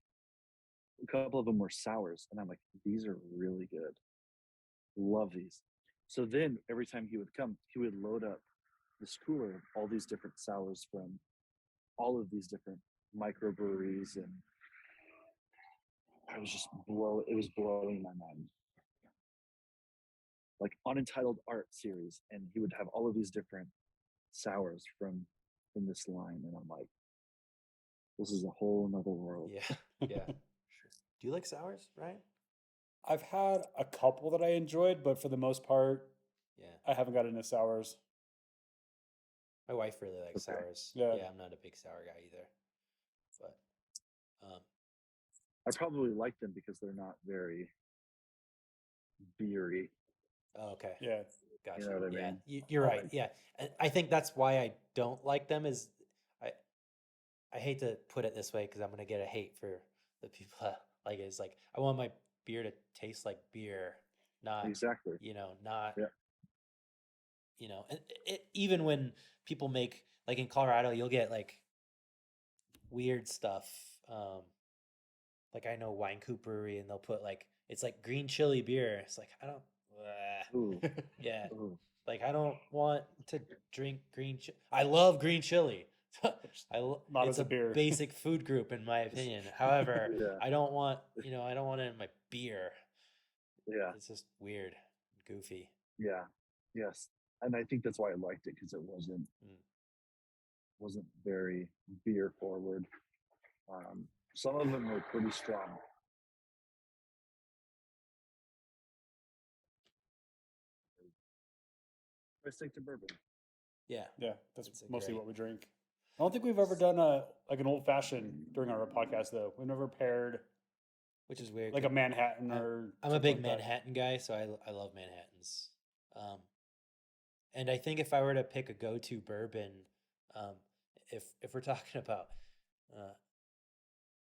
A couple of them were sours, and I'm like, these are really good. Love these. So then every time he would come, he would load up this cooler of all these different sours from all of these different microbreweries, and I was just it was blowing my mind. Like Unentitled Art series, and he would have all of these different sours from this line, and I'm like, this is a whole nother world. yeah, yeah. Do you like sours, right? I've had a couple that I enjoyed, but for the most part, Yeah. I haven't got into sours. My wife really likes Okay. sours. Yeah. Yeah, I'm not a big sour guy either. But I probably like them because they're not very beery. oh, okay. Yeah. Gotcha. You know what I Yeah, mean? you're I right. like- Yeah, and I think that's why I don't like them. Is I hate to put it this way because I'm gonna get a hate for the people that like it. It's like I want my beer to taste like beer, not Exactly. not Yeah. And even when people make like in Colorado, you'll get like weird stuff. Like I know Wine Coop Brewery, and they'll put like it's like green chili beer. It's like I don't. Ooh. Yeah, Ooh. like I don't want to drink green. I love green chili. Not it's as a beer. basic food group in my opinion. However, Yeah. I don't want I don't want it in my beer. Yeah. It's just weird, goofy. Yeah. Yes. And I think that's why I liked it, because it wasn't very beer forward. Some of them were pretty strong. I stick to bourbon. Yeah, Yeah, that's It's a mostly great- what we drink. I don't think we've ever done like an old fashioned during our podcast though. We've never paired which is weird. like a Manhattan I'm- or. I'm a something big like that. Manhattan guy, so I love Manhattans. And I think if I were to pick a go-to bourbon, if we're talking about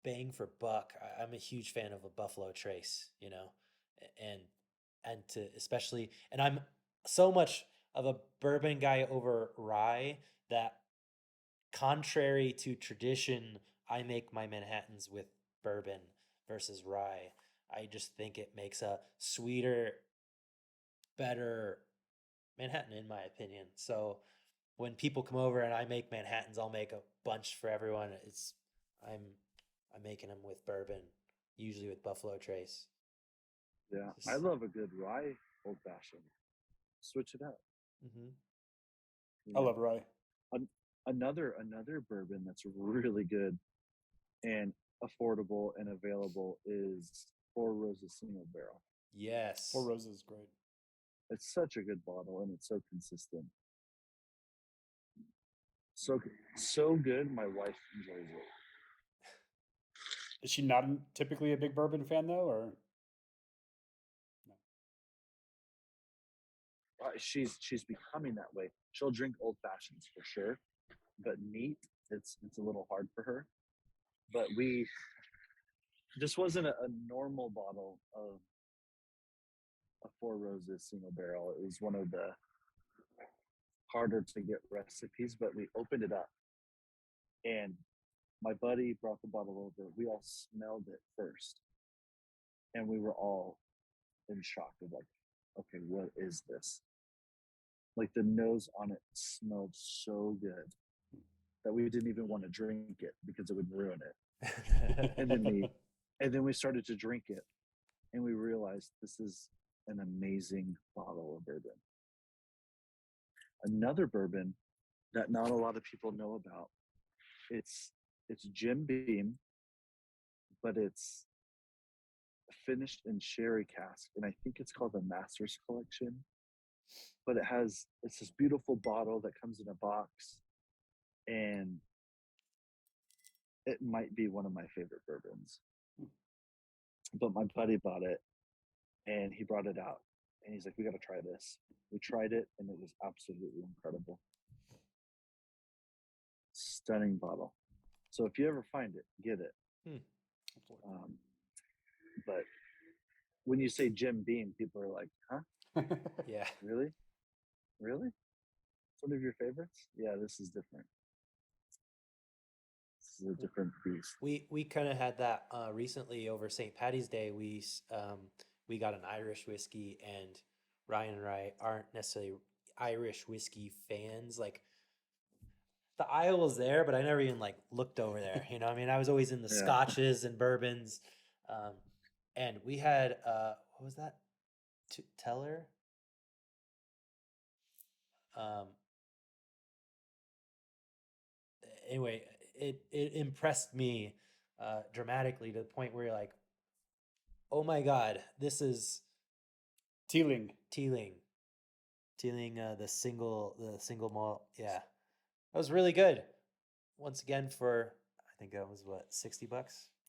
bang for buck, I'm a huge fan of a Buffalo Trace, and to especially, and so much of a bourbon guy over rye that, contrary to tradition, I make my Manhattans with bourbon versus rye. I just think it makes a sweeter, better Manhattan, in my opinion. So when people come over and I make Manhattans, I'll make a bunch for everyone. I'm I'm making them with bourbon, usually with Buffalo Trace. Yeah, I Just, love a good rye old fashioned. Switch it up. mhm. You I know, love rye. another bourbon that's really good and affordable and available is Four Roses Single Barrel. Yes. Four Roses is great. It's such a good bottle and it's so consistent. So good. My wife enjoys it. Is she not typically a big bourbon fan though, or She's becoming that way. She'll drink old fashions for sure, but neat, it's a little hard for her. But this wasn't a normal bottle of a Four Roses single barrel. It was one of the harder to get recipes, but we opened it up and my buddy brought the bottle over. We all smelled it first, and we were all in shock of like, okay, what is this? Like the nose on it smelled so good that we didn't even want to drink it because it would ruin it. And then we started to drink it, and we realized this is an amazing bottle of bourbon. Another bourbon that not a lot of people know about. It's Jim Beam, but it's finished in sherry cask, and I think it's called the Masters Collection. But it's this beautiful bottle that comes in a box, and it might be one of my favorite bourbons. But my buddy bought it, and he brought it out, and he's like, "We got to try this." We tried it, and it was absolutely incredible. Stunning bottle. So if you ever find it, get it. Um, but when you say Jim Beam, people are like, "Huh? Yeah. Really? Really? It's one of your favorites?" Yeah, this is different. This is a different beast. We kind of had that recently over St. Patty's Day. We got an Irish whiskey, and Ryan and I aren't necessarily Irish whiskey fans. Like, the aisle was there, but I never even like looked over there. You know, I mean, I was always in the Yeah. scotches and bourbons, um, and we had what was that? Teller. Um, anyway, it impressed me dramatically to the point where you're like, oh my god, this is Teeling? Teeling. The single malt. Yeah, that was really good. Once again, for I think that was what, $60.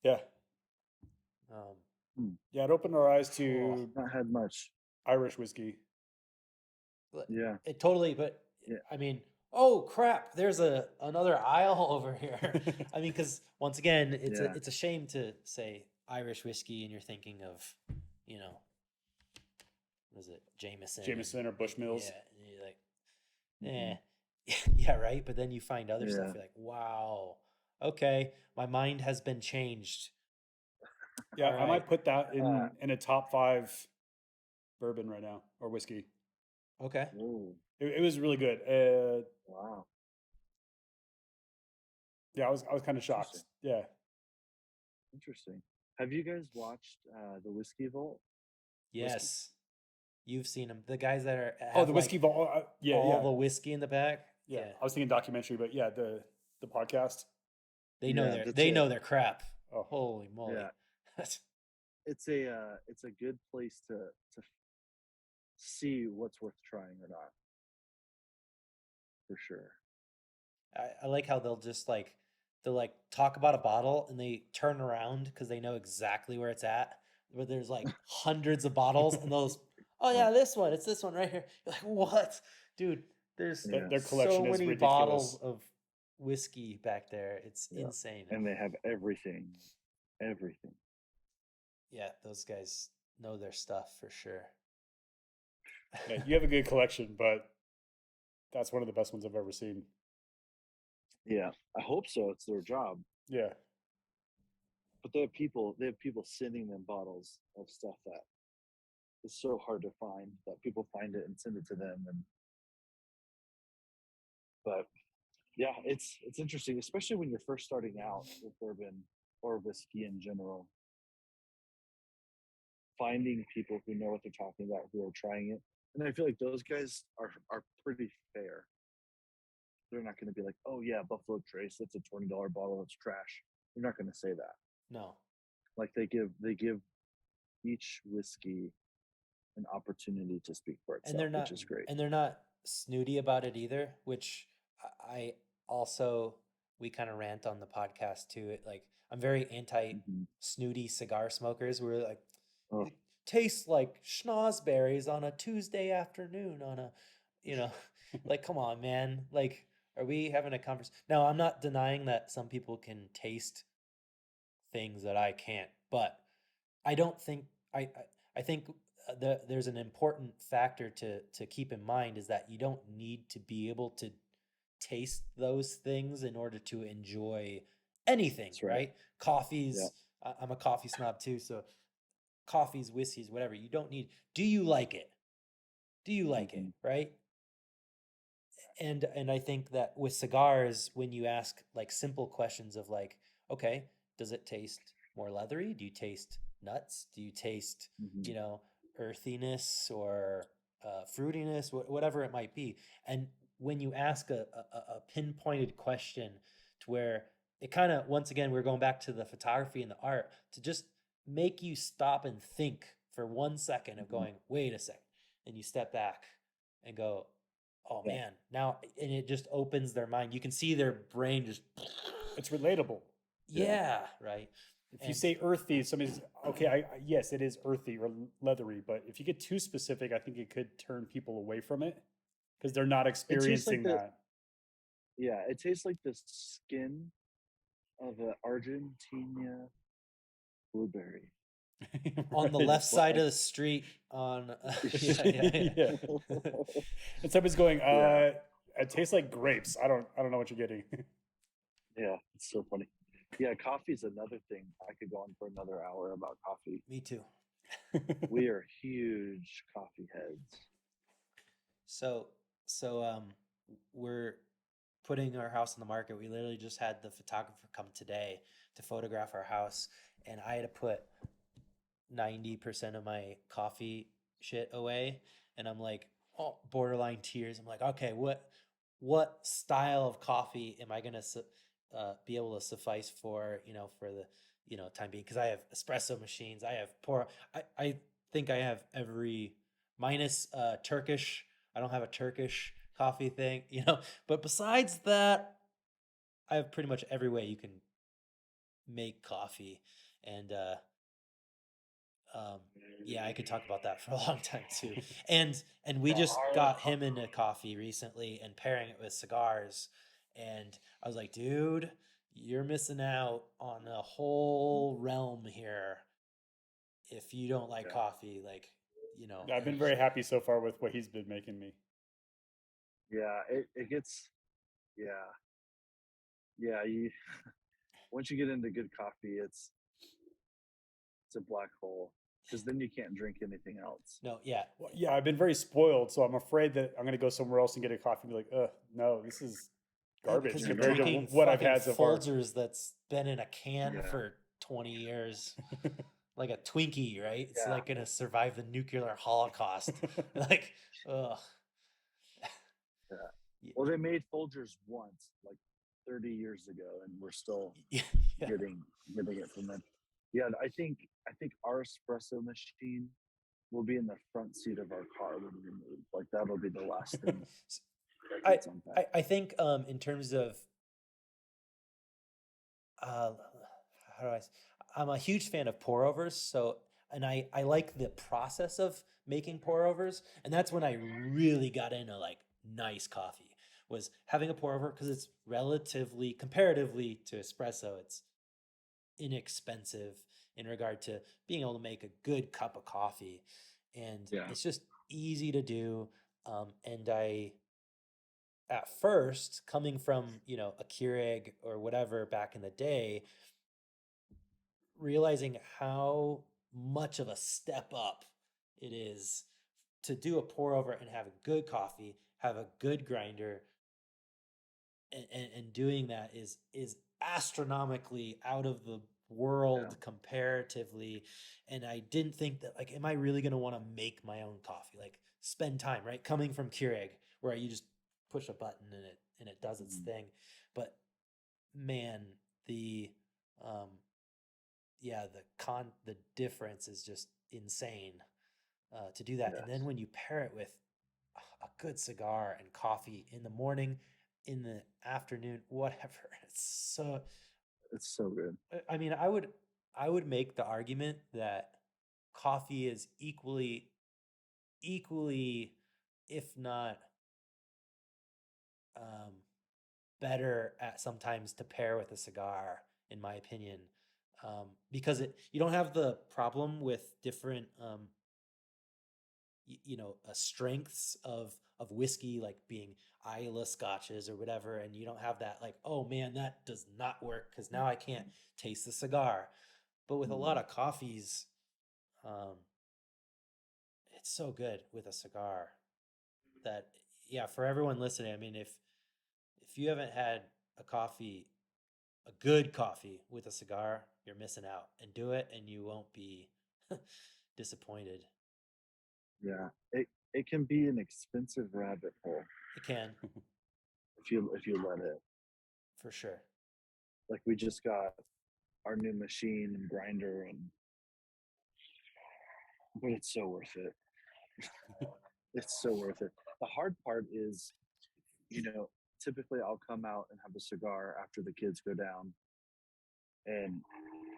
Yeah, Um, yeah. It opened our eyes oh, to Not had much. Irish whiskey. Yeah. it totally. But Yeah. I mean, oh crap! There's another aisle over here. I mean, because once again, Yeah. it's a shame to say Irish whiskey and you're thinking of, you know, what is it, Jameson? Jameson or Bushmills. Yeah, and you're like, Mhm. yeah, right. But then you find other stuff. Yeah. You're like, wow, okay, my mind has been changed. Yeah, All I right. might put that Uh, in a top 5 bourbon right now, or whiskey. Okay. Whoa. It was really good. Wow. Yeah, I was kind of shocked. Yeah. Interesting. Have you guys watched the Whiskey Vault? Yes. You've seen them. The guys that are Oh, have the whiskey like vault. Yeah, all yeah, the whiskey in the back. yeah. I was thinking documentary, but yeah, the podcast. They know Yeah, that's they it. know their crap. Oh, Holy moly. Yeah. It's a good place to see what's worth trying or not. For sure. I like how they'll like talk about a bottle and they turn around because they know exactly where it's at. Where there's like hundreds of bottles and those, oh yeah, this one, it's this one right here. You're like, what? Dude, there's Yeah. their collection so is many ridiculous. bottles of whiskey back there. It's Yeah. insane. And they have everything. Everything. Yeah, those guys know their stuff for sure. Yeah, you have a good collection, but that's one of the best ones I've ever seen. Yeah, I hope so. It's their job. Yeah. But they have people sending them bottles of stuff that is so hard to find that people find it and send it to them. And but yeah, it's interesting, especially when you're first starting out with bourbon or whiskey in general. Finding people who know what they're talking about, who are trying it, and I feel like those guys are pretty fair. They're not going to be like, "Oh yeah, Buffalo Trace, that's a $20 bottle, it's trash." They're not going to say that. No. Like they give each whiskey an opportunity to speak for And they're itself, which not is great. and they're not snooty about it either, which I also we kind of rant on the podcast too. It like I'm very anti Hmm. snooty cigar smokers. We're like Oh, it tastes like schnozberries on a Tuesday afternoon on a you know like come on man. Like are we having a conversation? Now, I'm not denying that some people can taste things that I can't, but I don't think I think there's an important factor to keep in mind is that you don't need to be able to taste those things in order to enjoy anything, that's right. right? Yeah. Coffees, I'm a coffee snob too, so coffees, whiskeys, whatever. You don't need. Do you like it? Do you like it, Hmm. right? And I think that with cigars, when you ask like simple questions of like, okay, does it taste more leathery? Do you taste nuts? Do you taste, Hmm. you know, earthiness or fruitiness, whatever it might be? And when you ask a pinpointed question to where it kind of, once again, we're going back to the photography and the art to just make you stop and think for 1 second of Hmm. going, wait a second, and you step back and go, oh Yeah. man, now and it just opens their mind. You can see their brain just It's relatable. Yeah. yeah, right. If you And say earthy, somebody's okay. Yes, it is earthy or leathery, but if you get too specific, I think it could turn people away from it because they're not It tastes like experiencing the that. yeah, it tastes like the skin of an Argentina blueberry. on the Right. left It's side of like the street on yeah. Yeah. And somebody's going, yeah, it tastes like grapes. I don't know what you're getting. yeah, it's so funny. Yeah, coffee's another thing. I could go on for another hour about coffee. Me too. We are huge coffee heads. So so we're putting our house on the market. We literally just had the photographer come today to photograph our house and I had to put 90% of my coffee shit away and I'm like oh borderline tears. I'm like okay, what style of coffee am I going to be able to suffice for, for the, time being, because I have espresso machines, I have pour I think I have every minus Turkish. I don't have a Turkish coffee thing, but besides that I have pretty much every way you can make coffee. And um, yeah, I could talk about that for a long time too. And we just got him into coffee recently and pairing it with cigars. And I was like, dude, you're missing out on a whole realm here if you don't like Yeah, coffee. Like, Yeah, I've and been very happy so far with what he's been making me. yeah, it gets yeah, yeah. You once you get into good coffee, it's a black hole because then you can't drink anything else. no, yeah. Well, yeah, I've been very spoiled, so I'm afraid that I'm going to go somewhere else and get a coffee and be like, no, this is Yeah, garbage because You you're compared to know? drinking what I've fucking had so far. Folgers that's been in a can Yeah, for 20 years. Like a Twinkie, right? It's yeah, like gonna survive the nuclear holocaust. Like, ugh. yeah. Y- Well, they made Folgers once, like 30 years ago, and we're still Yeah, yeah. getting getting it from them. Yeah, I think our espresso machine will be in the front seat of our car when we move. Like that'll be the last thing S- that I, gets unpacked. I think in terms of uh, how do I'm a huge fan of pour overs. So, and I like the process of making pour overs, and that's when I really got into like nice coffee was having a pour over because it's relatively comparatively to espresso, it's inexpensive in regard to being able to make a good cup of coffee. And Yeah, it's just easy to do. And I, at first, coming from, a Keurig or whatever back in the day, realizing how much of a step up it is to do a pour over and have a good coffee, have a good grinder, and doing that is astronomically out of the Yeah. world comparatively. And I didn't think that, like, am I really going to want to make my own coffee, like spend time, right, coming from Keurig where you just push a button and it does its Mhm. thing. But man, the um yeah, the difference is just insane, to do that. And then Yes. when you pair it with a good cigar and coffee in the morning, in the afternoon, whatever, it's so. It's so good. I mean, I would make the argument that coffee is equally, if not, um, better at sometimes to pair with a cigar, in my opinion, because you don't have the problem with different, strengths of whiskey, like being Islay scotches or whatever, and you don't have that, like, oh man, that does not work because now I can't taste the cigar. But with a lot Mhm. of coffees, um, it's so good with a cigar that, yeah, for everyone listening, I mean, if you haven't had a coffee, a good coffee with a cigar, you're missing out. And do it, and you won't be disappointed. Yeah. It can be an expensive rabbit hole It can, if you let it. for sure. Like we just got our new machine and grinder, and but it's so worth it. It's so worth it. The hard part is, you know, typically I'll come out and have a cigar after the kids go down, and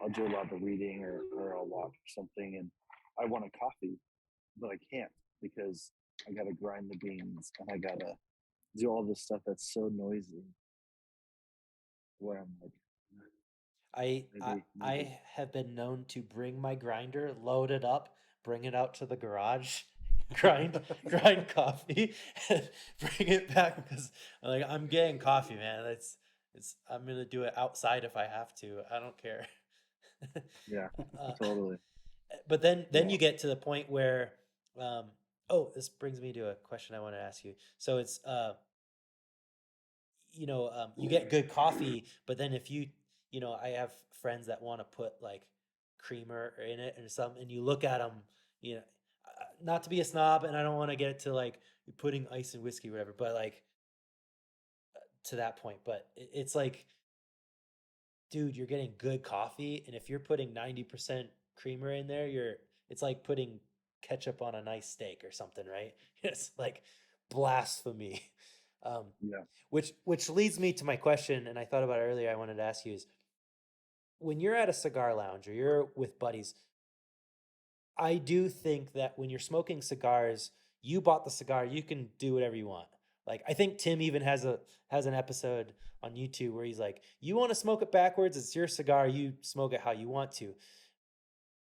I'll do a lot of reading, or I'll watch something, and I want a coffee, but I can't because I gotta grind the beans and I gotta do all this stuff that's so noisy. Where I'm like, I I maybe. I have been known to bring my grinder, load it up, bring it out to the garage, grind coffee, and bring it back because, like, I'm getting coffee, man. It's I'm gonna do it outside if I have to. I don't care. Yeah, uh, totally. but then Yeah. you get to the point where, um, oh, this brings me to a question I want to ask you. So it's, you get good coffee, but then if I have friends that want to put like creamer in it and some, and you look at them, not to be a snob, and I don't want to get it to like putting ice in whiskey or whatever, but like, to that point, but it's like, dude, you're getting good coffee, and if you're putting 90% creamer in there, it's like putting ketchup on a nice steak or something, right? It's like blasphemy. Um, Yeah. which leads me to my question, and I thought about it earlier. I wanted to ask you is, when you're at a cigar lounge or you're with buddies, I do think that when you're smoking cigars, you bought the cigar, you can do whatever you want. Like, I think Tim even has an episode on YouTube where he's like, "You want to smoke it backwards? It's your cigar. You smoke it how you want to."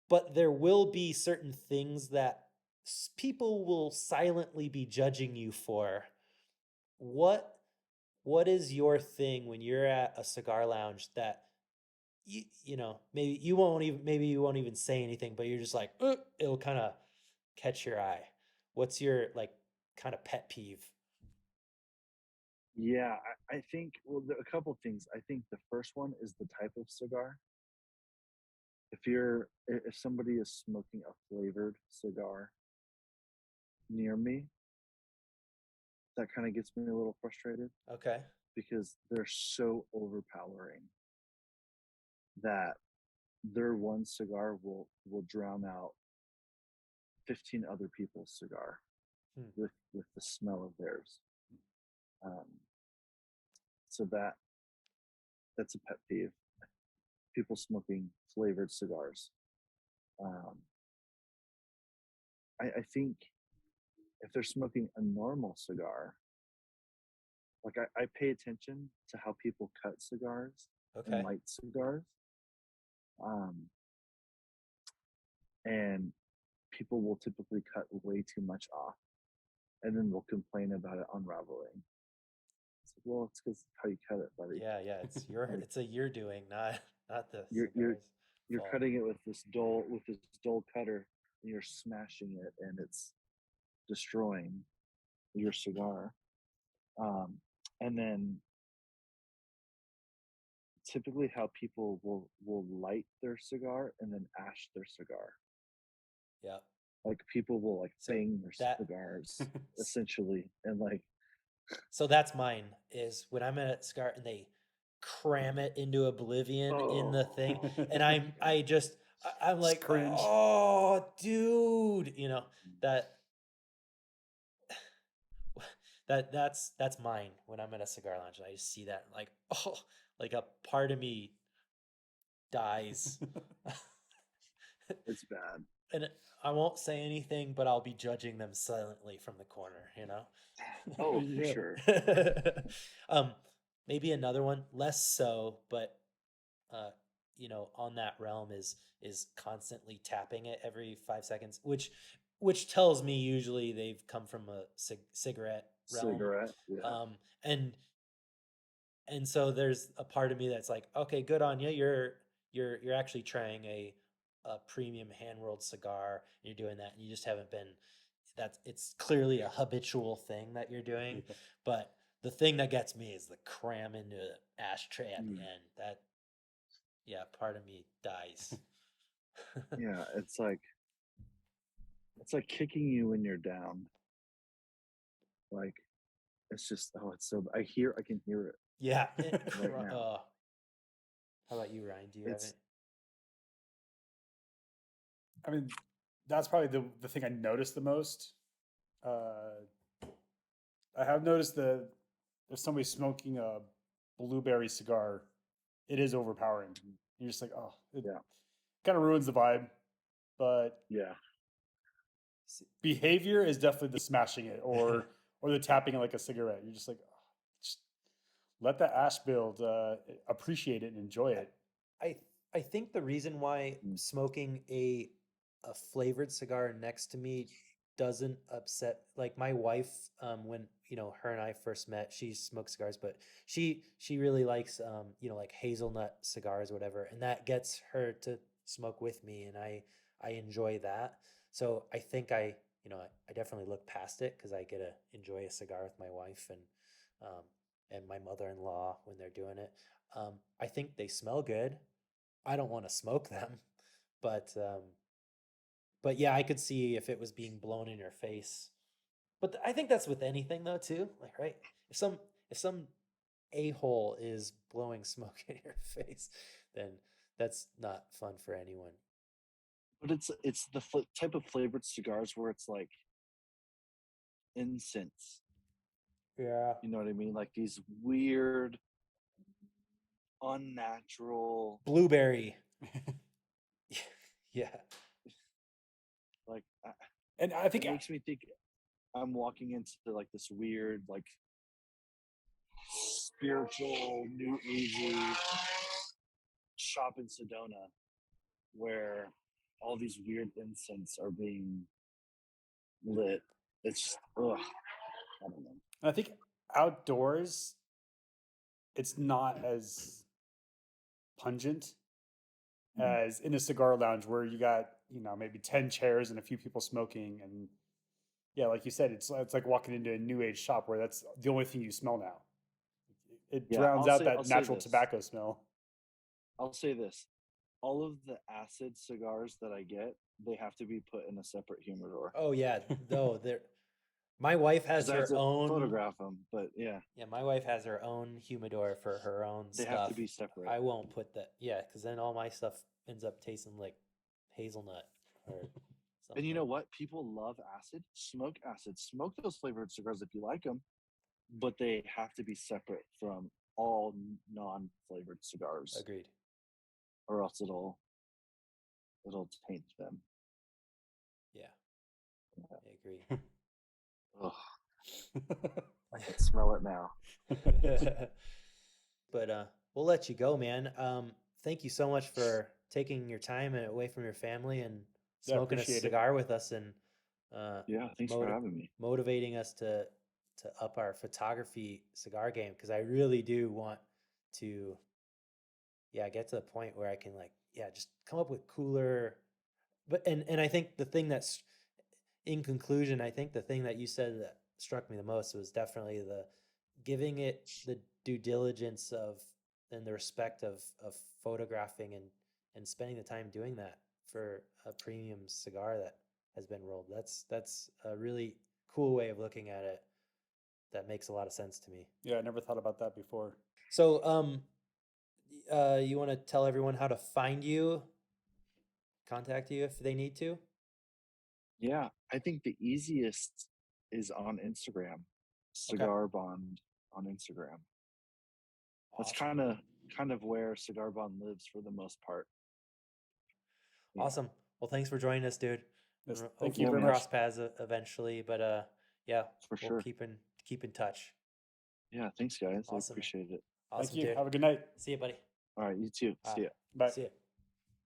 But there will be certain things that people will silently be judging you for. What what is your thing when you're at a cigar lounge that maybe you won't even say anything, but you're just like, it'll kind of catch your eye. What's your, like, kind of pet peeve? Yeah, I think, well, a couple things. I think the first one is the type of cigar. If somebody is smoking a flavored cigar near me, that kind of gets me a little frustrated Okay. because they're so overpowering that their one cigar will drown out 15 other people's cigar Hmm. with the smell of theirs. Um, so that's a pet peeve. People smoking flavored cigars. Um, I think if they're smoking a normal cigar, like I pay attention to how people cut cigars and Okay. light cigars. Um, and people will typically cut way too much off, and then they'll complain about it unraveling. It's like, well, it's because how you cut it, buddy. Yeah, yeah. It's your Like, it's a you're doing, not the you're cigar's you're fault. cutting it with this dull cutter, and you're smashing it, and it's destroying your cigar. Um, and then typically how people will light their cigar and then ash their cigar. Yeah. Like people will like So bang their that cigars essentially, and like so that's mine is when I'm at a cigar and they cram it into oblivion in the thing, and I'm Just like, cringe. oh, dude, that that's mine when I'm at a cigar lounge and I just see that like, oh, like a part of me dies. it's bad. And I won't say anything, but I'll be judging them silently from the corner, Oh, for Yeah. sure. um, maybe another one, less so, but uh, on that realm is constantly tapping it every 5 seconds, which tells me usually they've come from a cigarette realm. Cigarette, yeah. And so there's a part of me that's like, okay, good on you. You're actually trying a premium hand rolled cigar, and you're doing that, and you just haven't been. It's clearly a habitual thing that you're doing, Yeah. but the thing that gets me is the cram into the ashtray at the end. That, yeah, part of me dies. Yeah, it's like kicking you when you're down. Like it's just it's so I can hear it Yeah. right now. How about you, Ryan? Do you have It's it? I mean, that's probably the thing I noticed the most. I have noticed that if somebody's smoking a blueberry cigar, it is overpowering. You're just like, oh, it Yeah. kind of ruins the vibe. But yeah. behavior is definitely the smashing it or the tapping it like a cigarette. You're just like, oh, just let that ash build, appreciate it and enjoy it. I think the reason why Mm. smoking a flavored cigar next to me doesn't upset, like my wife, when her and I first met, she smokes cigars, but she really likes like hazelnut cigars or whatever, and that gets her to smoke with me, and I enjoy that. So I think I definitely look past it because I get to enjoy a cigar with my wife um, and my mother-in-law when they're doing it. I think they smell good. I don't want to smoke them, but yeah, I could see if it was being blown in your face. But I think that's with anything though too. Like, right? If some a-hole is blowing smoke in your face, then that's not fun for anyone. But it's the type of flavored cigars where it's like incense. Yeah. You know what I mean? Like these weird, unnatural, Blueberry. Yeah. like And I think it makes me think I'm walking into like this weird, like spiritual, new agey shop in Sedona where all these weird incense are being lit. It's just, ugh, I don't know. I think outdoors, it's not as pungent as in a cigar lounge where you got maybe 10 chairs and a few people smoking, and yeah, like you said, it's like walking into a new age shop where that's the only thing you smell now. It Yeah, drowns out that natural this. tobacco smell. I'll say this. All of the acid cigars that I get, they have to be put in a separate humidor. Oh yeah. Though my wife has 'Cause I have her to own. photograph them, but yeah, Yeah, my wife has her own humidor for her own they stuff. have to be separate. I won't put that. Yeah, because then all my stuff ends up tasting like hazelnut or something. And you know what? People love acid. Smoke acid. Smoke those flavored cigars if you like them, but they have to be separate from all non-flavored cigars, Agreed. or else it'll taint them. Yeah, Yeah. I agree. Ugh, I can smell it now. But we'll let you go, man. Thank you so much for taking your time away from your family and smoking a appreciate it. cigar with us and Yeah, thanks for having me. motivating us to up our photography cigar game, because I really do want to get to the point where I can like just come up with cooler. But and I think the thing that's, in conclusion, I think the thing that you said that struck me the most was definitely the giving it the due diligence of and the respect of photographing and spending the time doing that for a premium cigar that has been rolled. That's a really cool way of looking at it that makes a lot of sense to me. Yeah, I never thought about that before. So you want to tell everyone how to find you, contact you if they need to? Yeah, I think the easiest is on Instagram. Okay. Cigar Bond on Instagram. That's Awesome. kind of where Cigar Bond lives for the most part. Yeah. Awesome. Well, thanks for joining us, dude. Yes, thank Hopefully you we'll very much. cross paths eventually, but yeah, For we'll sure. keep in touch. Yeah, thanks guys. I Awesome. appreciate it. Awesome, Thank you. dude. Have a good night. See you, buddy. All right, you too. See ya. Bye. See ya.